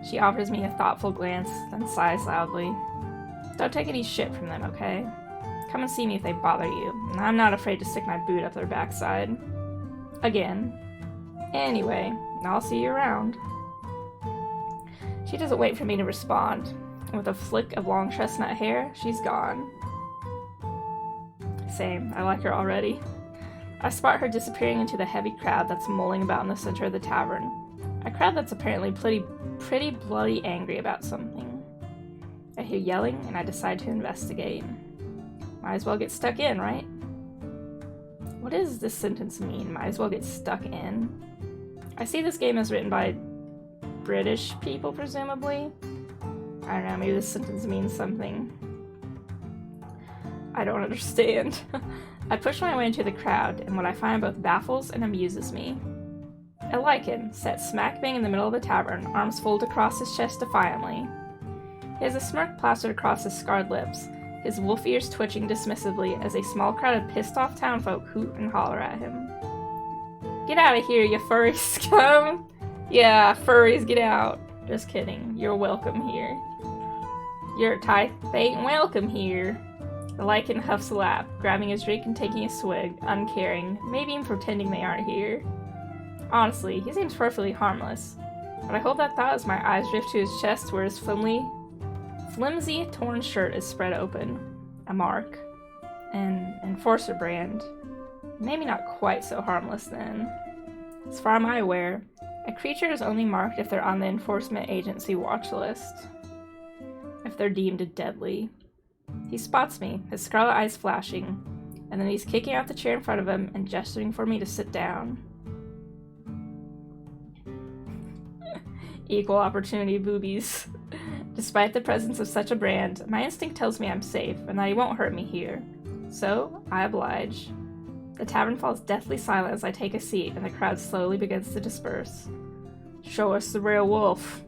She offers me a thoughtful glance, then sighs loudly. Don't take any shit from them, okay? Come and see me if they bother you, and I'm not afraid to stick my boot up their backside. Again. Anyway, I'll see you around. She doesn't wait for me to respond, and with a flick of long chestnut hair, she's gone. Same, I like her already. I spot her disappearing into the heavy crowd that's mulling about in the center of the tavern. A crowd that's apparently pretty bloody angry about something. I hear yelling, and I decide to investigate. Might as well get stuck in, right? What does this sentence mean? Might as well get stuck in? I see this game is written by British people, presumably. I don't know, maybe this sentence means something. I don't understand. I push my way into the crowd, and what I find both baffles and amuses me. A lichen, set smack bang in the middle of the tavern, arms folded across his chest defiantly. He has a smirk plastered across his scarred lips, his wolf ears twitching dismissively as a small crowd of pissed-off townfolk hoot and holler at him. Get out of here, you furry scum! Yeah, furries, get out. Just kidding, you're welcome here. Your type ain't welcome here. The lichen huffs a lap, grabbing his drink and taking a swig, uncaring, maybe even pretending they aren't here. Honestly, he seems perfectly harmless, but I hold that thought as my eyes drift to his chest where his flimsy, torn shirt is spread open. A mark. An enforcer brand. Maybe not quite so harmless then. As far as I'm aware, a creature is only marked if they're on the enforcement agency watch list. If they're deemed deadly. He spots me, his scarlet eyes flashing, and then he's kicking out the chair in front of him and gesturing for me to sit down. Equal opportunity boobies. Despite the presence of such a brand, my instinct tells me I'm safe and that he won't hurt me here. So, I oblige. The tavern falls deathly silent as I take a seat and the crowd slowly begins to disperse. Show us the real wolf.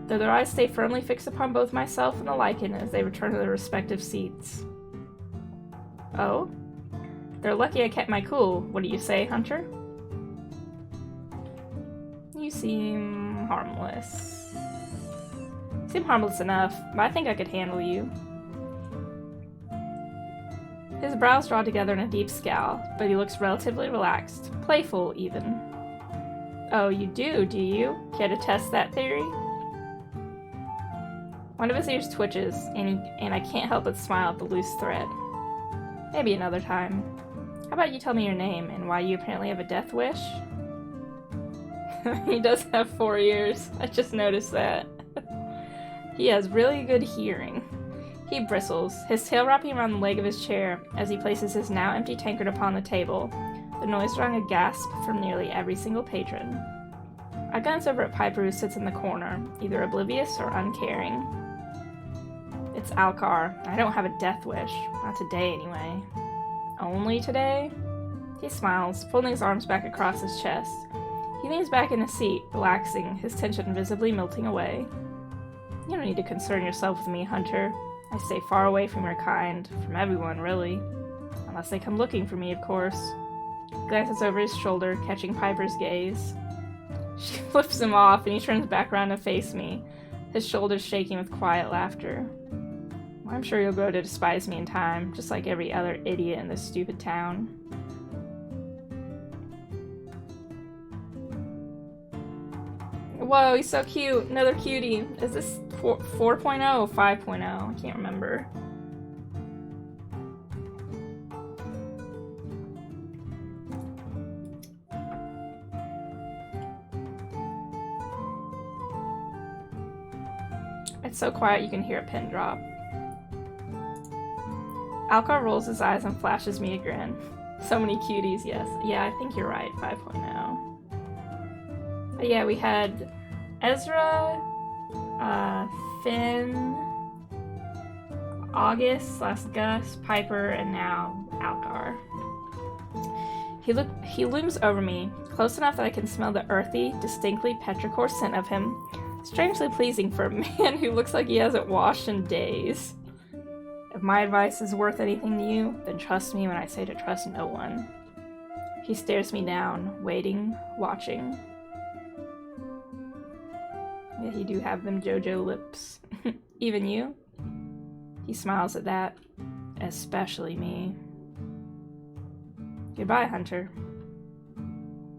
Though their eyes stay firmly fixed upon both myself and the lichen as they return to their respective seats. Oh? They're lucky I kept my cool. What do you say, Hunter? You seem harmless. You seem harmless enough, but I think I could handle you. His brows draw together in a deep scowl, but he looks relatively relaxed, playful even. Oh, you do you? Care to test that theory? One of his ears twitches, and I can't help but smile at the loose thread. Maybe another time. How about you tell me your name and why you apparently have a death wish? He does have 4 ears. I just noticed that. He has really good hearing. He bristles, his tail wrapping around the leg of his chair as he places his now empty tankard upon the table, the noise drawing a gasp from nearly every single patron. I glance over at Piper, who sits in the corner, either oblivious or uncaring. It's Alcar. I don't have a death wish. Not today, anyway. Only today? He smiles, folding his arms back across his chest. He leans back in his seat, relaxing, his tension visibly melting away. You don't need to concern yourself with me, Hunter. I stay far away from your kind, from everyone, really. Unless they come looking for me, of course. He glances over his shoulder, catching Piper's gaze. She flips him off, and he turns back around to face me, his shoulders shaking with quiet laughter. I'm sure you'll grow to despise me in time, just like every other idiot in this stupid town. Whoa, he's so cute. Another cutie. Is this 4.0 or 5.0? I can't remember. It's so quiet you can hear a pin drop. Alcar rolls his eyes and flashes me a grin. So many cuties, yes. Yeah, I think you're right, 5.0. But yeah, we had Ezra, Finn, August / Gus, Piper, and now Alcar. He looms over me, close enough that I can smell the earthy, distinctly petrichor scent of him, strangely pleasing for a man who looks like he hasn't washed in days. If my advice is worth anything to you, then trust me when I say to trust no one. He stares me down, waiting, watching. Yeah, he do have them JoJo lips. Even you? He smiles at that. Especially me. Goodbye, Hunter.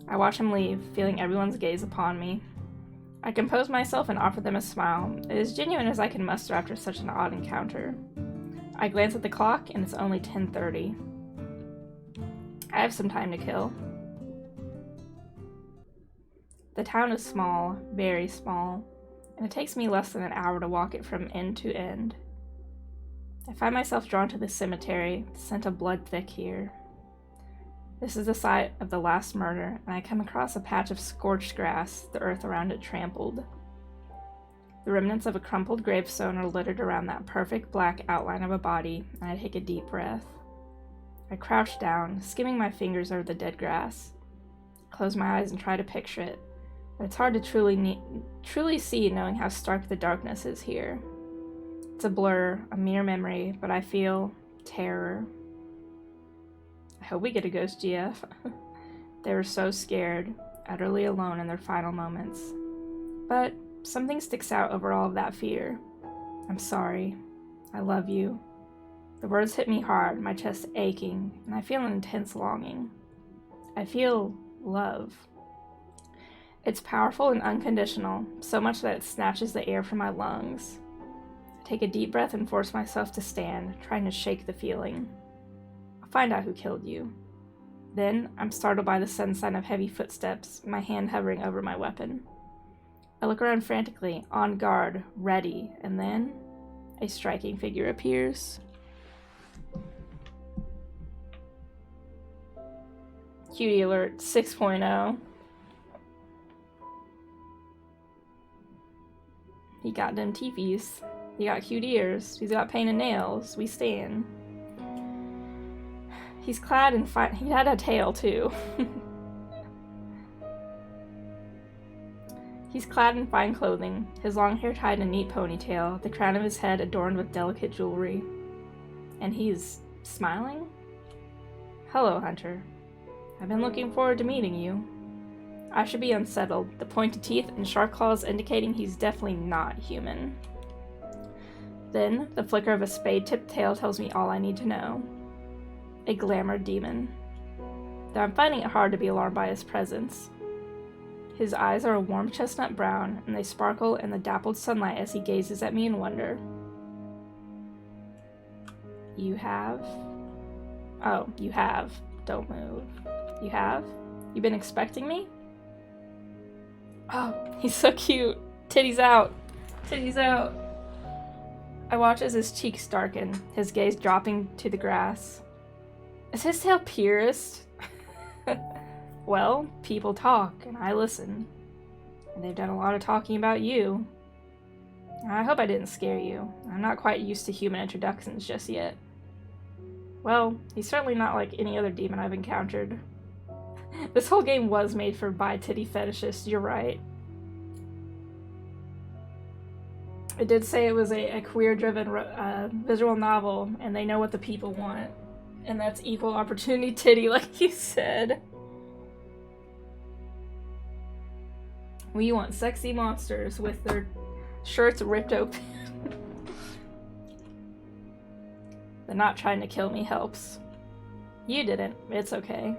I watch him leave, feeling everyone's gaze upon me. I compose myself and offer them a smile, as genuine as I can muster after such an odd encounter. I glance at the clock, and it's only 10:30. I have some time to kill. The town is small, very small, and it takes me less than an hour to walk it from end to end. I find myself drawn to the cemetery, the scent of blood thick here. This is the site of the last murder, and I come across a patch of scorched grass, the earth around it trampled. The remnants of a crumpled gravestone are littered around that perfect black outline of a body, and I take a deep breath. I crouch down, skimming my fingers over the dead grass. I close my eyes and try to picture it, but it's hard to truly see knowing how stark the darkness is here. It's a blur, a mere memory, but I feel terror. I hope we get a ghost GF. They were so scared, utterly alone in their final moments. But something sticks out over all of that fear. I'm sorry. I love you. The words hit me hard, my chest aching, and I feel an intense longing. I feel love. It's powerful and unconditional, so much that it snatches the air from my lungs. I take a deep breath and force myself to stand, trying to shake the feeling. I'll find out who killed you. Then, I'm startled by the sudden sound of heavy footsteps, my hand hovering over my weapon. I look around frantically, on guard, ready, and then a striking figure appears. Cutie alert 6.0. He got them teepees. He got cute ears. He's got painted nails. We stand. He's clad in fine. He had a tail too. He's clad in fine clothing, his long hair tied in a neat ponytail, the crown of his head adorned with delicate jewelry. And he's smiling? Hello, Hunter. I've been looking forward to meeting you. I should be unsettled, the pointed teeth and sharp claws indicating he's definitely not human. Then, the flicker of a spade-tipped tail tells me all I need to know. A glamour demon. Though I'm finding it hard to be alarmed by his presence. His eyes are a warm chestnut brown, and they sparkle in the dappled sunlight as he gazes at me in wonder. You have? Oh, you have. Don't move. You have? You been expecting me? Oh, he's so cute. Titties out. Titties out. I watch as his cheeks darken, his gaze dropping to the grass. Is his tail pierced? Well, people talk, and I listen. And they've done a lot of talking about you. I hope I didn't scare you. I'm not quite used to human introductions just yet. Well, he's certainly not like any other demon I've encountered. This whole game was made for bi-titty fetishists, you're right. It did say it was a queer-driven visual novel, and they know what the people want. And that's equal opportunity titty, like you said. We want sexy monsters with their shirts ripped open. The not trying to kill me helps. You didn't. It's okay.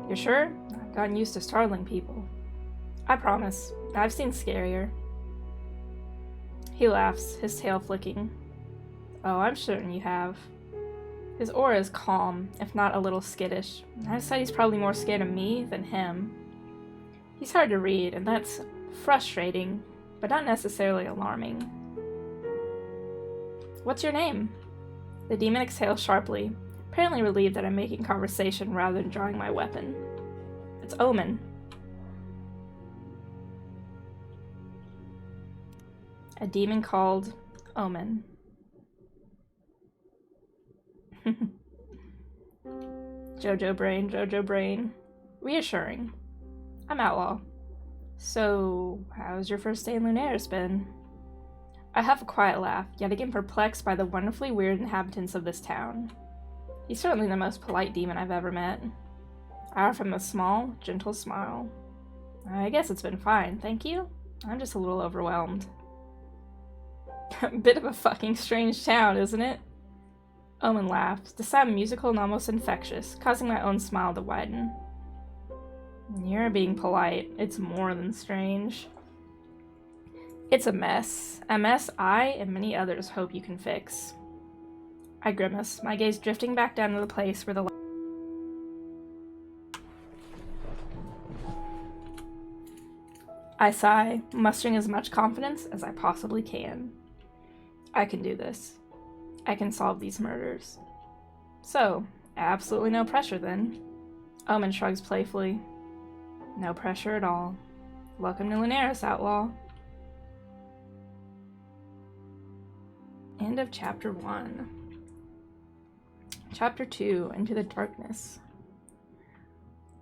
You're sure? I've gotten used to startling people. I promise. I've seen scarier. He laughs, his tail flicking. Oh, I'm certain you have. His aura is calm, if not a little skittish. I decide he's probably more scared of me than him. He's hard to read, and that's frustrating, but not necessarily alarming. What's your name? The demon exhales sharply, apparently relieved that I'm making conversation rather than drawing my weapon. It's Omen. A demon called Omen. Jojo brain, Jojo brain. Reassuring. I'm Outlaw. So, how's your first day in Lunaris been? I have a quiet laugh, yet again perplexed by the wonderfully weird inhabitants of this town. He's certainly the most polite demon I've ever met. I offer him a small, gentle smile. I guess it's been fine, thank you. I'm just a little overwhelmed. Bit of a fucking strange town, isn't it? Omen laughs, the sound musical and almost infectious, causing my own smile to widen. You're being polite. It's more than strange. It's a mess. A mess I and many others hope you can fix. I grimace, my gaze drifting back down to the place where the I sigh, mustering as much confidence as I possibly can. I can do this. I can solve these murders. So, absolutely no pressure then. Omen shrugs playfully. No pressure at all. Welcome to Lunaris, Outlaw. End of Chapter 1. Chapter 2, Into the Darkness.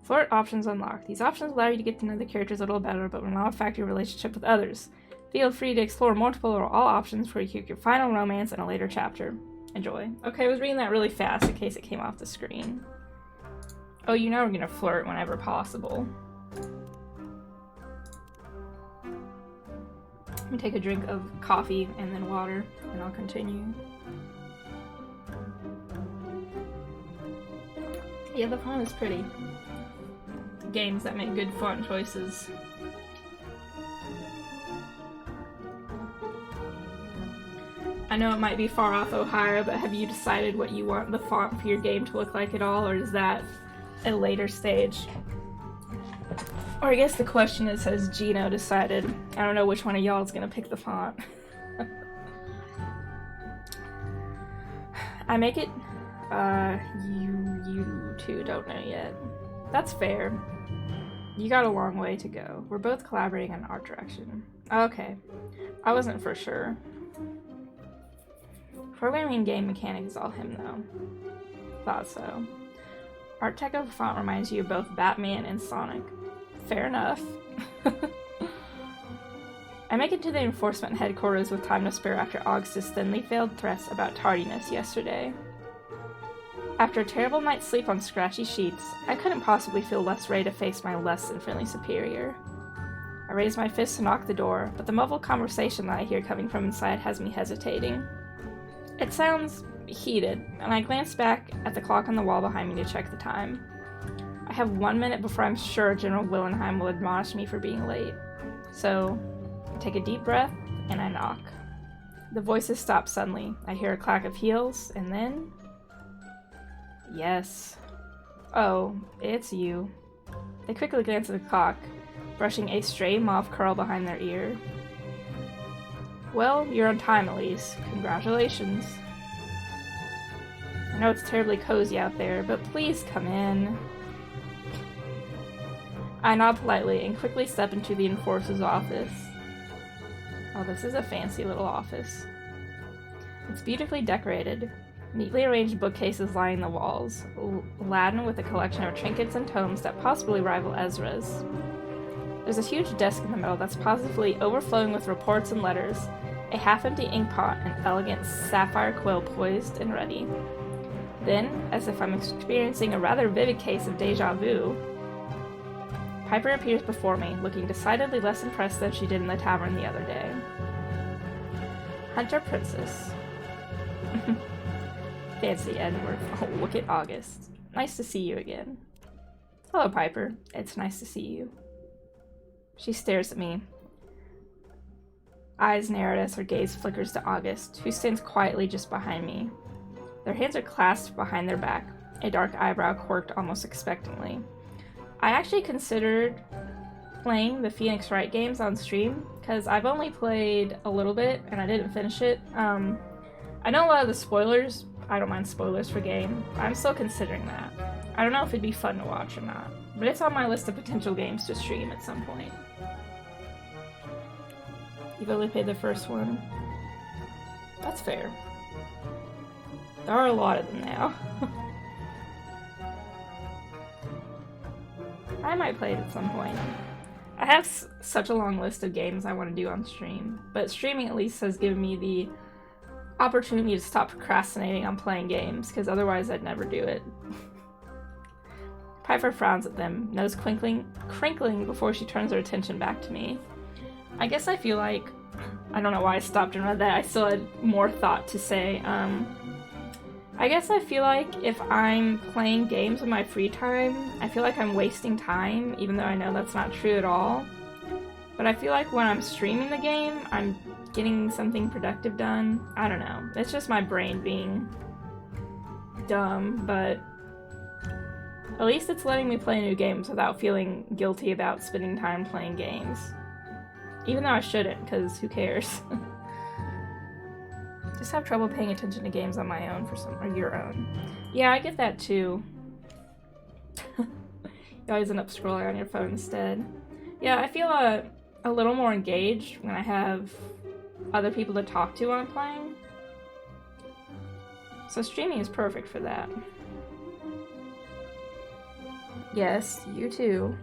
Flirt options unlocked. These options allow you to get to know the characters a little better, but will not affect your relationship with others. Feel free to explore multiple or all options for your final romance in a later chapter. Enjoy. Okay, I was reading that really fast in case it came off the screen. Oh, you know we're gonna flirt whenever possible. Let me take a drink of coffee and then water, and I'll continue. Yeah, the font is pretty. Games that make good font choices. I know it might be far off Ohio, but have you decided what you want the font for your game to look like at all, or is that a later stage? Or I guess the question is, has Gino decided? I don't know which one of y'all is gonna pick the font. I make it, you two don't know yet. That's fair. You got a long way to go. We're both collaborating in art direction. Okay. I wasn't for sure. Programming and game mechanic is all him, though. Thought so. Art tech of the font reminds you of both Batman and Sonic. Fair enough. I make it to the enforcement headquarters with time to spare after August's thinly veiled threats about tardiness yesterday. After a terrible night's sleep on scratchy sheets, I couldn't possibly feel less ready to face my less than friendly superior. I raise my fist to knock the door, but the muffled conversation that I hear coming from inside has me hesitating. It sounds heated, and I glance back at the clock on the wall behind me to check the time. I have 1 minute before I'm sure General Willenheim will admonish me for being late. So, I take a deep breath, and I knock. The voices stop suddenly. I hear a clack of heels, and then... Yes. Oh, it's you. They quickly glance at the clock, brushing a stray mauve curl behind their ear. Well, you're on time at least. Congratulations. I know it's terribly cozy out there, but please come in. I nod politely and quickly step into the enforcer's office. Oh, this is a fancy little office. It's beautifully decorated. Neatly arranged bookcases lining the walls, laden with a collection of trinkets and tomes that possibly rival Ezra's. There's a huge desk in the middle that's positively overflowing with reports and letters, a half-empty ink pot, and elegant sapphire quill poised and ready. Then, as if I'm experiencing a rather vivid case of deja vu, Piper appears before me, looking decidedly less impressed than she did in the tavern the other day. Hunter Princess. Fancy Edward. Oh, look at August. Nice to see you again. Hello, Piper. It's nice to see you. She stares at me, eyes narrowed as her gaze flickers to August, who stands quietly just behind me. Their hands are clasped behind their back, a dark eyebrow quirked almost expectantly. I actually considered playing the Phoenix Wright games on stream, because I've only played a little bit, and I didn't finish it. I know a lot of the spoilers. I don't mind spoilers for game. I'm still considering that. I don't know if it'd be fun to watch or not, but it's on my list of potential games to stream at some point. You've only played the first one. That's fair. There are a lot of them now. I might play it at some point. I have such a long list of games I want to do on stream, but streaming at least has given me the opportunity to stop procrastinating on playing games, because otherwise I'd never do it. Piper frowns at them, nose crinkling before she turns her attention back to me. I guess I feel like, I don't know why I stopped and read that, I still had more thought to say. I guess I feel like if I'm playing games in my free time, I feel like I'm wasting time, even though I know that's not true at all. But I feel like when I'm streaming the game, I'm getting something productive done. I don't know. It's just my brain being dumb, but at least it's letting me play new games without feeling guilty about spending time playing games. Even though I shouldn't, because who cares? Just have trouble paying attention to games on my own or your own. Yeah, I get that too. You always end up scrolling on your phone instead. Yeah, I feel a little more engaged when I have other people to talk to when I'm playing. So streaming is perfect for that. Yes, you too.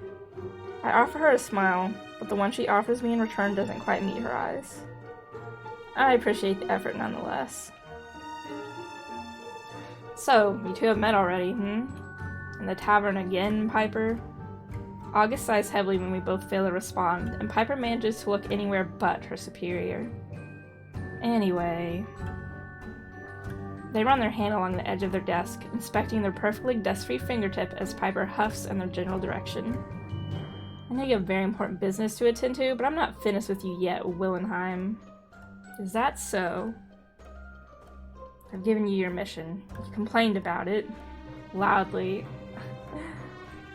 I offer her a smile, but the one she offers me in return doesn't quite meet her eyes. I appreciate the effort nonetheless. So, you two have met already, In the tavern again, Piper? August sighs heavily when we both fail to respond, and Piper manages to look anywhere but her superior. Anyway... They run their hand along the edge of their desk, inspecting their perfectly dust-free fingertip as Piper huffs in their general direction. I know you have very important business to attend to, but I'm not finished with you yet, Willenheim. Is that so? I've given you your mission. You complained about it. Loudly.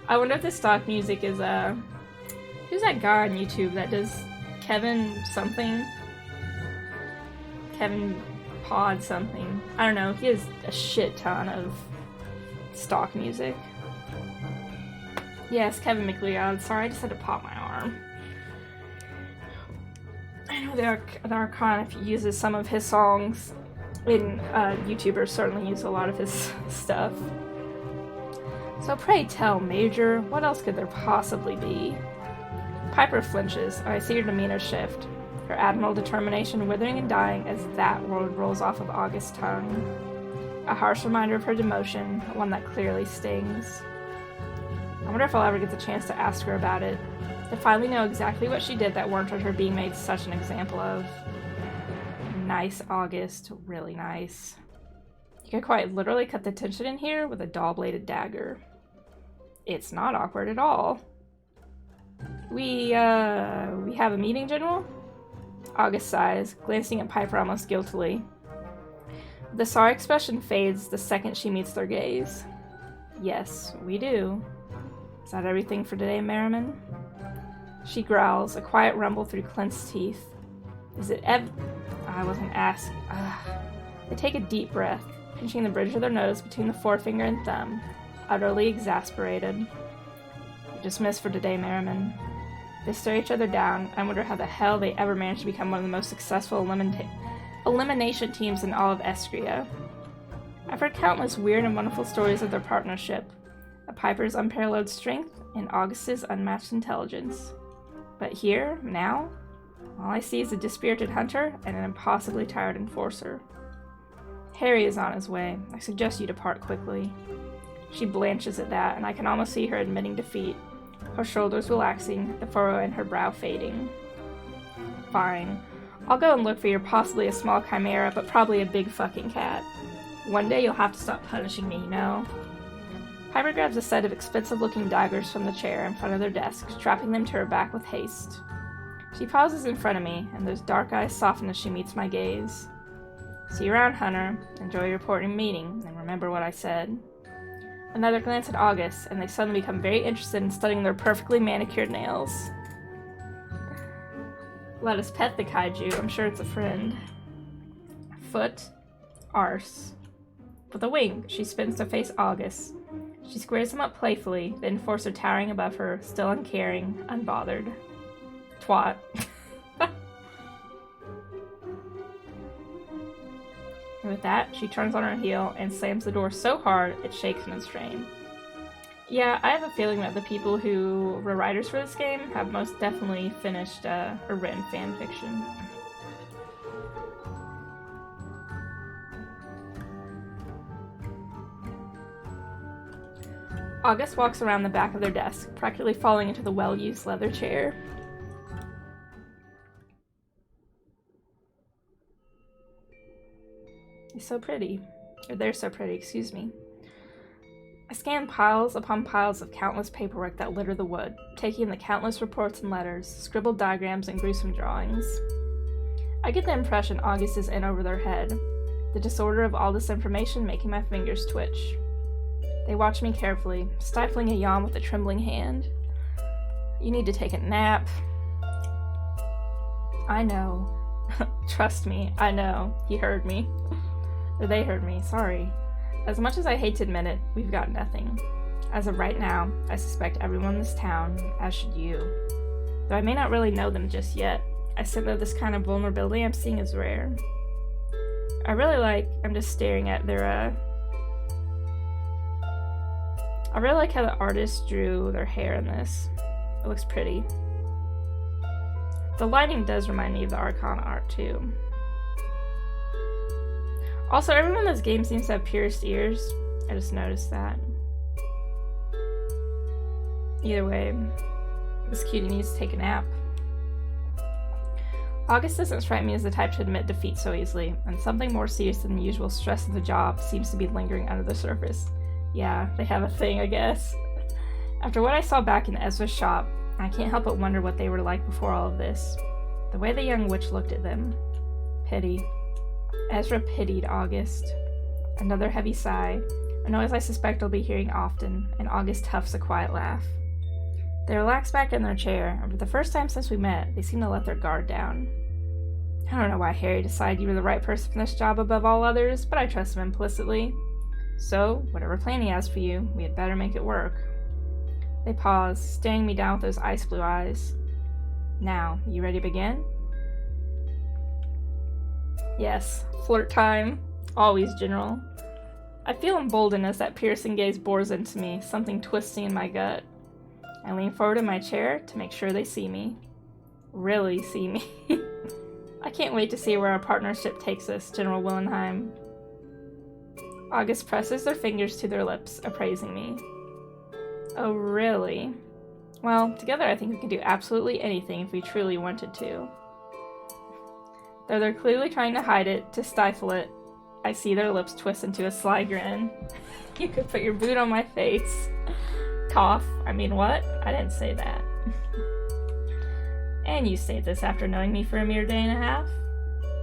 I wonder if the stock music is, who's that guy on YouTube that does Kevin something? Kevin Pod something. I don't know. He has a shit ton of stock music. Yes, Kevin McLeod. Sorry, I just had to pop my arm. I know the Archon uses some of his songs, and YouTubers certainly use a lot of his stuff. So pray tell, Major, what else could there possibly be? Piper flinches. I see her demeanor shift, her admirable determination withering and dying as that word rolls off of August's tongue. A harsh reminder of her demotion, one that clearly stings. I wonder if I'll ever get the chance to ask her about it, to finally know exactly what she did that warranted her being made such an example of. Nice, August. Really nice. You could quite literally cut the tension in here with a dull-bladed dagger. It's not awkward at all. We have a meeting, General? August sighs, glancing at Piper almost guiltily. The sorry expression fades the second she meets their gaze. Yes, we do. Is that everything for today, Merriman? She growls, a quiet rumble through clenched teeth. Is it I wasn't asked. They take a deep breath, pinching the bridge of their nose between the forefinger and thumb, utterly exasperated. You're dismissed for today, Merriman. They stare each other down and wonder how the hell they ever managed to become one of the most successful elimination teams in all of Estria. I've heard countless weird and wonderful stories of their partnership, of Piper's unparalleled strength and August's unmatched intelligence. But here, now, all I see is a dispirited hunter and an impossibly tired enforcer. Harry is on his way. I suggest you depart quickly. She blanches at that, and I can almost see her admitting defeat, her shoulders relaxing, the furrow in her brow fading. Fine. I'll go and look for your possibly a small chimera, but probably a big fucking cat. One day you'll have to stop punishing me, you know? Piper grabs a set of expensive-looking daggers from the chair in front of their desk, strapping them to her back with haste. She pauses in front of me, and those dark eyes soften as she meets my gaze. See you around, Hunter. Enjoy your important meeting, and remember what I said. Another glance at August, and they suddenly become very interested in studying their perfectly manicured nails. Let us pet the kaiju. I'm sure it's a friend. Foot. Arse. With a wink, she spins to face August. She squares him up playfully, the enforcer towering above her, still uncaring, unbothered. Twat. And with that, she turns on her heel and slams the door so hard it shakes in its frame. Yeah, I have a feeling that the people who were writers for this game have most definitely finished or written fan fiction. August walks around the back of their desk, practically falling into the well-used leather chair. He's so pretty. Or they're so pretty, excuse me. I scan piles upon piles of countless paperwork that litter the wood, taking in the countless reports and letters, scribbled diagrams, and gruesome drawings. I get the impression August is in over their head, the disorder of all this information making my fingers twitch. They watch me carefully, stifling a yawn with a trembling hand. You need to take a nap. I know. Trust me, I know. He heard me. Or they heard me, sorry. As much as I hate to admit it, we've got nothing. As of right now, I suspect everyone in this town, as should you. Though I may not really know them just yet, I sense that this kind of vulnerability I'm seeing is rare. I'm just staring at their, I really like how the artist drew their hair in this. It looks pretty. The lighting does remind me of the Arcana art, too. Also, everyone in this game seems to have pierced ears. I just noticed that. Either way, this cutie needs to take a nap. August doesn't strike me as the type to admit defeat so easily, and something more serious than the usual stress of the job seems to be lingering under the surface. Yeah, they have a thing, I guess. After what I saw back in Ezra's shop, I can't help but wonder what they were like before all of this. The way the young witch looked at them. Pity. Ezra pitied August. Another heavy sigh, a noise I suspect I'll be hearing often, and August huffs a quiet laugh. They relax back in their chair, and for the first time since we met, they seem to let their guard down. I don't know why Harry decided you were the right person for this job above all others, but I trust him implicitly. So, whatever plan he has for you, we had better make it work. They pause, staring me down with those ice blue eyes. Now, you ready to begin? Yes, flirt time. Always, General. I feel emboldened as that piercing gaze bores into me, something twisting in my gut. I lean forward in my chair to make sure they see me. Really see me. I can't wait to see where our partnership takes us, General Willenheim. August presses their fingers to their lips, appraising me. Oh, really? Well, together I think we can do absolutely anything if we truly wanted to. Though they're clearly trying to hide it, to stifle it, I see their lips twist into a sly grin. You could put your boot on my face. Cough. I mean, what? I didn't say that. And you say this after knowing me for a mere day and a half?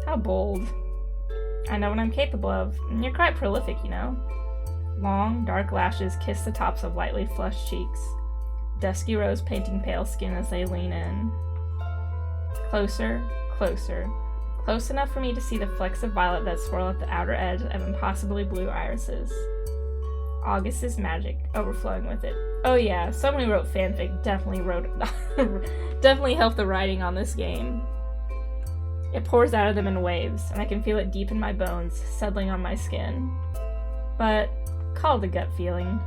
How bold. I know what I'm capable of, and you're quite prolific, you know. Long, dark lashes kiss the tops of lightly flushed cheeks, dusky rose painting pale skin as they lean in. Closer, closer. Close enough for me to see the flecks of violet that swirl at the outer edge of impossibly blue irises. August is magic, overflowing with it. Oh yeah, someone who wrote fanfic definitely helped the writing on this game. It pours out of them in waves, and I can feel it deep in my bones, settling on my skin. But call it a gut feeling.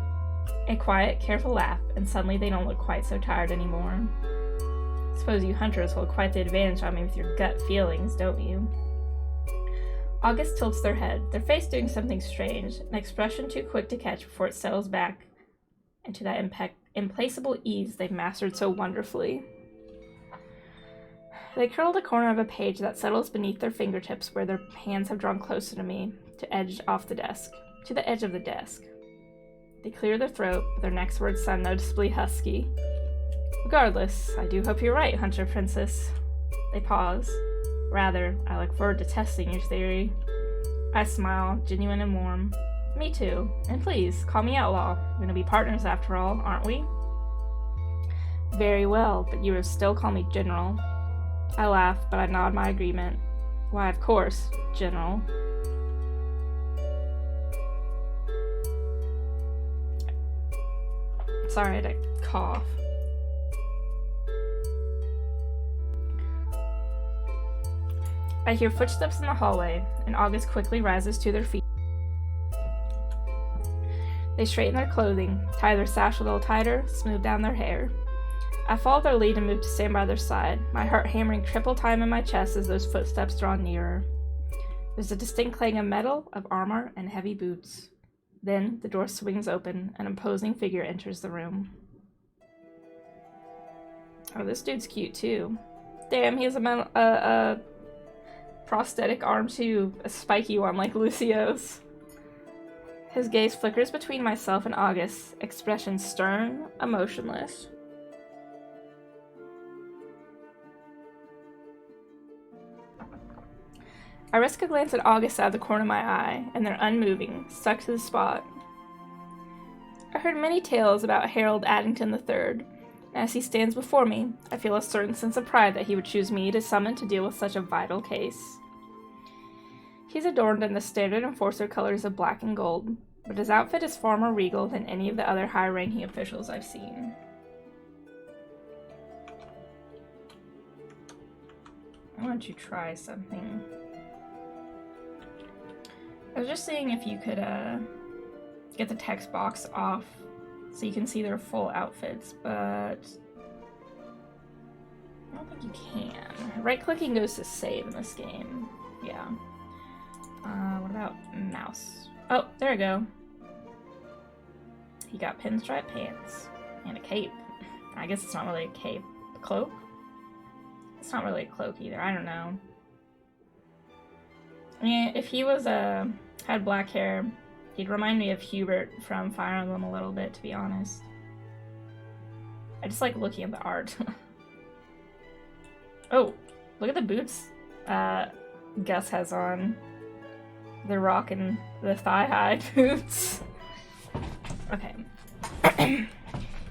A quiet, careful laugh, and suddenly they don't look quite so tired anymore. Suppose you hunters hold quite the advantage on me with your gut feelings, don't you? August tilts their head, their face doing something strange, an expression too quick to catch before it settles back into that implacable ease they've mastered so wonderfully. They curl the corner of a page that settles beneath their fingertips where their hands have drawn closer to me, to the edge of the desk. They clear their throat, but their next words sound noticeably husky. Regardless, I do hope you're right, Hunter Princess. They pause. Rather, I look forward to testing your theory. I smile, genuine and warm. Me too. And please, call me Outlaw. We're gonna be partners after all, aren't we? Very well, but you will still call me General. I laugh, but I nod my agreement. Why, of course, General. Sorry, I had to cough. I hear footsteps in the hallway, and August quickly rises to their feet. They straighten their clothing, tie their sash a little tighter, smooth down their hair. I follow their lead and move to stand by their side, my heart hammering triple time in my chest as those footsteps draw nearer. There's a distinct clang of metal, of armor, and heavy boots. Then the door swings open, an imposing figure enters the room. Oh, this dude's cute too. Damn, he has a prosthetic arm too, a spiky one like Lucio's. His gaze flickers between myself and August, expression stern, emotionless. I risk a glance at August out of the corner of my eye, and they're unmoving, stuck to the spot. I heard many tales about Harold Addington III, and as he stands before me, I feel a certain sense of pride that he would choose me to summon to deal with such a vital case. He's adorned in the standard enforcer colors of black and gold, but his outfit is far more regal than any of the other high-ranking officials I've seen. Why don't you try something? I was just seeing if you could get the text box off so you can see their full outfits, but I don't think you can. Right-clicking goes to save in this game. Yeah. What about mouse? Oh, there we go. He got pinstripe pants and a cape. I guess it's not really a cape. A cloak? It's not really a cloak either. I don't know. I mean, if he was had black hair, he'd remind me of Hubert from Fire Emblem a little bit, to be honest. I just like looking at the art. Oh, look at the boots Gus has on. They're rocking the thigh-high boots. Okay.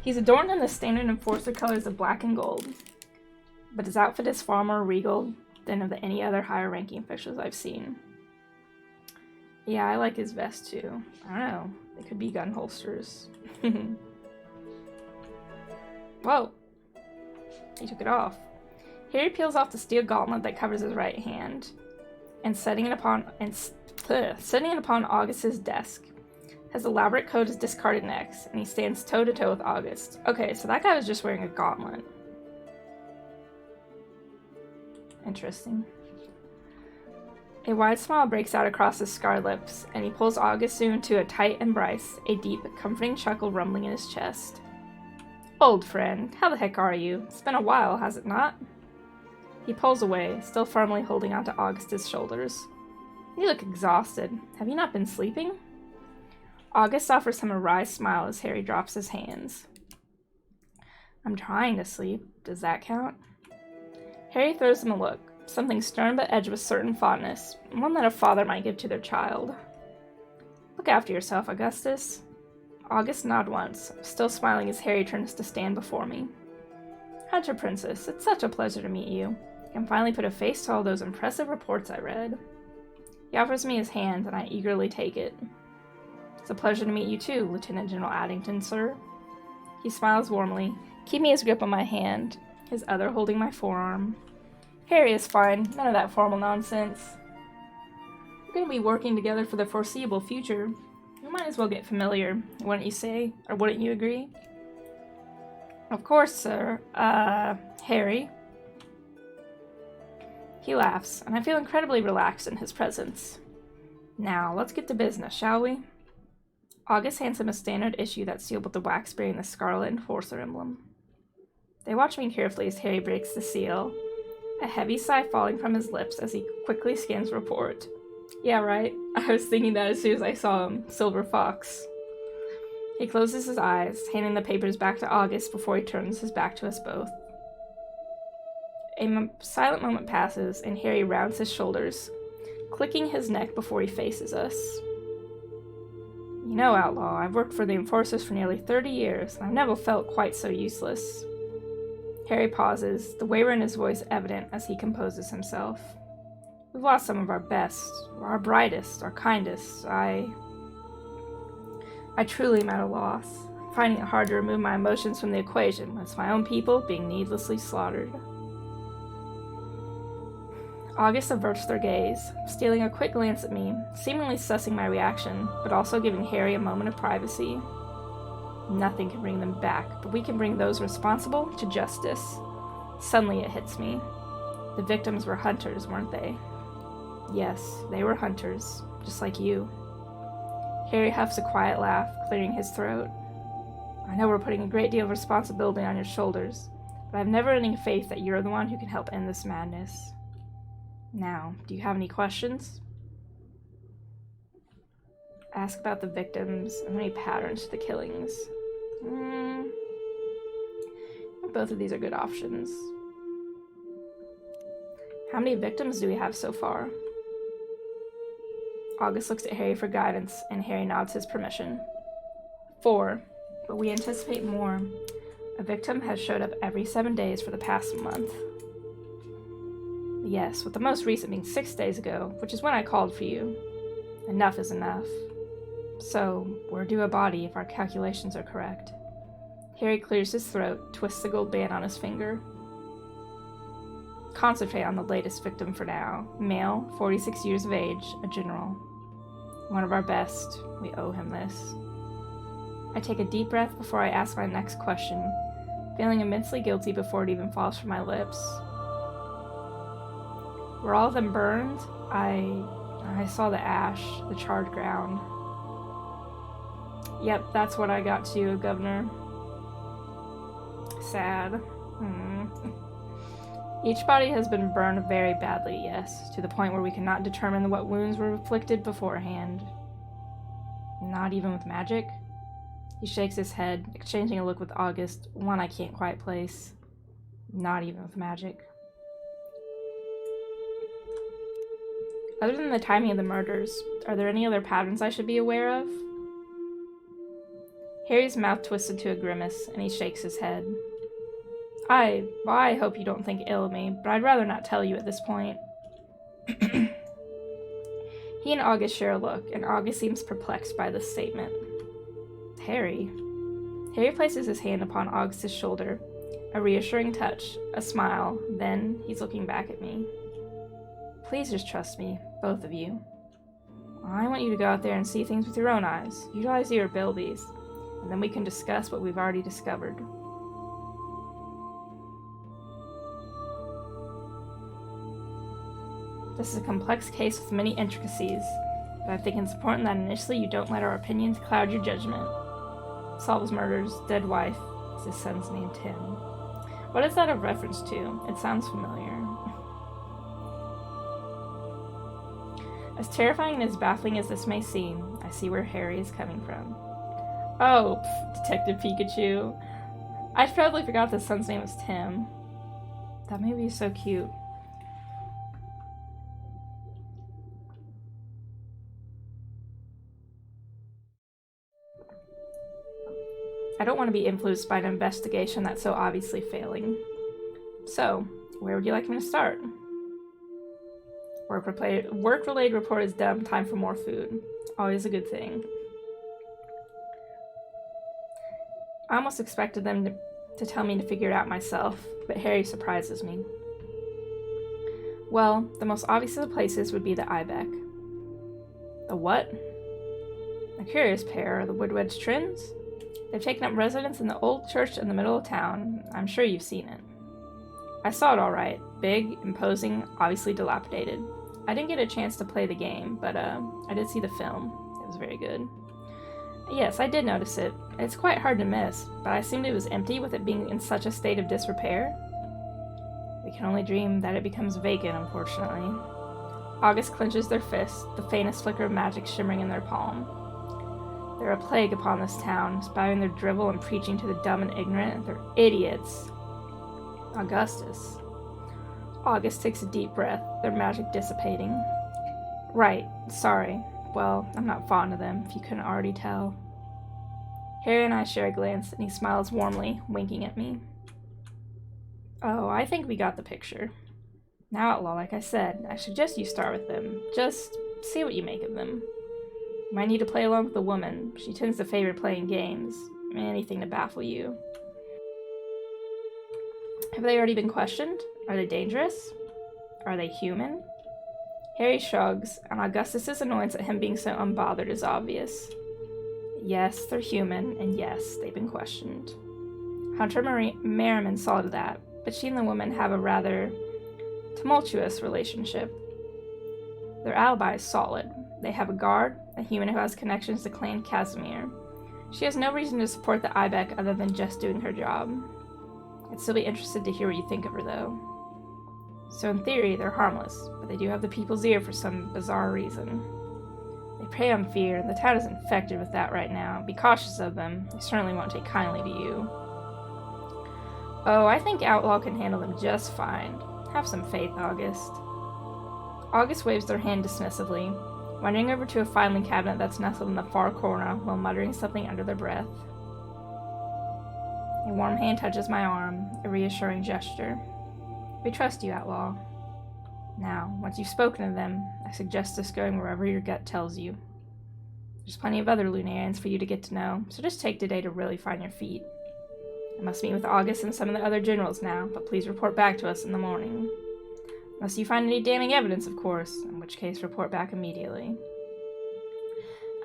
He's adorned in the standard enforcer colors of black and gold, but his outfit is far more regal than of any other higher-ranking officials I've seen. Yeah, I like his vest too. I don't know. They could be gun holsters. Whoa. He took it off. Here he peels off the steel gauntlet that covers his right hand, and setting it upon August's desk. His elaborate coat is discarded next, and he stands toe-to-toe with August. Okay, so that guy was just wearing a gauntlet. Interesting. A wide smile breaks out across his scarred lips, and he pulls August into a tight embrace, a deep, comforting chuckle rumbling in his chest. Old friend, how the heck are you? It's been a while, has it not? He pulls away, still firmly holding onto August's shoulders. You look exhausted. Have you not been sleeping? August offers him a wry smile as Harry drops his hands. I'm trying to sleep. Does that count? Harry throws him a look, something stern but edged with certain fondness, one that a father might give to their child. Look after yourself, Augustus. August nods once, still smiling as Harry turns to stand before me. Hunter Princess, it's such a pleasure to meet you. I can finally put a face to all those impressive reports I read. He offers me his hand, and I eagerly take it. It's a pleasure to meet you too, Lieutenant General Addington, sir. He smiles warmly, keeping his grip on my hand, his other holding my forearm. Harry is fine, none of that formal nonsense. We're going to be working together for the foreseeable future. We might as well get familiar, wouldn't you say? Or wouldn't you agree? Of course, sir. Harry. He laughs, and I feel incredibly relaxed in his presence. Now, let's get to business, shall we? August hands him a standard issue that's sealed with the wax bearing the Scarlet Enforcer emblem. They watch me carefully as Harry breaks the seal, a heavy sigh falling from his lips as he quickly scans the report. Yeah, right. I was thinking that as soon as I saw him. Silver Fox. He closes his eyes, handing the papers back to August before he turns his back to us both. A silent moment passes, and Harry rounds his shoulders, clicking his neck before he faces us. You know, Outlaw, I've worked for the Enforcers for nearly 30 years, and I've never felt quite so useless. Harry pauses, the waver in his voice evident as he composes himself. We've lost some of our best, our brightest, our kindest. I truly am at a loss, finding it hard to remove my emotions from the equation when it's my own people being needlessly slaughtered. August averts their gaze, stealing a quick glance at me, seemingly sussing my reaction, but also giving Harry a moment of privacy. Nothing can bring them back, but we can bring those responsible to justice. Suddenly it hits me. The victims were hunters, weren't they? Yes, they were hunters, just like you. Harry huffs a quiet laugh, clearing his throat. I know we're putting a great deal of responsibility on your shoulders, but I have never-ending faith that you're the one who can help end this madness. Now, do you have any questions? Ask about the victims and any patterns to the killings. Both of these are good options. How many victims do we have so far? August looks at Harry for guidance, and Harry nods his permission. 4, but we anticipate more. A victim has showed up every 7 days for the past month. Yes, with the most recent being 6 days ago, which is when I called for you. Enough is enough. So, we're due a body if our calculations are correct. Harry clears his throat, twists the gold band on his finger. Concentrate on the latest victim for now. Male, 46 years of age, a general. One of our best. We owe him this. I take a deep breath before I ask my next question, feeling immensely guilty before it even falls from my lips. Were all of them burned? I saw the ash, the charred ground. Yep, that's what I got to, Governor. Sad. Each body has been burned very badly, yes, to the point where we cannot determine what wounds were inflicted beforehand. Not even with magic? He shakes his head, exchanging a look with August, one I can't quite place. Not even with magic. Other than the timing of the murders, are there any other patterns I should be aware of? Harry's mouth twisted to a grimace, and he shakes his head. I hope you don't think ill of me, but I'd rather not tell you at this point. He and August share a look, and August seems perplexed by this statement. Harry? Harry places his hand upon August's shoulder, a reassuring touch, a smile, then he's looking back at me. Please just trust me, both of you. I want you to go out there and see things with your own eyes, utilize your abilities, and then we can discuss what we've already discovered. This is a complex case with many intricacies, but I think it's important that initially you don't let our opinions cloud your judgment. Solves murders, dead wife. Is his son's name Tim? What is that a reference to? It sounds familiar. As terrifying and as baffling as this may seem, I see where Harry is coming from. Oh, Detective Pikachu. I totally forgot the son's name was Tim. That movie is so cute. I don't want to be influenced by an investigation that's so obviously failing. So, where would you like me to start? Work-related report is done. Time for more food. Always a good thing. I almost expected them to tell me to figure it out myself, but Harry surprises me. Well, the most obvious of the places would be the Ibex. The what? A curious pair are the Woodwedge Trins. They've taken up residence in the old church in the middle of town. I'm sure you've seen it. I saw it all right. Big, imposing, obviously dilapidated. I didn't get a chance to play the game, but I did see the film. It was very good. Yes, I did notice it. It's quite hard to miss, but I assumed it was empty with it being in such a state of disrepair. We can only dream that it becomes vacant, unfortunately. August clenches their fist, the faintest flicker of magic shimmering in their palm. They're a plague upon this town, spouting their drivel and preaching to the dumb and ignorant. They're idiots. Augustus. August takes a deep breath, their magic dissipating. Right, sorry. Well, I'm not fond of them, if you couldn't already tell. Harry and I share a glance, and he smiles warmly, winking at me. Oh, I think we got the picture. Now, Outlaw, like I said, I suggest you start with them. Just see what you make of them. You might need to play along with the woman. She tends to favor playing games. Anything to baffle you. Have they already been questioned? Are they dangerous? Are they human? Harry shrugs, and Augustus's annoyance at him being so unbothered is obvious. Yes, they're human, and yes, they've been questioned. Hunter Merriman saw to that, but she and the woman have a rather tumultuous relationship. Their alibi is solid. They have a guard, a human who has connections to Clan Casimir. She has no reason to support the Ibex other than just doing her job. I'd still be interested to hear what you think of her, though. So in theory, they're harmless, but they do have the people's ear for some bizarre reason. They prey on fear, and the town is infected with that right now. Be cautious of them. They certainly won't take kindly to you. Oh, I think Outlaw can handle them just fine. Have some faith, August. August waves their hand dismissively, wandering over to a filing cabinet that's nestled in the far corner while muttering something under their breath. A warm hand touches my arm, a reassuring gesture. We trust you, Outlaw. Now, once you've spoken to them, I suggest just going wherever your gut tells you. There's plenty of other Lunarians for you to get to know, so just take today to really find your feet. I must meet with August and some of the other generals now, but please report back to us in the morning. Unless you find any damning evidence, of course, in which case report back immediately.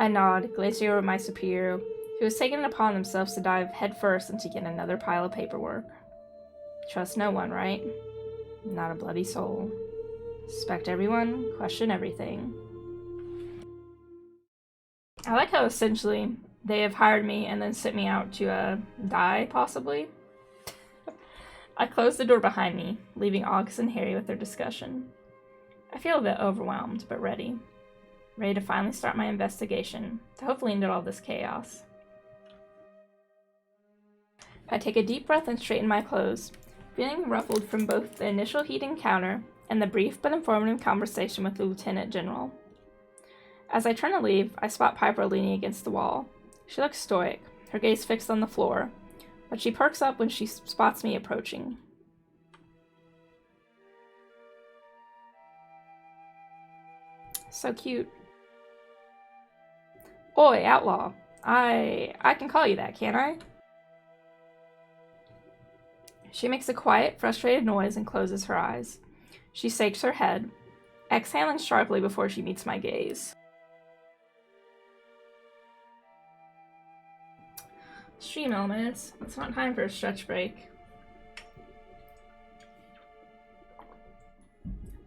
I nod, glancing over at my superior, who has taken it upon themselves to dive headfirst into yet another pile of paperwork. Trust no one, right? Not a bloody soul. Suspect everyone, question everything. I like how essentially they have hired me and then sent me out to die, possibly. I close the door behind me, leaving August and Harry with their discussion. I feel a bit overwhelmed, but ready. Ready to finally start my investigation, to hopefully end all this chaos. I take a deep breath and straighten my clothes, feeling ruffled from both the initial heat encounter and the brief but informative conversation with the Lieutenant General. As I turn to leave, I spot Piper leaning against the wall. She looks stoic, her gaze fixed on the floor, but she perks up when she spots me approaching. So cute. Oi, Outlaw. I can call you that, can't I? She makes a quiet, frustrated noise and closes her eyes. She shakes her head, exhaling sharply before she meets my gaze. Stream elements. It's not time for a stretch break.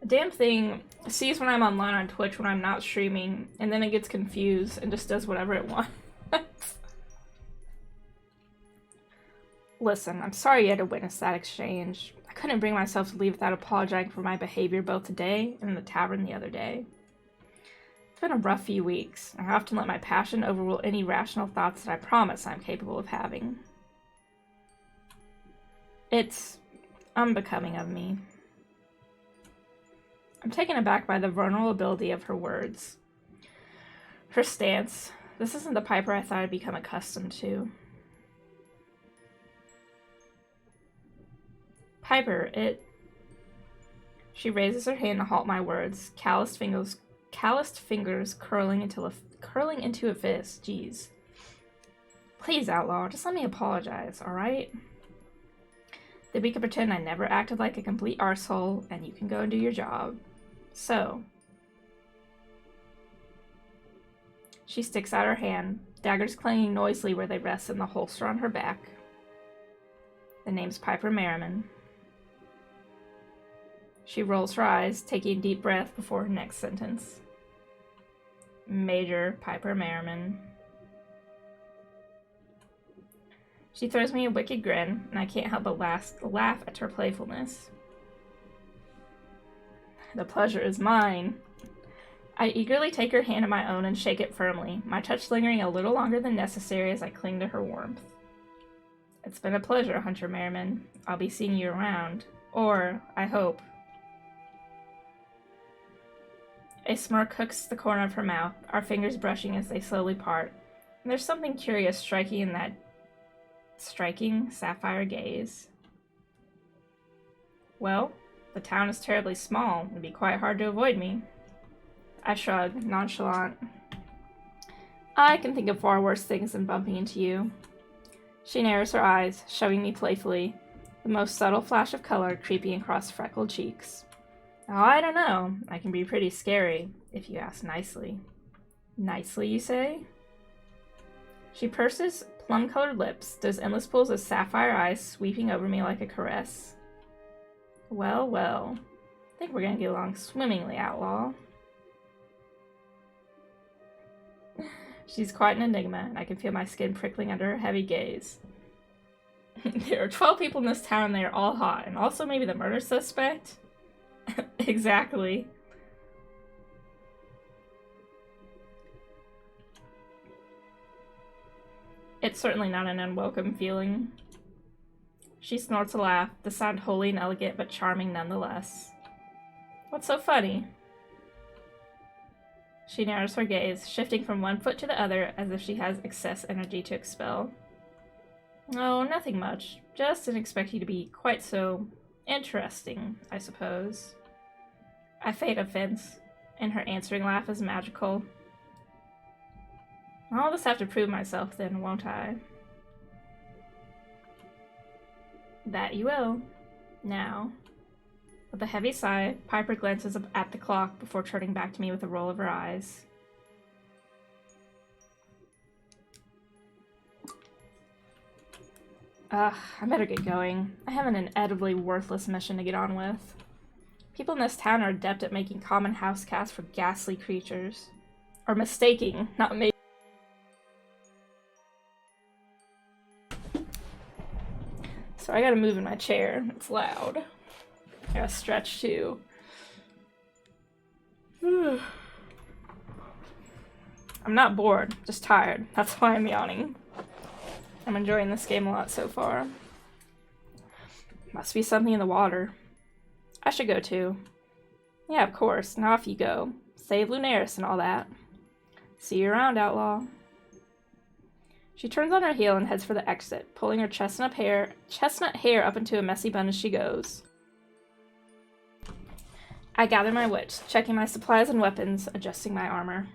The damn thing sees when I'm online on Twitch when I'm not streaming, and then it gets confused and just does whatever it wants. Listen, I'm sorry you had to witness that exchange. I couldn't bring myself to leave without apologizing for my behavior both today and in the tavern the other day. It's been a rough few weeks. I often let my passion overrule any rational thoughts that I promise I'm capable of having. It's unbecoming of me. I'm taken aback by the vulnerability of her words. Her stance. This isn't the Piper I thought I'd become accustomed to. Piper, She raises her hand to halt my words, calloused fingers curling into a fist. Jeez. Please, Outlaw, just let me apologize, alright? Then we can pretend I never acted like a complete arsehole, and you can go and do your job. So. She sticks out her hand, daggers clanging noisily where they rest in the holster on her back. The name's Piper Merriman. She rolls her eyes, taking a deep breath before her next sentence. Major Piper Merriman. She throws me a wicked grin, and I can't help but laugh at her playfulness. The pleasure is mine. I eagerly take her hand in my own and shake it firmly, my touch lingering a little longer than necessary as I cling to her warmth. It's been a pleasure, Hunter Merriman. I'll be seeing you around. Or, I hope. A smirk hooks the corner of her mouth, our fingers brushing as they slowly part, and there's something curious striking in that striking sapphire gaze. Well, the town is terribly small. It'd be quite hard to avoid me. I shrug, nonchalant. I can think of far worse things than bumping into you. She narrows her eyes, showing me playfully, the most subtle flash of color creeping across freckled cheeks. Oh, I don't know. I can be pretty scary, if you ask nicely. Nicely, you say? She purses plum-colored lips, those endless pools of sapphire eyes sweeping over me like a caress. Well, well. I think we're gonna get along swimmingly, Outlaw. She's quite an enigma, and I can feel my skin prickling under her heavy gaze. There are 12 people in this town, and they are all hot, and also maybe the murder suspect? Exactly. It's certainly not an unwelcome feeling. She snorts a laugh, the sound wholly inelegant but charming nonetheless. What's so funny? She narrows her gaze, shifting from one foot to the other as if she has excess energy to expel. Oh, nothing much. Just didn't expect you to be quite so interesting, I suppose. I feign offense, and her answering laugh is magical. I'll just have to prove myself then, won't I? That you will. Now. With a heavy sigh, Piper glances up at the clock before turning back to me with a roll of her eyes. I better get going. I have an inevitably worthless mission to get on with. People in this town are adept at making common house cats for ghastly creatures. Or mistaking, not making. So I gotta move in my chair. It's loud. I gotta stretch too. I'm not bored, just tired. That's why I'm yawning. I'm enjoying this game a lot so far. Must be something in the water. I should go too. Yeah, of course. Now off you go. Save Lunaris and all that. See you around, Outlaw. She turns on her heel and heads for the exit, pulling her chestnut hair up into a messy bun as she goes. I gather my wits, checking my supplies and weapons, adjusting my armor.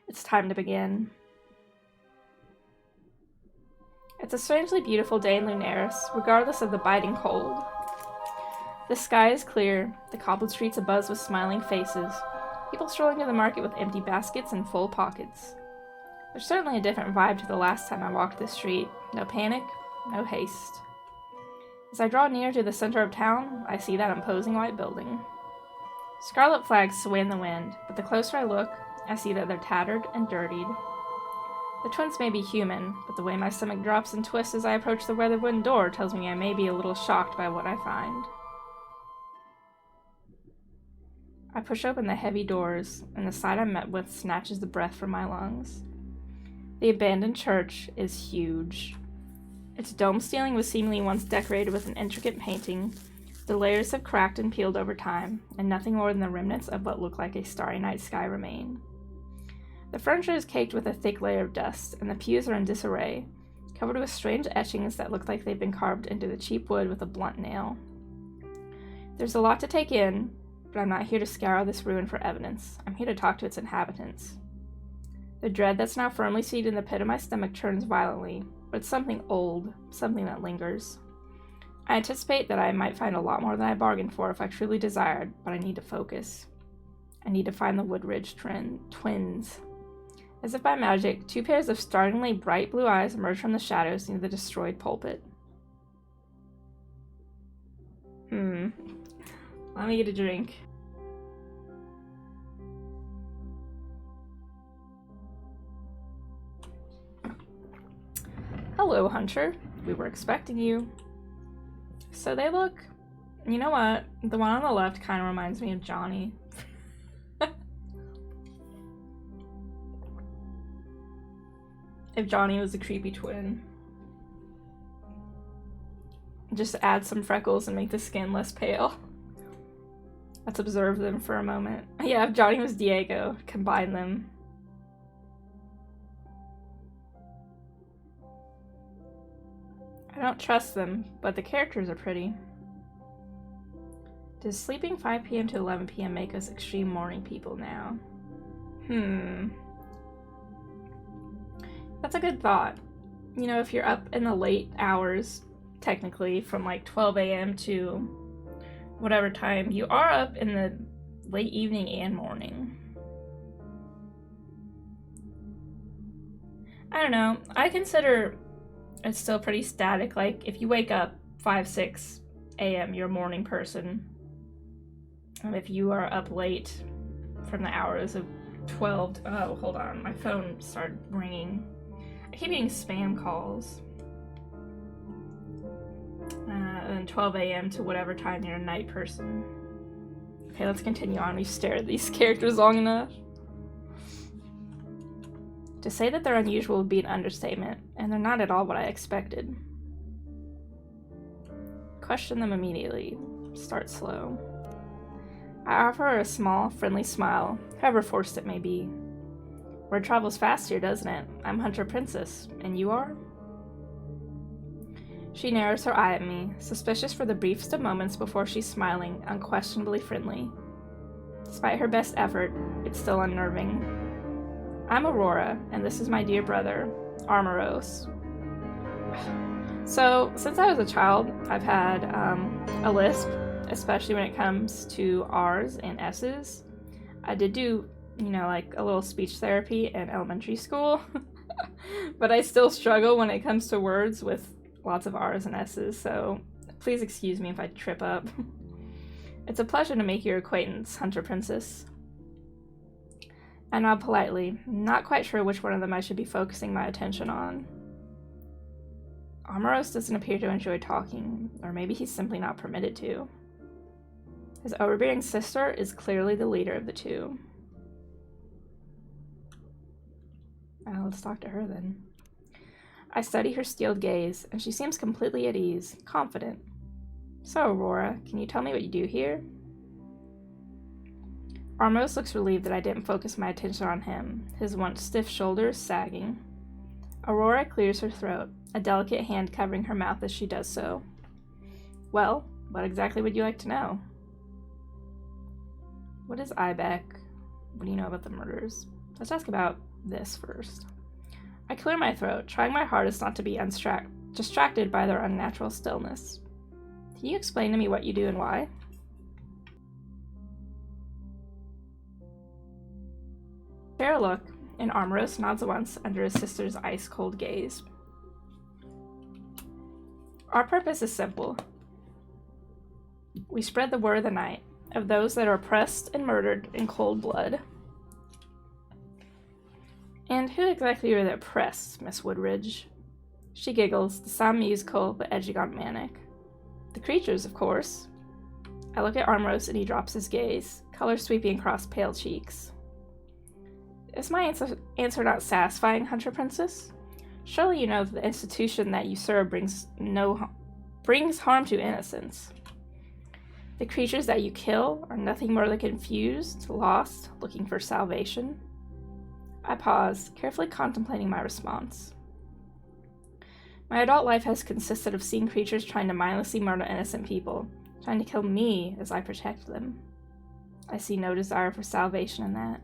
It's time to begin. It's a strangely beautiful day in Lunaris, regardless of the biting cold. The sky is clear, the cobbled streets abuzz with smiling faces, people strolling to the market with empty baskets and full pockets. There's certainly a different vibe to the last time I walked this street. No panic, no haste. As I draw near to the center of town, I see that imposing white building. Scarlet flags sway in the wind, but the closer I look, I see that they're tattered and dirtied. The twins may be human, but the way my stomach drops and twists as I approach the weather wooden door tells me I may be a little shocked by what I find. I push open the heavy doors, and the sight I'm met with snatches the breath from my lungs. The abandoned church is huge. Its dome ceiling was seemingly once decorated with an intricate painting. The layers have cracked and peeled over time, and nothing more than the remnants of what look like a starry night sky remain. The furniture is caked with a thick layer of dust, and the pews are in disarray, covered with strange etchings that look like they've been carved into the cheap wood with a blunt nail. There's a lot to take in, but I'm not here to scour this ruin for evidence. I'm here to talk to its inhabitants. The dread that's now firmly seated in the pit of my stomach churns violently, but it's something old, something that lingers. I anticipate that I might find a lot more than I bargained for if I truly desired, but I need to focus. I need to find the Woodridge twins. As if by magic, 2 pairs of startlingly bright blue eyes emerge from the shadows near the destroyed pulpit. Let me get a drink. Hello, Hunter. We were expecting you. So they look... You know what? The one on the left kind of reminds me of Johnny. If Johnny was a creepy twin. Just add some freckles and make the skin less pale. Let's observe them for a moment. Yeah, if Johnny was Diego, combine them. I don't trust them, but the characters are pretty. Does sleeping 5 p.m. to 11 p.m. make us extreme morning people now? That's a good thought. You know, if you're up in the late hours, technically, from like 12 a.m. to whatever time, you are up in the late evening and morning. I don't know. I consider it's still pretty static. Like, if you wake up 5, 6 a.m., you're a morning person. And if you are up late from the hours of 12 to... Oh, hold on. My phone started ringing. I keep getting spam calls. And 12 a.m. to whatever time you're a night person. Okay, let's continue on. We've stared at these characters long enough. To say that they're unusual would be an understatement, and they're not at all what I expected. Question them immediately. Start slow. I offer her a small, friendly smile, however forced it may be. Word travels fast here, doesn't it? I'm Hunter Princess, and you are? She narrows her eye at me, suspicious for the briefest of moments before she's smiling, unquestionably friendly. Despite her best effort, it's still unnerving. I'm Aurora, and this is my dear brother, Armoros. So, since I was a child, I've had a lisp, especially when it comes to R's and S's. I did do, like a little speech therapy in elementary school, but I still struggle when it comes to words with lots of R's and S's, so please excuse me if I trip up. It's a pleasure to make your acquaintance, Hunter Princess. I nod politely, not quite sure which one of them I should be focusing my attention on. Armoros doesn't appear to enjoy talking, or maybe he's simply not permitted to. His overbearing sister is clearly the leader of the two. Let's talk to her then. I study her steeled gaze, and she seems completely at ease, confident. So, Aurora, can you tell me what you do here? Armos looks relieved that I didn't focus my attention on him, his once stiff shoulders sagging. Aurora clears her throat, a delicate hand covering her mouth as she does so. Well, what exactly would you like to know? What is Ibeck? What do you know about the murders? Let's ask about this first. I clear my throat, trying my hardest not to be distracted by their unnatural stillness. Can you explain to me what you do and why? Share a look, and Armoros nods once under his sister's ice-cold gaze. Our purpose is simple. We spread the word of the night. of those that are oppressed and murdered in cold blood. And who exactly are the oppressed, Miss Woodridge? She giggles, the sound musical but edging on manic. The creatures, of course. I look at Armros and he drops his gaze, color sweeping across pale cheeks. Is my answer not satisfying, Hunter Princess? Surely you know that the institution that you serve brings harm to innocence. The creatures that you kill are nothing more than confused, lost, looking for salvation. I pause, carefully contemplating my response. My adult life has consisted of seeing creatures trying to mindlessly murder innocent people, trying to kill me as I protect them. I see no desire for salvation in that.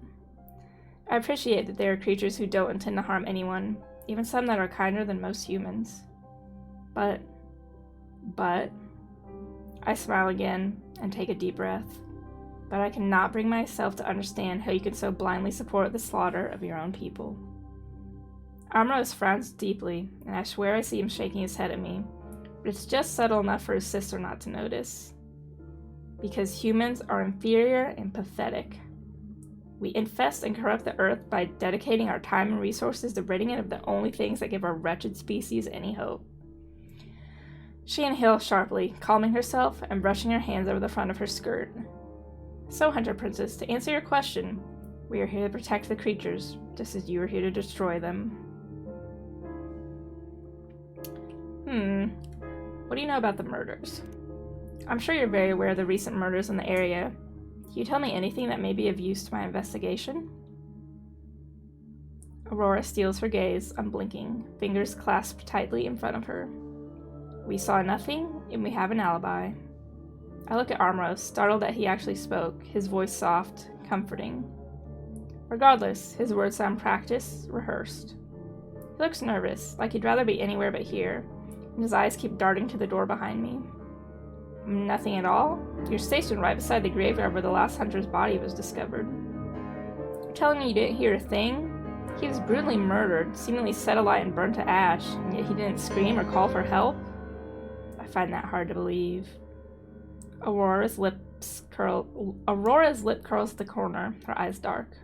I appreciate that there are creatures who don't intend to harm anyone, even some that are kinder than most humans. But, I smile again and take a deep breath. But I cannot bring myself to understand how you can so blindly support the slaughter of your own people. Ambrose frowns deeply, and I swear I see him shaking his head at me, but it's just subtle enough for his sister not to notice. Because humans are inferior and pathetic. We infest and corrupt the earth by dedicating our time and resources to ridding it of the only things that give our wretched species any hope. She inhales sharply, calming herself and brushing her hands over the front of her skirt. So, Hunter Princess, to answer your question, we are here to protect the creatures, just as you are here to destroy them. What do you know about the murders? I'm sure you're very aware of the recent murders in the area. Can you tell me anything that may be of use to my investigation? Aurora steals her gaze, unblinking, fingers clasped tightly in front of her. We saw nothing, and we have an alibi. I look at Armros, startled that he actually spoke, his voice soft, comforting. Regardless, his words sound practiced, rehearsed. He looks nervous, like he'd rather be anywhere but here, and his eyes keep darting to the door behind me. Nothing at all? You're stationed right beside the graveyard where the last hunter's body was discovered. You're telling me you didn't hear a thing? He was brutally murdered, seemingly set alight and burned to ash, and yet he didn't scream or call for help? I find that hard to believe. Aurora's lip curls at the corner, her eyes dark.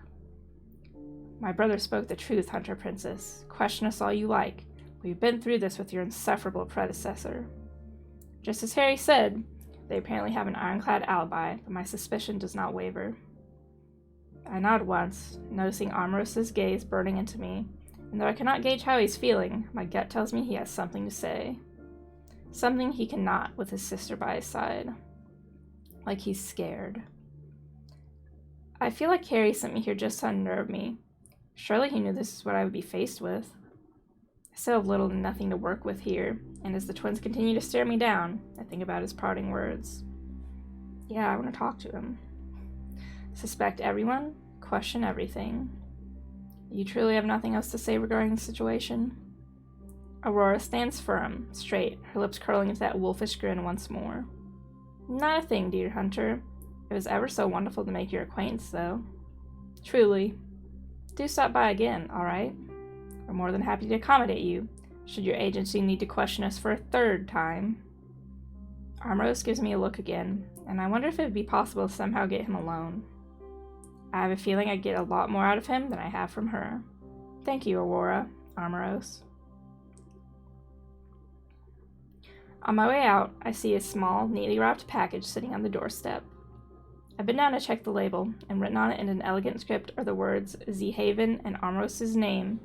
My brother spoke the truth, Hunter Princess. Question us all you like. We've been through this with your insufferable predecessor. Just as Harry said, they apparently have an ironclad alibi, but my suspicion does not waver. I nod once, noticing Amros's gaze burning into me, and though I cannot gauge how he's feeling, my gut tells me he has something to say. Something he cannot with his sister by his side. Like he's scared. I feel like Harry sent me here just to unnerve me. Surely he knew this is what I would be faced with. I still have little to nothing to work with here, and as the twins continue to stare me down, I think about his parting words. Yeah, I want to talk to him. Suspect everyone, question everything. You truly have nothing else to say regarding the situation? Aurora stands firm, straight, her lips curling into that wolfish grin once more. Not a thing, dear Hunter. It was ever so wonderful to make your acquaintance, though. Truly. Do stop by again, all right? We're more than happy to accommodate you, should your agency need to question us for a third time. Armros gives me a look again, and I wonder if it would be possible to somehow get him alone. I have a feeling I'd get a lot more out of him than I have from her. Thank you, Aurora, Armros. On my way out, I see a small, neatly wrapped package sitting on the doorstep. I bend down to check the label, and written on it in an elegant script are the words Z-Haven and Armros' name,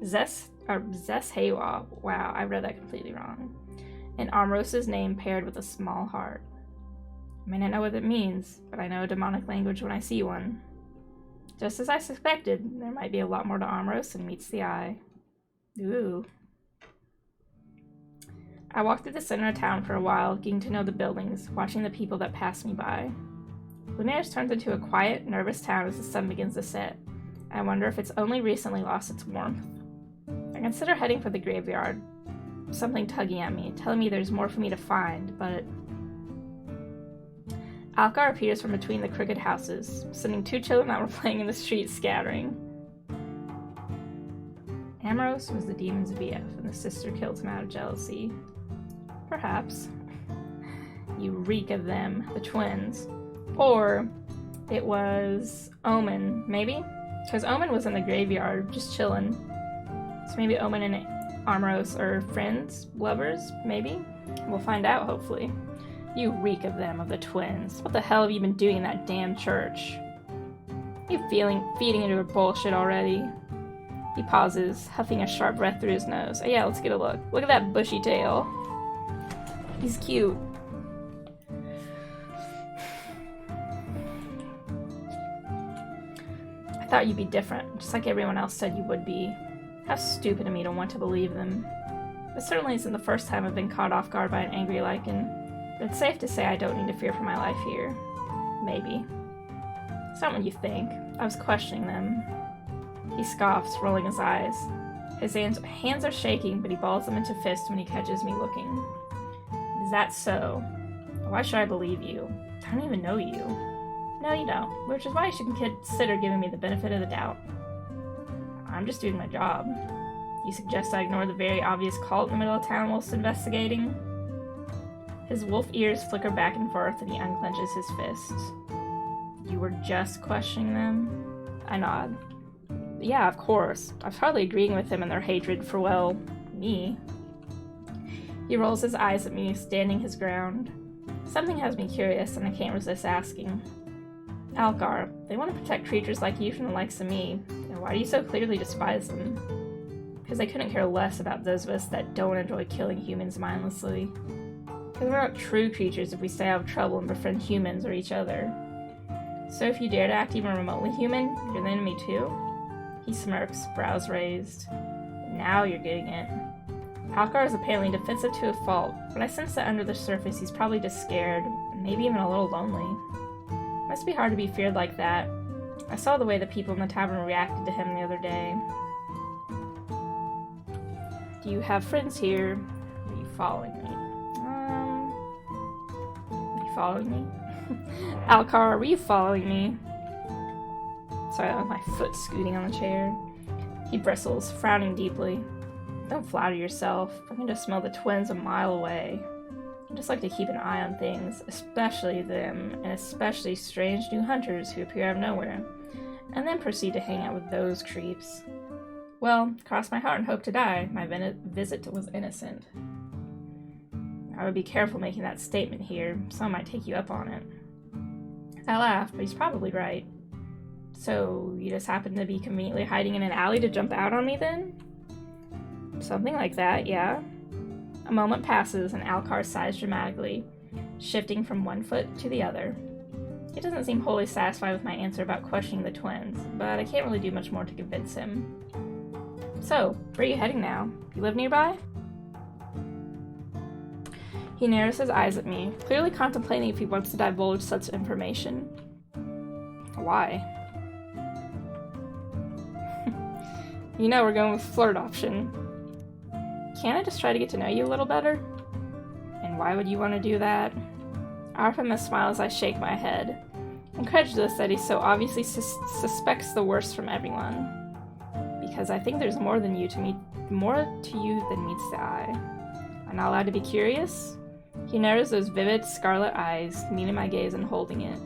Zeshawa. Wow, I read that completely wrong. And Armros' name paired with a small heart. I may not know what it means, but I know a demonic language when I see one. Just as I suspected, there might be a lot more to Armros than meets the eye. Ooh. I walk through the center of town for a while, getting to know the buildings, watching the people that pass me by. Lunares turns into a quiet, nervous town as the sun begins to set. I wonder if it's only recently lost its warmth. I consider heading for the graveyard. Something tugging at me, telling me there's more for me to find, but... Alcar appears from between the crooked houses, sending two children that were playing in the street scattering. Amros was the demon's BF, and the sister killed him out of jealousy. Perhaps. You reek of them, the twins. Or it was Omen, maybe? Because Omen was in the graveyard, just chilling. So maybe Omen and Armoros are friends, lovers, maybe? We'll find out, hopefully. You reek of them, of the twins. What the hell have you been doing in that damn church? You feeding into her bullshit already? He pauses, huffing a sharp breath through his nose. Oh yeah, let's get a look. Look at that bushy tail. He's cute. I thought you'd be different, just like everyone else said you would be. How stupid of me to want to believe them. It certainly isn't the first time I've been caught off guard by an angry lichen, but it's safe to say I don't need to fear for my life here. Maybe. It's not what you think. I was questioning them. He scoffs, rolling his eyes. His hands are shaking, but he balls them into fists when he catches me looking. Is that so? Why should I believe you? I don't even know you. No, you don't, which is why you should consider giving me the benefit of the doubt. I'm just doing my job. You suggest I ignore the very obvious cult in the middle of town whilst investigating? His wolf ears flicker back and forth and he unclenches his fists. You were just questioning them? I nod. Yeah, of course. I was hardly agreeing with them in their hatred for, well, me. He rolls his eyes at me, standing his ground. Something has me curious, and I can't resist asking. Algar, they want to protect creatures like you from the likes of me. And why do you so clearly despise them? Because they couldn't care less about those of us that don't enjoy killing humans mindlessly. Because we're not true creatures if we stay out of trouble and befriend humans or each other. So if you dare to act even remotely human, you're the enemy too? He smirks, brows raised. Now you're getting it. Algar is apparently defensive to a fault, but I sense that under the surface he's probably just scared, maybe even a little lonely. Must be hard to be feared like that. I saw the way the people in the tavern reacted to him the other day. Do you have friends here? Are you following me? Are you following me? Algar, were you following me? Sorry, that was my foot scooting on the chair. He bristles, frowning deeply. Don't flatter yourself. I can just smell the twins a mile away. I just like to keep an eye on things, especially them, and especially strange new hunters who appear out of nowhere, and then proceed to hang out with those creeps. Well, cross my heart and hope to die. My visit was innocent. I would be careful making that statement here. Someone might take you up on it. I laugh, but he's probably right. So, you just happened to be conveniently hiding in an alley to jump out on me then? Something like that, yeah. A moment passes and Algar sighs dramatically, shifting from one foot to the other. He doesn't seem wholly satisfied with my answer about questioning the twins, but I can't really do much more to convince him. So, where are you heading now? You live nearby? He narrows his eyes at me, clearly contemplating if he wants to divulge such information. Why? You know we're going with flirt option. Can't I just try to get to know you a little better? And why would you want to do that? I offer him a smile as I shake my head, incredulous that he so obviously suspects the worst from everyone. Because I think there's more to you than meets the eye. I'm not allowed to be curious? He narrows those vivid scarlet eyes, meeting my gaze and holding it.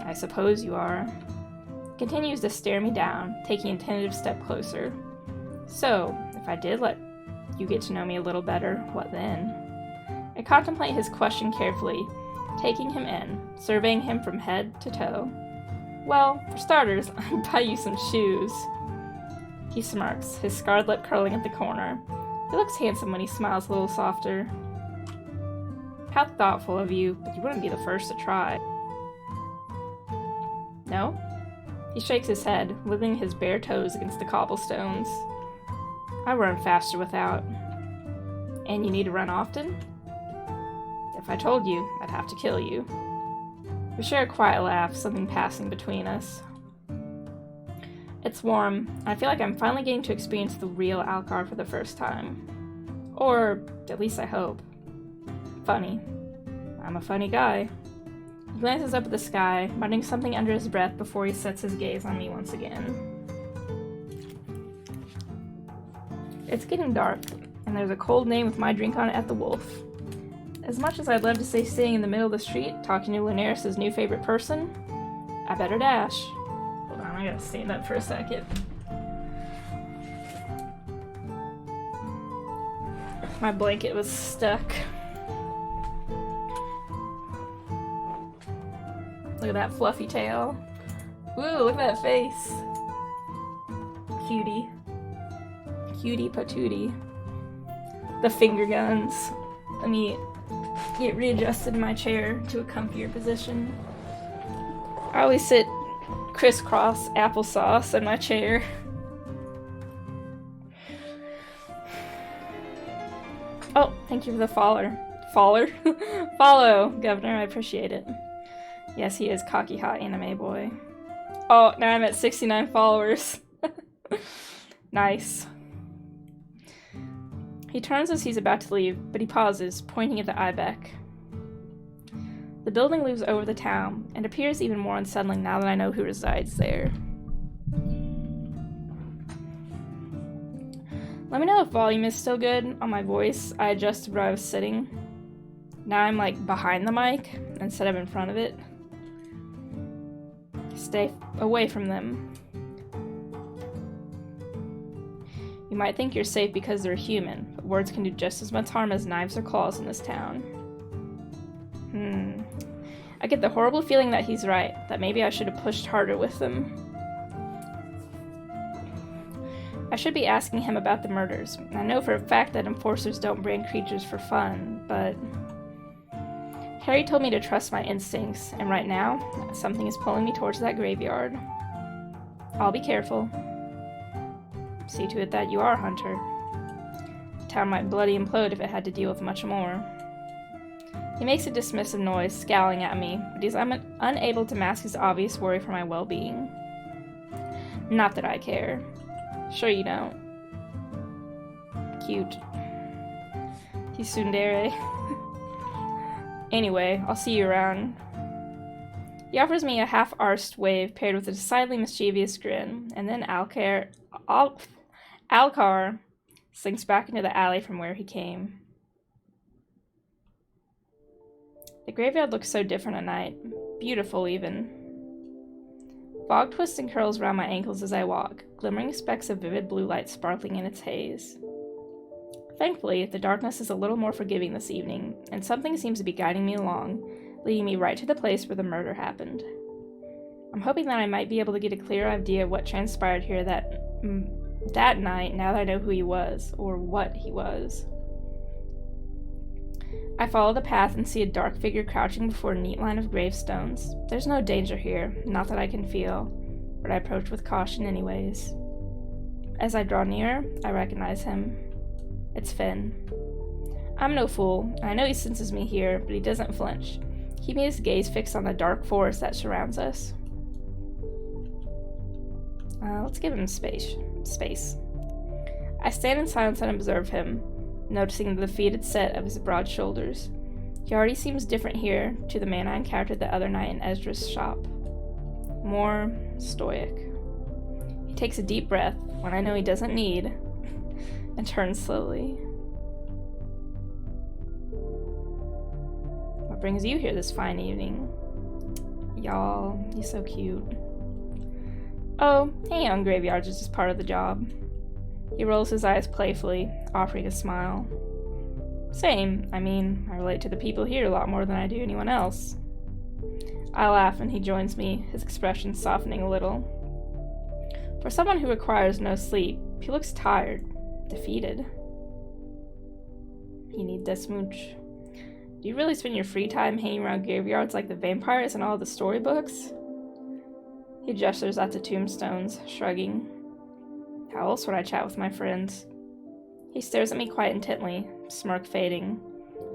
I suppose you are. Continues to stare me down, taking a tentative step closer. So, if I did let you get to know me a little better, what then? I contemplate his question carefully, taking him in, surveying him from head to toe. Well, for starters, I'd buy you some shoes. He smirks, his scarred lip curling at the corner. He looks handsome when he smiles a little softer. How thoughtful of you, but you wouldn't be the first to try. No? He shakes his head, wiggling his bare toes against the cobblestones. I run faster without. And you need to run often? If I told you, I'd have to kill you. We share a quiet laugh, something passing between us. It's warm, and I feel like I'm finally getting to experience the real Algar for the first time. Or, at least I hope. Funny. I'm a funny guy. He glances up at the sky, muttering something under his breath before he sets his gaze on me once again. It's getting dark, and there's a cold name with my drink on it at the Wolf. As much as I'd love to stay sitting in the middle of the street talking to Lunaris' new favorite person, I better dash. Hold on, I gotta stand up for a second. My blanket was stuck. Look at that fluffy tail. Woo, look at that face. Cutie. Cutie patootie. The finger guns. Let me get readjusted in my chair to a comfier position. I always sit crisscross applesauce in my chair. Oh, thank you for the follower. Follow, Governor, I appreciate it. Yes, he is cocky hot anime boy. Oh, now I'm at 69 followers. Nice. He turns as he's about to leave, but he pauses, pointing at the Ibeck. The building looms over the town, and appears even more unsettling now that I know who resides there. Let me know if volume is still good on my voice. I adjusted where I was sitting. Now I'm like behind the mic instead of in front of it. Stay away from them. You might think you're safe because they're human, but words can do just as much harm as knives or claws in this town. I get the horrible feeling that he's right, that maybe I should have pushed harder with them. I should be asking him about the murders. I know for a fact that enforcers don't brand creatures for fun, but Harry told me to trust my instincts, and right now, something is pulling me towards that graveyard. I'll be careful. See to it that you are, Hunter. The town might bloody implode if it had to deal with much more. He makes a dismissive noise, scowling at me, but he's unable to mask his obvious worry for my well-being. Not that I care. Sure you don't. Cute. He's tsundere. Anyway, I'll see you around. He offers me a half-arsed wave paired with a decidedly mischievous grin, and then Alcar slinks back into the alley from where he came. The graveyard looks so different at night. Beautiful, even. Fog twists and curls around my ankles as I walk, glimmering specks of vivid blue light sparkling in its haze. Thankfully, the darkness is a little more forgiving this evening, and something seems to be guiding me along, leading me right to the place where the murder happened. I'm hoping that I might be able to get a clear idea of what transpired here that night now that I know who he was, or what he was. I follow the path and see a dark figure crouching before a neat line of gravestones. There's no danger here, not that I can feel, but I approach with caution anyways. As I draw nearer, I recognize him. It's Finn. I'm no fool. I know he senses me here, but he doesn't flinch, keeping his gaze fixed on the dark forest that surrounds us. Let's give him space. I stand in silence and observe him, noticing the defeated set of his broad shoulders. He already seems different here to the man I encountered the other night in Ezra's shop. More stoic. He takes a deep breath when I know he doesn't need, and turns slowly. What brings you here this fine evening? Y'all, he's so cute. Oh, hanging on graveyards is just part of the job. He rolls his eyes playfully, offering a smile. Same, I mean, I relate to the people here a lot more than I do anyone else. I laugh and he joins me, his expression softening a little. For someone who requires no sleep, he looks tired, defeated. He needs a smooch. Do you really spend your free time hanging around graveyards like the vampires in all the storybooks? He gestures at the tombstones, shrugging. How else would I chat with my friends? He stares at me quite intently, smirk fading.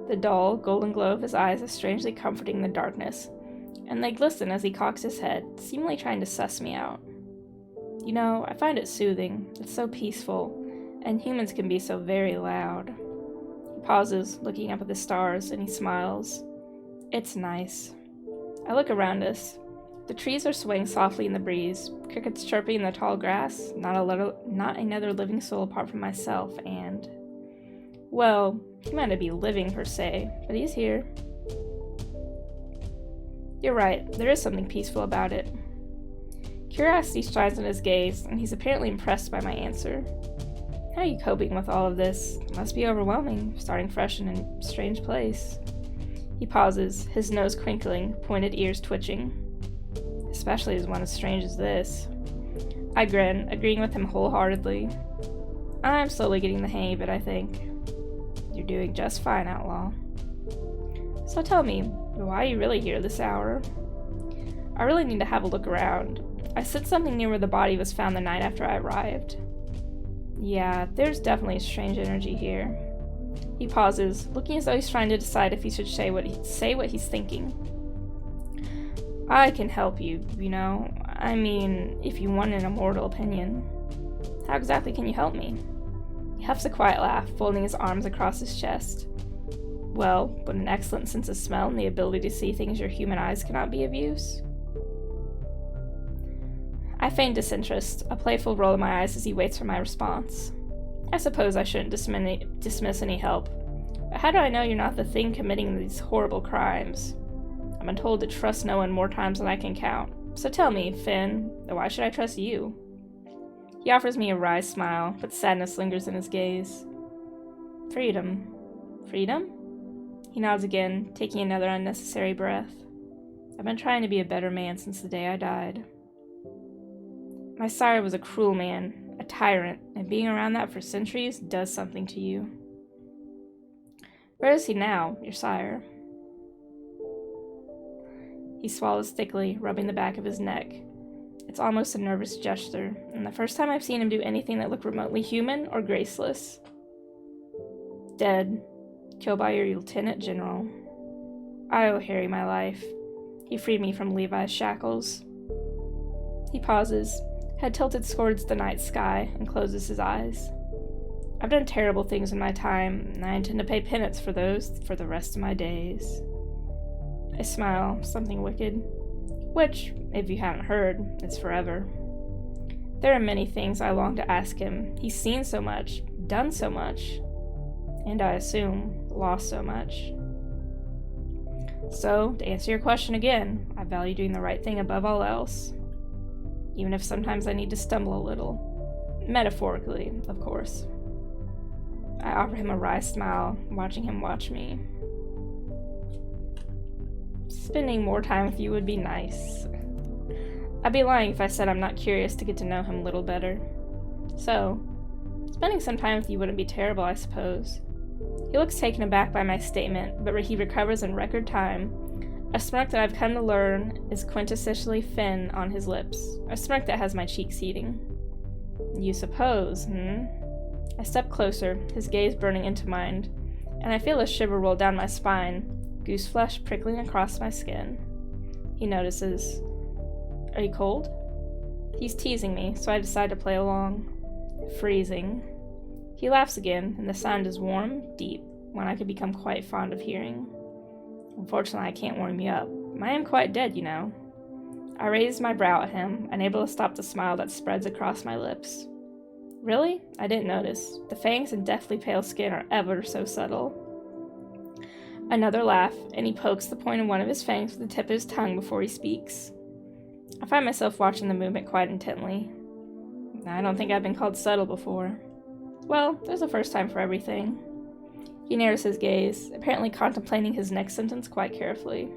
The dull, golden glow of his eyes is strangely comforting in the darkness, and they glisten as he cocks his head, seemingly trying to suss me out. You know, I find it soothing. It's so peaceful, and humans can be so very loud. He pauses, looking up at the stars, and he smiles. It's nice. I look around us. The trees are swaying softly in the breeze, crickets chirping in the tall grass, not another living soul apart from myself, and Well, he might not be living per se, but he's here. You're right, there is something peaceful about it. Curiosity shines in his gaze, and he's apparently impressed by my answer. How are you coping with all of this? It must be overwhelming, starting fresh in a strange place. He pauses, his nose crinkling, pointed ears twitching. Especially as one as strange as this. I grin, agreeing with him wholeheartedly. I'm slowly getting the hang of it, I think. You're doing just fine, Outlaw. So tell me, why are you really here this hour? I really need to have a look around. I said something near where the body was found the night after I arrived. Yeah, there's definitely a strange energy here. He pauses, looking as though he's trying to decide if he should say what he's thinking. I can help you, you know. I mean, if you want an immortal opinion. How exactly can you help me? He huffs a quiet laugh, folding his arms across his chest. Well, would an excellent sense of smell and the ability to see things your human eyes cannot be of use? I feign disinterest, a playful roll of my eyes as he waits for my response. I suppose I shouldn't dismiss any help, but how do I know you're not the thing committing these horrible crimes? I've been told to trust no one more times than I can count. So tell me, Finn, why should I trust you? He offers me a wry smile, but sadness lingers in his gaze. Freedom. Freedom? He nods again, taking another unnecessary breath. I've been trying to be a better man since the day I died. My sire was a cruel man, a tyrant, and being around that for centuries does something to you. Where is he now, your sire? He swallows thickly, rubbing the back of his neck. It's almost a nervous gesture, and the first time I've seen him do anything that looked remotely human or graceless. Dead. Killed by your lieutenant general. I owe Harry my life. He freed me from Levi's shackles. He pauses, head tilted towards the night sky, and closes his eyes. I've done terrible things in my time, and I intend to pay penance for those for the rest of my days. I smile, something wicked, which, if you haven't heard, is forever. There are many things I long to ask him. He's seen so much, done so much, and I assume, lost so much. So, to answer your question again, I value doing the right thing above all else. Even if sometimes I need to stumble a little. Metaphorically, of course. I offer him a wry smile, watching him watch me. Spending more time with you would be nice. I'd be lying if I said I'm not curious to get to know him a little better. So, spending some time with you wouldn't be terrible, I suppose. He looks taken aback by my statement, but he recovers in record time. A smirk that I've come to learn is quintessentially Finn on his lips. A smirk that has my cheeks heating. You suppose, I step closer, his gaze burning into mine, and I feel a shiver roll down my spine, goose flesh prickling across my skin. He notices. Are you cold? He's teasing me, so I decide to play along. Freezing. He laughs again, and the sound is warm, deep, one I could become quite fond of hearing. Unfortunately, I can't warm you up. I am quite dead, you know. I raise my brow at him, unable to stop the smile that spreads across my lips. Really? I didn't notice. The fangs and deathly pale skin are ever so subtle. Another laugh, and he pokes the point of one of his fangs with the tip of his tongue before he speaks. I find myself watching the movement quite intently. I don't think I've been called subtle before. Well, there's a first time for everything. He narrows his gaze, apparently contemplating his next sentence quite carefully.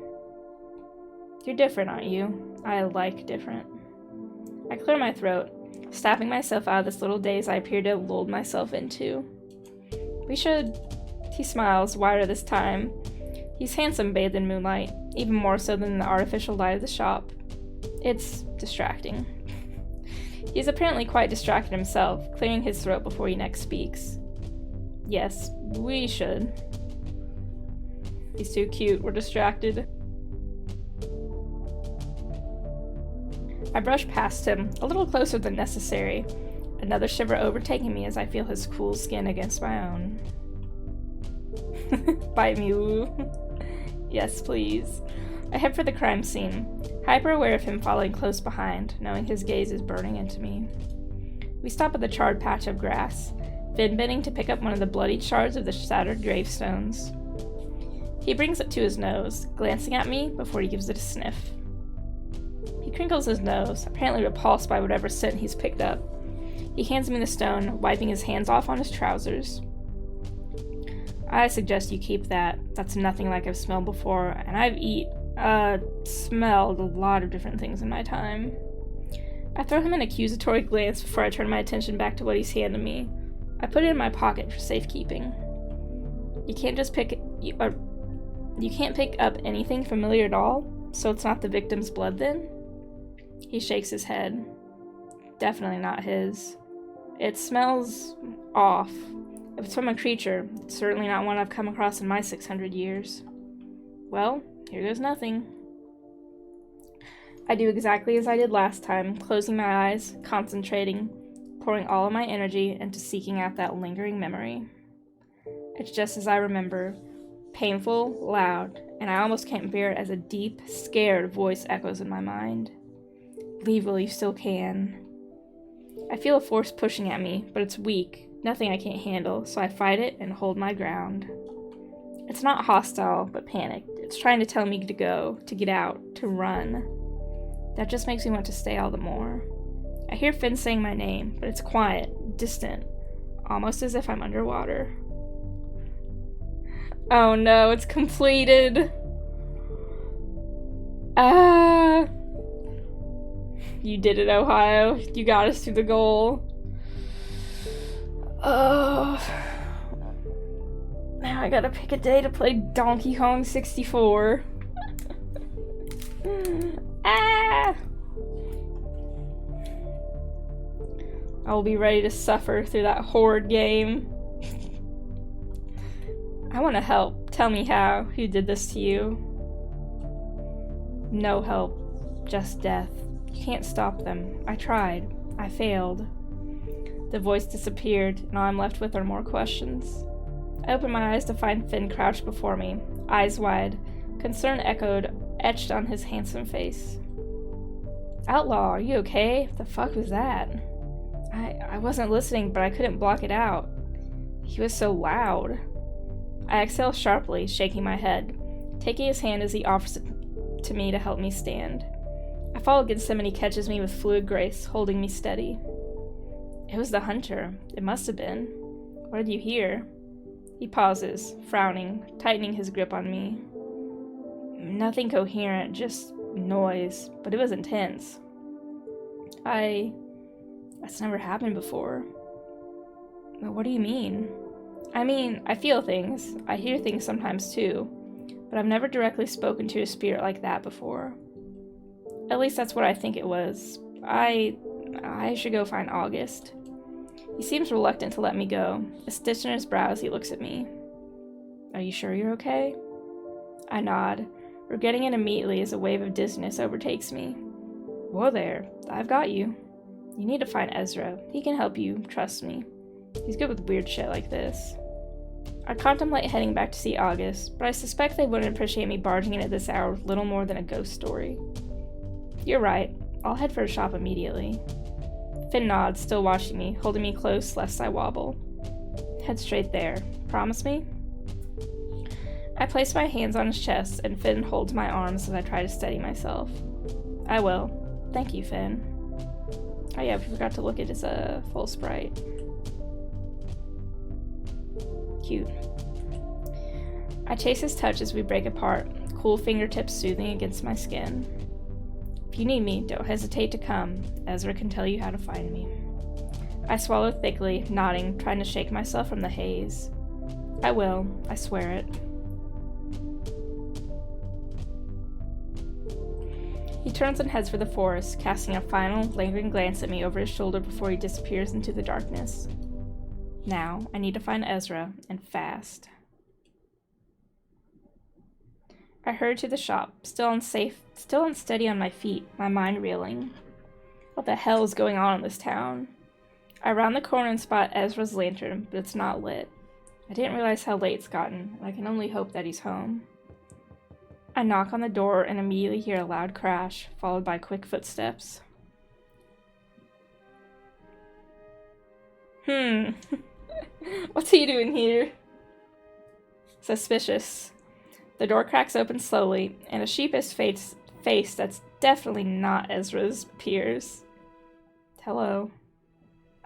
You're different, aren't you? I like different. I clear my throat, snapping myself out of this little daze I appear to have lulled myself into. We should... He smiles, wider this time. He's handsome bathed in moonlight, even more so than the artificial light of the shop. It's distracting. He's apparently quite distracted himself, clearing his throat before he next speaks. Yes, we should. He's too cute, we're distracted. I brush past him, a little closer than necessary, another shiver overtaking me as I feel his cool skin against my own. Bite me, woo. Yes, please. I head for the crime scene, hyper aware of him following close behind, knowing his gaze is burning into me. We stop at the charred patch of grass. Finn bending to pick up one of the bloody shards of the shattered gravestones. He brings it to his nose, glancing at me before he gives it a sniff. He crinkles his nose, apparently repulsed by whatever scent he's picked up. He hands me the stone, wiping his hands off on his trousers. I suggest you keep that. That's nothing like I've smelled before, and I've smelled a lot of different things in my time. I throw him an accusatory glance before I turn my attention back to what he's handed me. I put it in my pocket for safekeeping. You can't pick up anything familiar at all, so it's not the victim's blood then? He shakes his head. Definitely not his. It smells off. If it's from a creature, it's certainly not one I've come across in my 600 years. Well, here goes nothing. I do exactly as I did last time, closing my eyes, concentrating, pouring all of my energy into seeking out that lingering memory. It's just as I remember, painful, loud, and I almost can't bear it as a deep, scared voice echoes in my mind. Leave while you still can. I feel a force pushing at me, but it's weak, nothing I can't handle, so I fight it and hold my ground. It's not hostile, but panicked. It's trying to tell me to go, to get out, to run. That just makes me want to stay all the more. I hear Finn saying my name, but it's quiet, distant, almost as if I'm underwater. Oh no, it's completed! You did it, Ohio. You got us to the goal. Oh. Now I gotta pick a day to play Donkey Kong 64. I will be ready to suffer through that horrid game. I want to help. Tell me how. Who did this to you? No help. Just death. You can't stop them. I tried. I failed. The voice disappeared, and all I'm left with are more questions. I opened my eyes to find Finn crouched before me, eyes wide, concern etched on his handsome face. Outlaw, are you okay? The fuck was that? I wasn't listening, but I couldn't block it out. He was so loud. I exhale sharply, shaking my head, taking his hand as he offers it to me to help me stand. I fall against him and he catches me with fluid grace, holding me steady. It was the hunter. It must have been. What did you hear? He pauses, frowning, tightening his grip on me. Nothing coherent, just noise, but it was intense. That's never happened before. What do you mean? I mean, I feel things. I hear things sometimes too, but I've never directly spoken to a spirit like that before. At least that's what I think it was. I should go find August. He seems reluctant to let me go. A stitch in his brow as he looks at me. Are you sure you're okay? I nod, regretting it immediately as a wave of dizziness overtakes me. Whoa there, I've got you. You need to find Ezra. He can help you, trust me. He's good with weird shit like this. I contemplate heading back to see August, but I suspect they wouldn't appreciate me barging in at this hour with little more than a ghost story. You're right. I'll head for a shop immediately. Finn nods, still watching me, holding me close lest I wobble. Head straight there. Promise me? I place my hands on his chest, and Finn holds my arms as I try to steady myself. I will. Thank you, Finn. Oh yeah, we forgot to look at his full sprite. Cute. I chase his touch as we break apart, cool fingertips soothing against my skin. If you need me, don't hesitate to come. Ezra can tell you how to find me. I swallow thickly, nodding, trying to shake myself from the haze. I will. I swear it. He turns and heads for the forest, casting a final, lingering glance at me over his shoulder before he disappears into the darkness. Now, I need to find Ezra, and fast. I hurried to the shop, still unsteady on my feet, my mind reeling. What the hell is going on in this town? I round the corner and spot Ezra's lantern, but it's not lit. I didn't realize how late it's gotten, and I can only hope that he's home. I knock on the door and immediately hear a loud crash, followed by quick footsteps. What's he doing here? Suspicious. The door cracks open slowly, and a sheepish face that's definitely not Ezra's peers. Hello.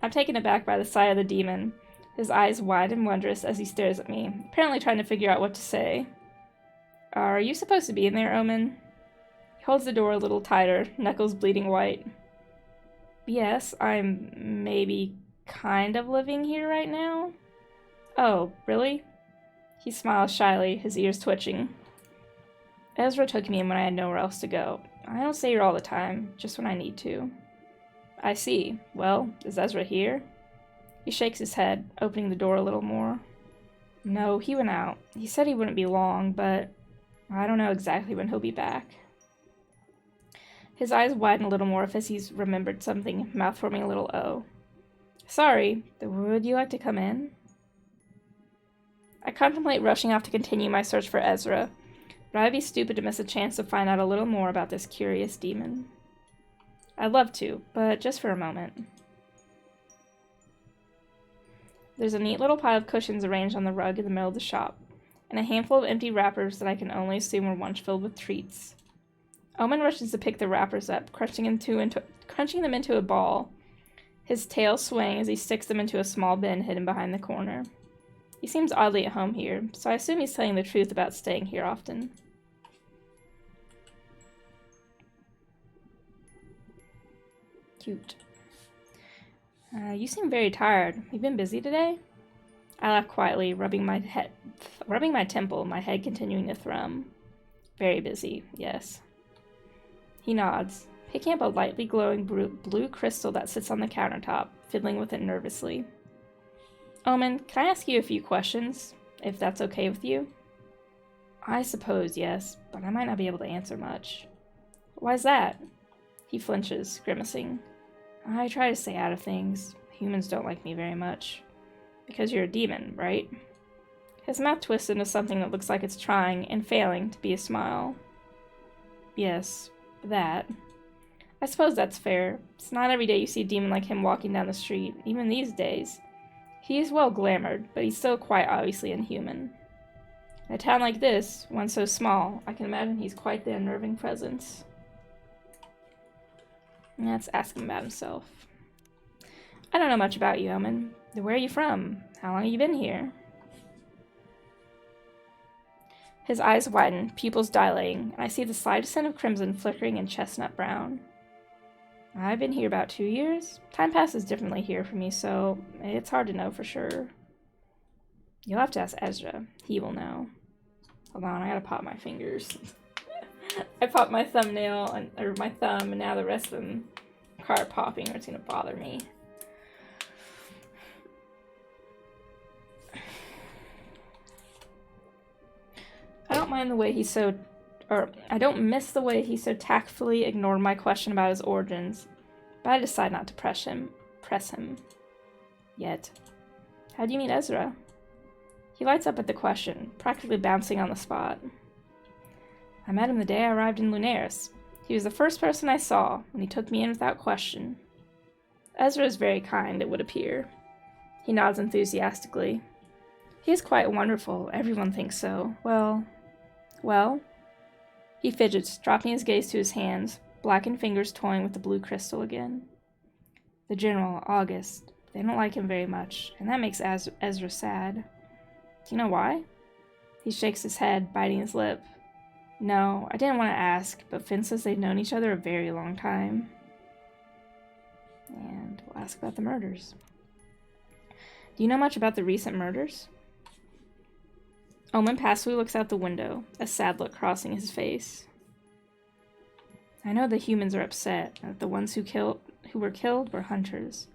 I'm taken aback by the sight of the demon, his eyes wide and wondrous as he stares at me, apparently trying to figure out what to say. Are you supposed to be in there, Omen? He holds the door a little tighter, knuckles bleeding white. Yes, I'm maybe kind of living here right now. Oh, really? He smiles shyly, his ears twitching. Ezra took me in when I had nowhere else to go. I don't stay here all the time, just when I need to. I see. Well, is Ezra here? He shakes his head, opening the door a little more. No, he went out. He said he wouldn't be long, but I don't know exactly when he'll be back. His eyes widen a little more as he's remembered something, mouth forming a little O. Sorry, would you like to come in? I contemplate rushing off to continue my search for Ezra, but I'd be stupid to miss a chance to find out a little more about this curious demon. I'd love to, but just for a moment. There's a neat little pile of cushions arranged on the rug in the middle of the shop, and a handful of empty wrappers that I can only assume were once filled with treats. Omen rushes to pick the wrappers up, crunching them into a ball, his tail swaying as he sticks them into a small bin hidden behind the corner. He seems oddly at home here, so I assume he's telling the truth about staying here often. Cute. You seem very tired. You've been busy today? I laugh quietly, rubbing my temple, my head continuing to thrum. Very busy, yes. He nods, picking up a lightly glowing blue crystal that sits on the countertop, fiddling with it nervously. Omen, can I ask you a few questions, if that's okay with you? I suppose, yes, but I might not be able to answer much. Why's that? He flinches, grimacing. I try to stay out of things. Humans don't like me very much. Because you're a demon, right? His mouth twists into something that looks like it's trying, and failing, to be a smile. Yes, that. I suppose that's fair. It's not every day you see a demon like him walking down the street, even these days. He is well glamored, but he's still quite obviously inhuman. In a town like this, one so small, I can imagine he's quite the unnerving presence. Let's ask him about himself. I don't know much about you, Omen. Where are you from? How long have you been here? His eyes widen, pupils dilating, and I see the slightest hint of crimson flickering in chestnut brown. I've been here about 2 years. Time passes differently here for me, so it's hard to know for sure. You'll have to ask Ezra. He will know. Hold on, I gotta pop my fingers. I popped my thumbnail, or my thumb, and now the rest of them are popping, or it's gonna bother me. I don't miss the way he so tactfully ignored my question about his origins, but I decide not to press him. Yet. How do you meet Ezra? He lights up at the question, practically bouncing on the spot. I met him the day I arrived in Lunaris. He was the first person I saw, and he took me in without question. Ezra is very kind, it would appear. He nods enthusiastically. He is quite wonderful, everyone thinks so. Well? He fidgets, dropping his gaze to his hands, blackened fingers toying with the blue crystal again. The General, August, they don't like him very much, and that makes Ezra sad. Do you know why? He shakes his head, biting his lip. No, I didn't want to ask, but Finn says they've known each other a very long time. And we'll ask about the murders. Do you know much about the recent murders? Omen passively looks out the window, a sad look crossing his face. I know the humans are upset that the ones who were killed were hunters.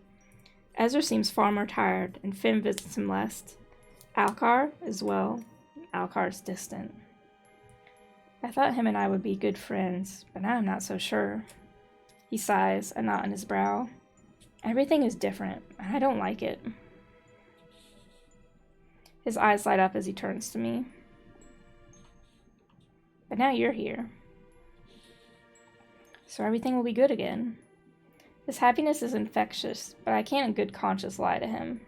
Ezra seems far more tired, and Finn visits him less. Alcar as well. Alcar's distant. I thought him and I would be good friends, but now I'm not so sure. He sighs, a knot in his brow. Everything is different, and I don't like it. His eyes light up as he turns to me. But now you're here. So everything will be good again. His happiness is infectious, but I can't in good conscience lie to him.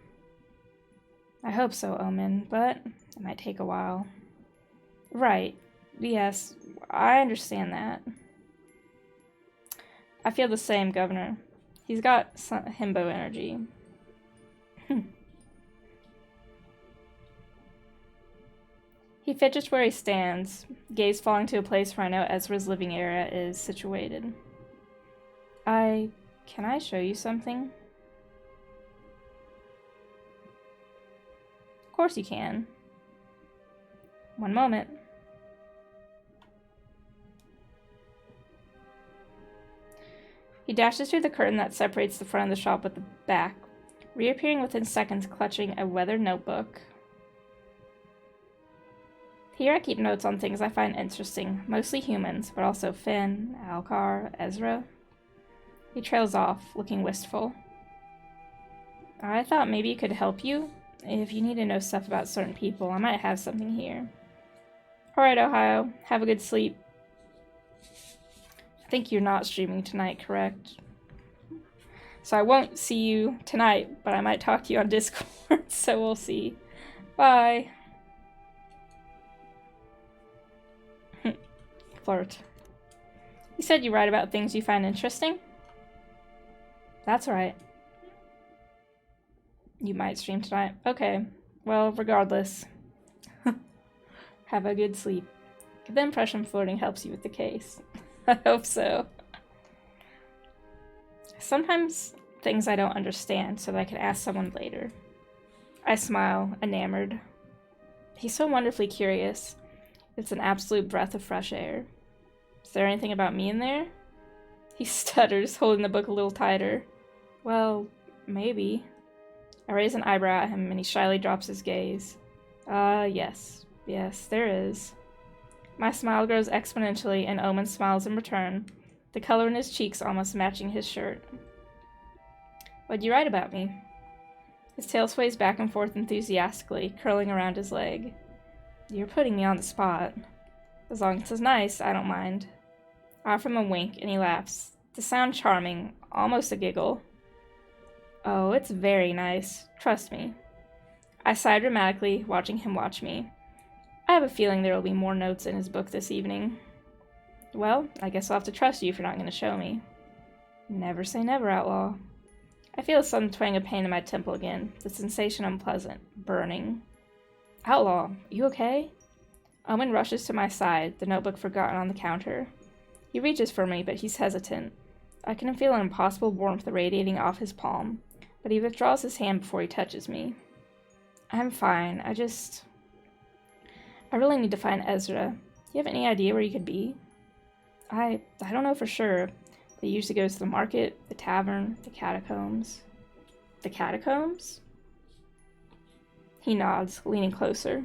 I hope so, Omen, but it might take a while. Right. Yes, I understand that. I feel the same, Governor. He's got some himbo energy. He fidgets where he stands, gaze falling to a place where I know Ezra's living area is situated. Can I show you something? Of course you can. One moment. He dashes through the curtain that separates the front of the shop with the back, reappearing within seconds clutching a weathered notebook. Here I keep notes on things I find interesting, mostly humans, but also Finn, Alcar, Ezra. He trails off, looking wistful. I thought maybe it could help you. If you need to know stuff about certain people, I might have something here. Alright, Ohio. Have a good sleep. I think you're not streaming tonight, correct? So I won't see you tonight, but I might talk to you on Discord, so we'll see. Bye. Flirt. You said you write about things you find interesting? That's right. You might stream tonight. Okay. Well, regardless. Have a good sleep. Get the impression flirting helps you with the case. I hope so. Sometimes things I don't understand so that I can ask someone later. I smile, enamored. He's so wonderfully curious. It's an absolute breath of fresh air. Is there anything about me in there? He stutters, holding the book a little tighter. Well, maybe. I raise an eyebrow at him and he shyly drops his gaze. Yes. Yes, there is. My smile grows exponentially and Omen smiles in return, the color in his cheeks almost matching his shirt. What'd you write about me? His tail sways back and forth enthusiastically, curling around his leg. You're putting me on the spot. As long as it's nice, I don't mind. I offer him a wink, and he laughs. To sound charming, almost a giggle. Oh, it's very nice. Trust me. I sigh dramatically, watching him watch me. I have a feeling there will be more notes in his book this evening. Well, I guess I'll have to trust you if you're not going to show me. Never say never, Outlaw. I feel a sudden twang of pain in my temple again, the sensation unpleasant, burning. Outlaw, you okay? Omen rushes to my side, the notebook forgotten on the counter. He reaches for me, but he's hesitant. I can feel an impossible warmth radiating off his palm, but he withdraws his hand before he touches me. I'm fine, I really need to find Ezra. Do you have any idea where he could be? I don't know for sure. He usually goes to the market, the tavern, the catacombs. The catacombs? He nods, leaning closer.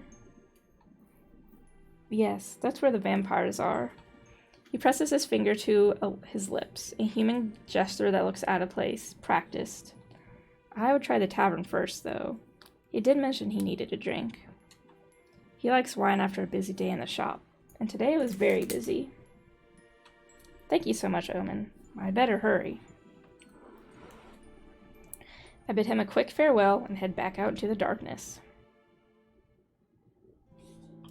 Yes, that's where the vampires are. He presses his finger to his lips, a human gesture that looks out of place, practiced. I would try the tavern first, though. He did mention he needed a drink. He likes wine after a busy day in the shop, and today it was very busy. Thank you so much, Omen. I'd better hurry. I bid him a quick farewell and head back out into the darkness.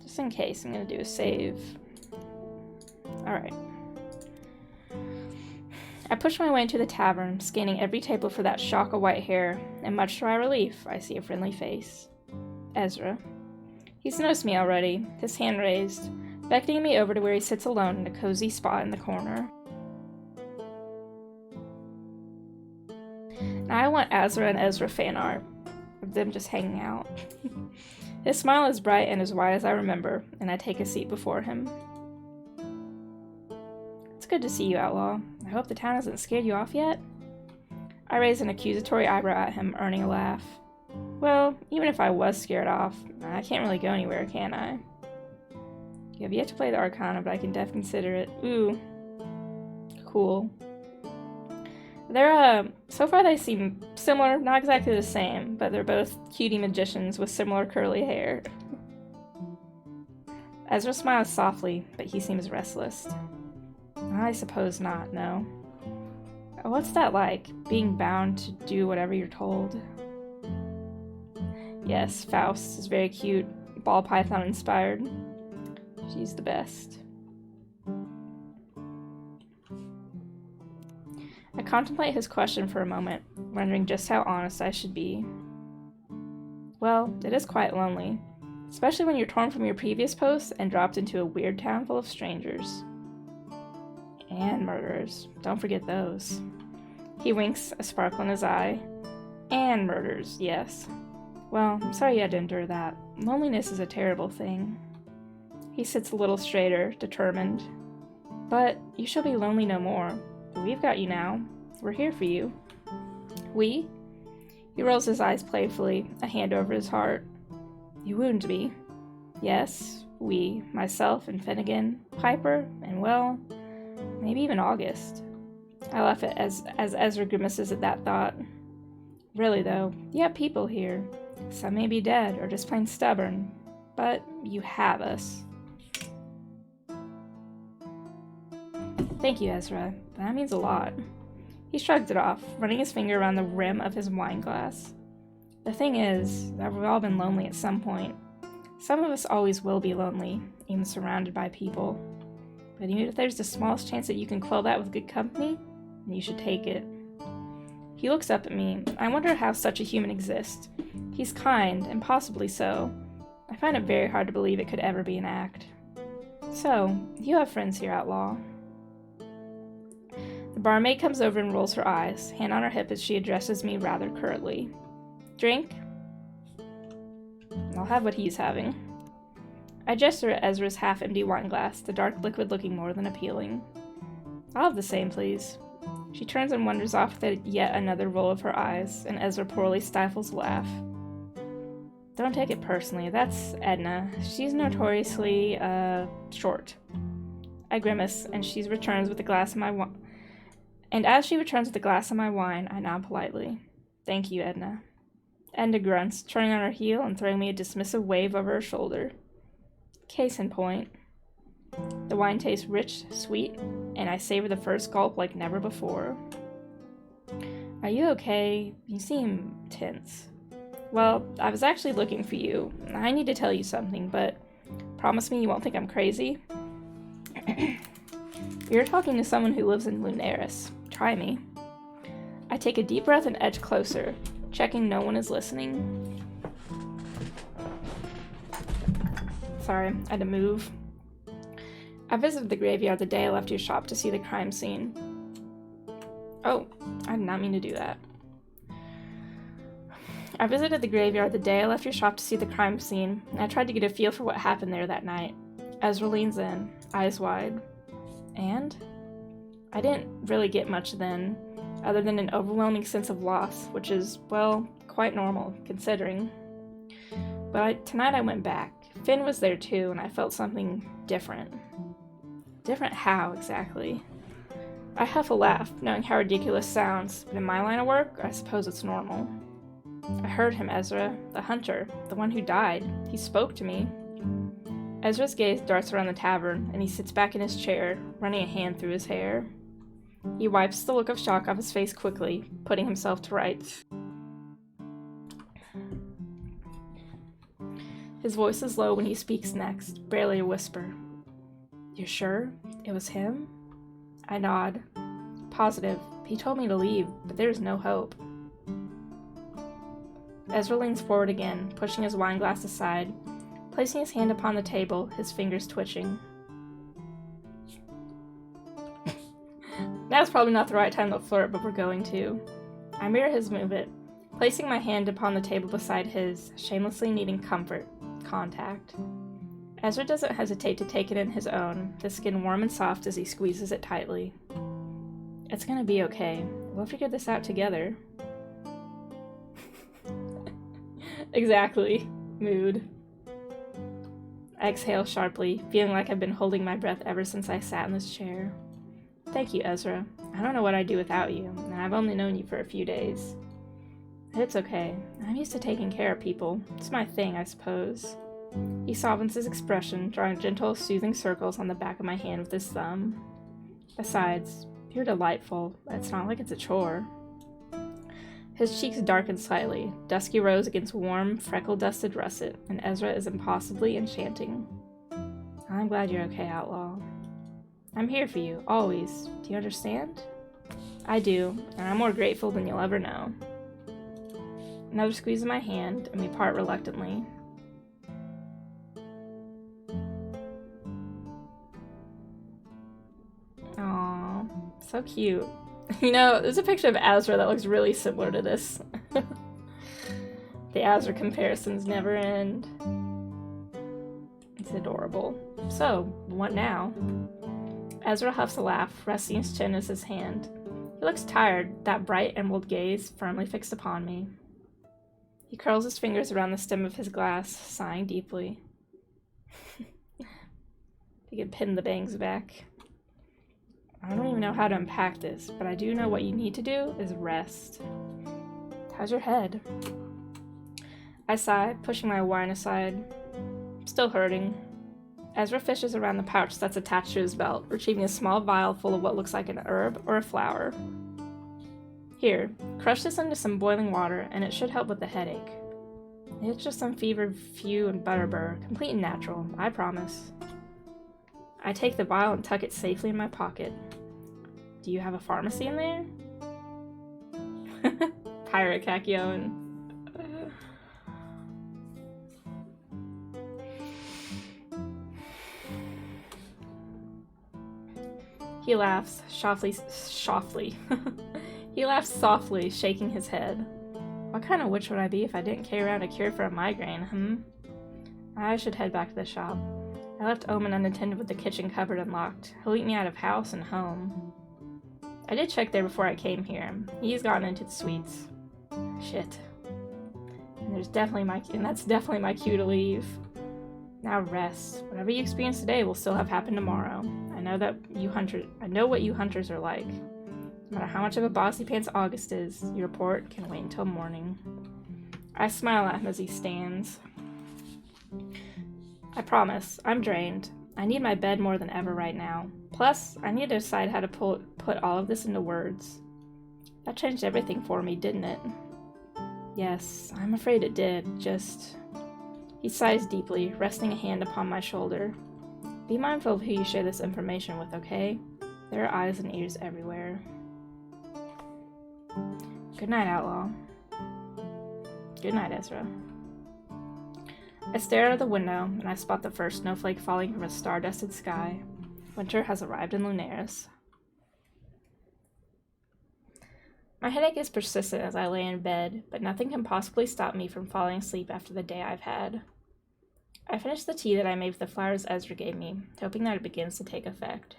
Just in case, I'm going to do a save. Alright. I push my way into the tavern, scanning every table for that shock of white hair, and much to my relief, I see a friendly face. Ezra. He's noticed me already, his hand raised, beckoning me over to where he sits alone in a cozy spot in the corner. Now I want Ezra and Ezra fan art, of them just hanging out. His smile is bright and as wide as I remember, and I take a seat before him. It's good to see you, Outlaw. I hope the town hasn't scared you off yet? I raise an accusatory eyebrow at him, earning a laugh. Well, even if I was scared off, I can't really go anywhere, can I? You have yet to play the Arcana, but I can definitely consider it. Ooh. Cool. So far they seem similar, not exactly the same, but they're both cutie magicians with similar curly hair. Ezra smiles softly, but he seems restless. I suppose not, no. What's that like, being bound to do whatever you're told? Yes, Faust is very cute. Ball python inspired. She's the best. I contemplate his question for a moment, wondering just how honest I should be. Well, it is quite lonely, especially when you're torn from your previous post and dropped into a weird town full of strangers. And murderers. Don't forget those. He winks, a sparkle in his eye. And murders, yes. Well, I'm sorry you had to endure that. Loneliness is a terrible thing. He sits a little straighter, determined. But you shall be lonely no more. We've got you now. We're here for you. We? He rolls his eyes playfully, a hand over his heart. You wound me. Yes, we, myself and Finnegan, Piper, and well, maybe even August. I laugh as Ezra grimaces at that thought. Really though, you have people here. Some may be dead or just plain stubborn, but you have us. Thank you, Ezra. That means a lot. He shrugged it off, running his finger around the rim of his wine glass. The thing is that we've all been lonely at some point. Some of us always will be lonely, even surrounded by people. But even if there's the smallest chance that you can quell that with good company, then you should take it. He looks up at me. I wonder how such a human exists. He's kind, and possibly so. I find it very hard to believe it could ever be an act. So, you have friends here, Outlaw. The barmaid comes over and rolls her eyes, hand on her hip as she addresses me rather curtly. Drink? I'll have what he's having. I gesture at Ezra's half-empty wine glass, the dark liquid looking more than appealing. I'll have the same, please. She turns and wanders off with yet another roll of her eyes, and Ezra poorly stifles a laugh. Don't take it personally, that's Edna. She's notoriously, short. I grimace, and she returns with a glass of my wine. And as she returns with a glass of my wine, I nod politely. Thank you, Edna. Edna grunts, turning on her heel and throwing me a dismissive wave over her shoulder. Case in point. The wine tastes rich, sweet, and I savor the first gulp like never before. Are you okay? You seem tense. Well, I was actually looking for you. I need to tell you something, but promise me you won't think I'm crazy? You're talking to someone who lives in Lunaris. Try me. I take a deep breath and edge closer, checking no one is listening. Sorry, I had to move. I visited the graveyard the day I left your shop to see the crime scene. Oh, I did not mean to do that. I visited the graveyard the day I left your shop to see the crime scene, and I tried to get a feel for what happened there that night. Ezra leans in, eyes wide. And? I didn't really get much then, other than an overwhelming sense of loss, which is, well, quite normal, considering. But tonight I went back. Finn was there too, and I felt something different. Different how, exactly? I huff a laugh, knowing how ridiculous sounds, but in my line of work, I suppose it's normal. I heard him, Ezra, the hunter, the one who died. He spoke to me. Ezra's gaze darts around the tavern, and he sits back in his chair, running a hand through his hair. He wipes the look of shock off his face quickly, putting himself to rights. His voice is low when he speaks next, barely a whisper. You're sure? It was him? I nod. Positive. He told me to leave, but there's no hope. Ezra leans forward again, pushing his wine glass aside, placing his hand upon the table, his fingers twitching. Now's probably not the right time to flirt, but we're going to. I mirror his movement, placing my hand upon the table beside his, shamelessly needing comfort, contact. Ezra doesn't hesitate to take it in his own, the skin warm and soft as he squeezes it tightly. It's gonna be okay. We'll figure this out together. Exactly. Mood. I exhale sharply, feeling like I've been holding my breath ever since I sat in this chair. Thank you, Ezra. I don't know what I'd do without you, and I've only known you for a few days. It's okay. I'm used to taking care of people. It's my thing, I suppose. He softens his expression, drawing gentle, soothing circles on the back of my hand with his thumb. Besides, you're delightful. It's not like it's a chore. His cheeks darkened slightly, dusky rose against warm, freckle-dusted russet, and Ezra is impossibly enchanting. I'm glad you're okay, Outlaw. I'm here for you, always. Do you understand? I do, and I'm more grateful than you'll ever know. Another squeeze of my hand, and we part reluctantly. Aww, so cute. You know, there's a picture of Azra that looks really similar to this. The Azra comparisons never end. It's adorable. So, what now? Ezra huffs a laugh, resting his chin as his hand. He looks tired, that bright emerald gaze firmly fixed upon me. He curls his fingers around the stem of his glass, sighing deeply. He can pin the bangs back. I don't even know how to unpack this, but I do know what you need to do is rest. How's your head? I sigh, pushing my wine aside. Still hurting. Ezra fishes around the pouch that's attached to his belt, retrieving a small vial full of what looks like an herb or a flower. Here, crush this into some boiling water, and it should help with the headache. It's just some fever, few, and butterbur, complete and natural, I promise. I take the vial and tuck it safely in my pocket. Do you have a pharmacy in there? Pirate Kakyoin. He laughs, softly. He laughs softly, shaking his head. What kind of witch would I be if I didn't carry around a cure for a migraine, I should head back to the shop. I left Omen unattended with the kitchen cupboard unlocked. He'll eat me out of house and home. I did check there before I came here. He's gotten into the sweets. Shit. And that's definitely my cue to leave. Now rest. Whatever you experience today will still have happened tomorrow. I know what you hunters are like. No matter how much of a bossy pants August is, your report can wait until morning. I smile at him as he stands. I promise, I'm drained. I need my bed more than ever right now. Plus, I need to decide how to put all of this into words. That changed everything for me, didn't it? Yes, I'm afraid it did, just... He sighs deeply, resting a hand upon my shoulder. Be mindful of who you share this information with, okay? There are eyes and ears everywhere. Good night, Outlaw. Good night, Ezra. I stare out of the window, and I spot the first snowflake falling from a star-dusted sky. Winter has arrived in Lunaris. My headache is persistent as I lay in bed, but nothing can possibly stop me from falling asleep after the day I've had. I finish the tea that I made with the flowers Ezra gave me, hoping that it begins to take effect.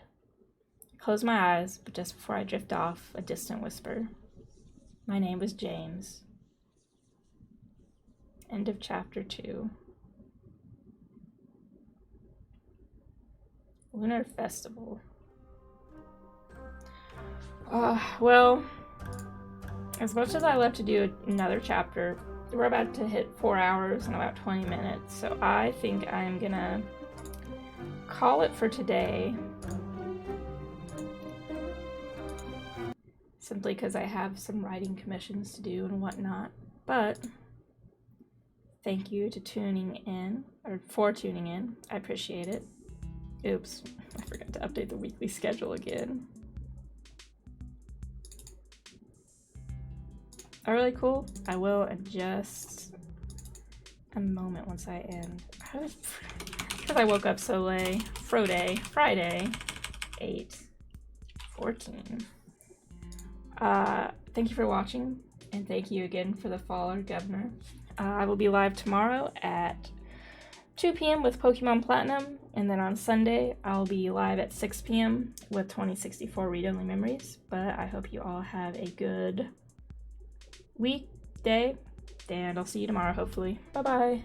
I close my eyes, but just before I drift off, a distant whisper. My name was James. End of chapter 2. Lunar Festival. Well, as much as I love to do another chapter, we're about to hit 4 hours and about 20 minutes, so I think I'm gonna call it for today. Simply because I have some writing commissions to do and whatnot. But thank you for tuning in. I appreciate it. Oops, I forgot to update the weekly schedule again. Oh, really cool. I will in just a moment once I end. Because I woke up so late. Friday, 8:14. Thank you for watching, and thank you again for the follow, Governor. I will be live tomorrow at 2 p.m. with Pokemon Platinum, and then on Sunday I'll be live at 6 p.m. with 2064 Read-Only Memories. But I hope you all have a good week, day, and I'll see you tomorrow, hopefully. Bye-bye.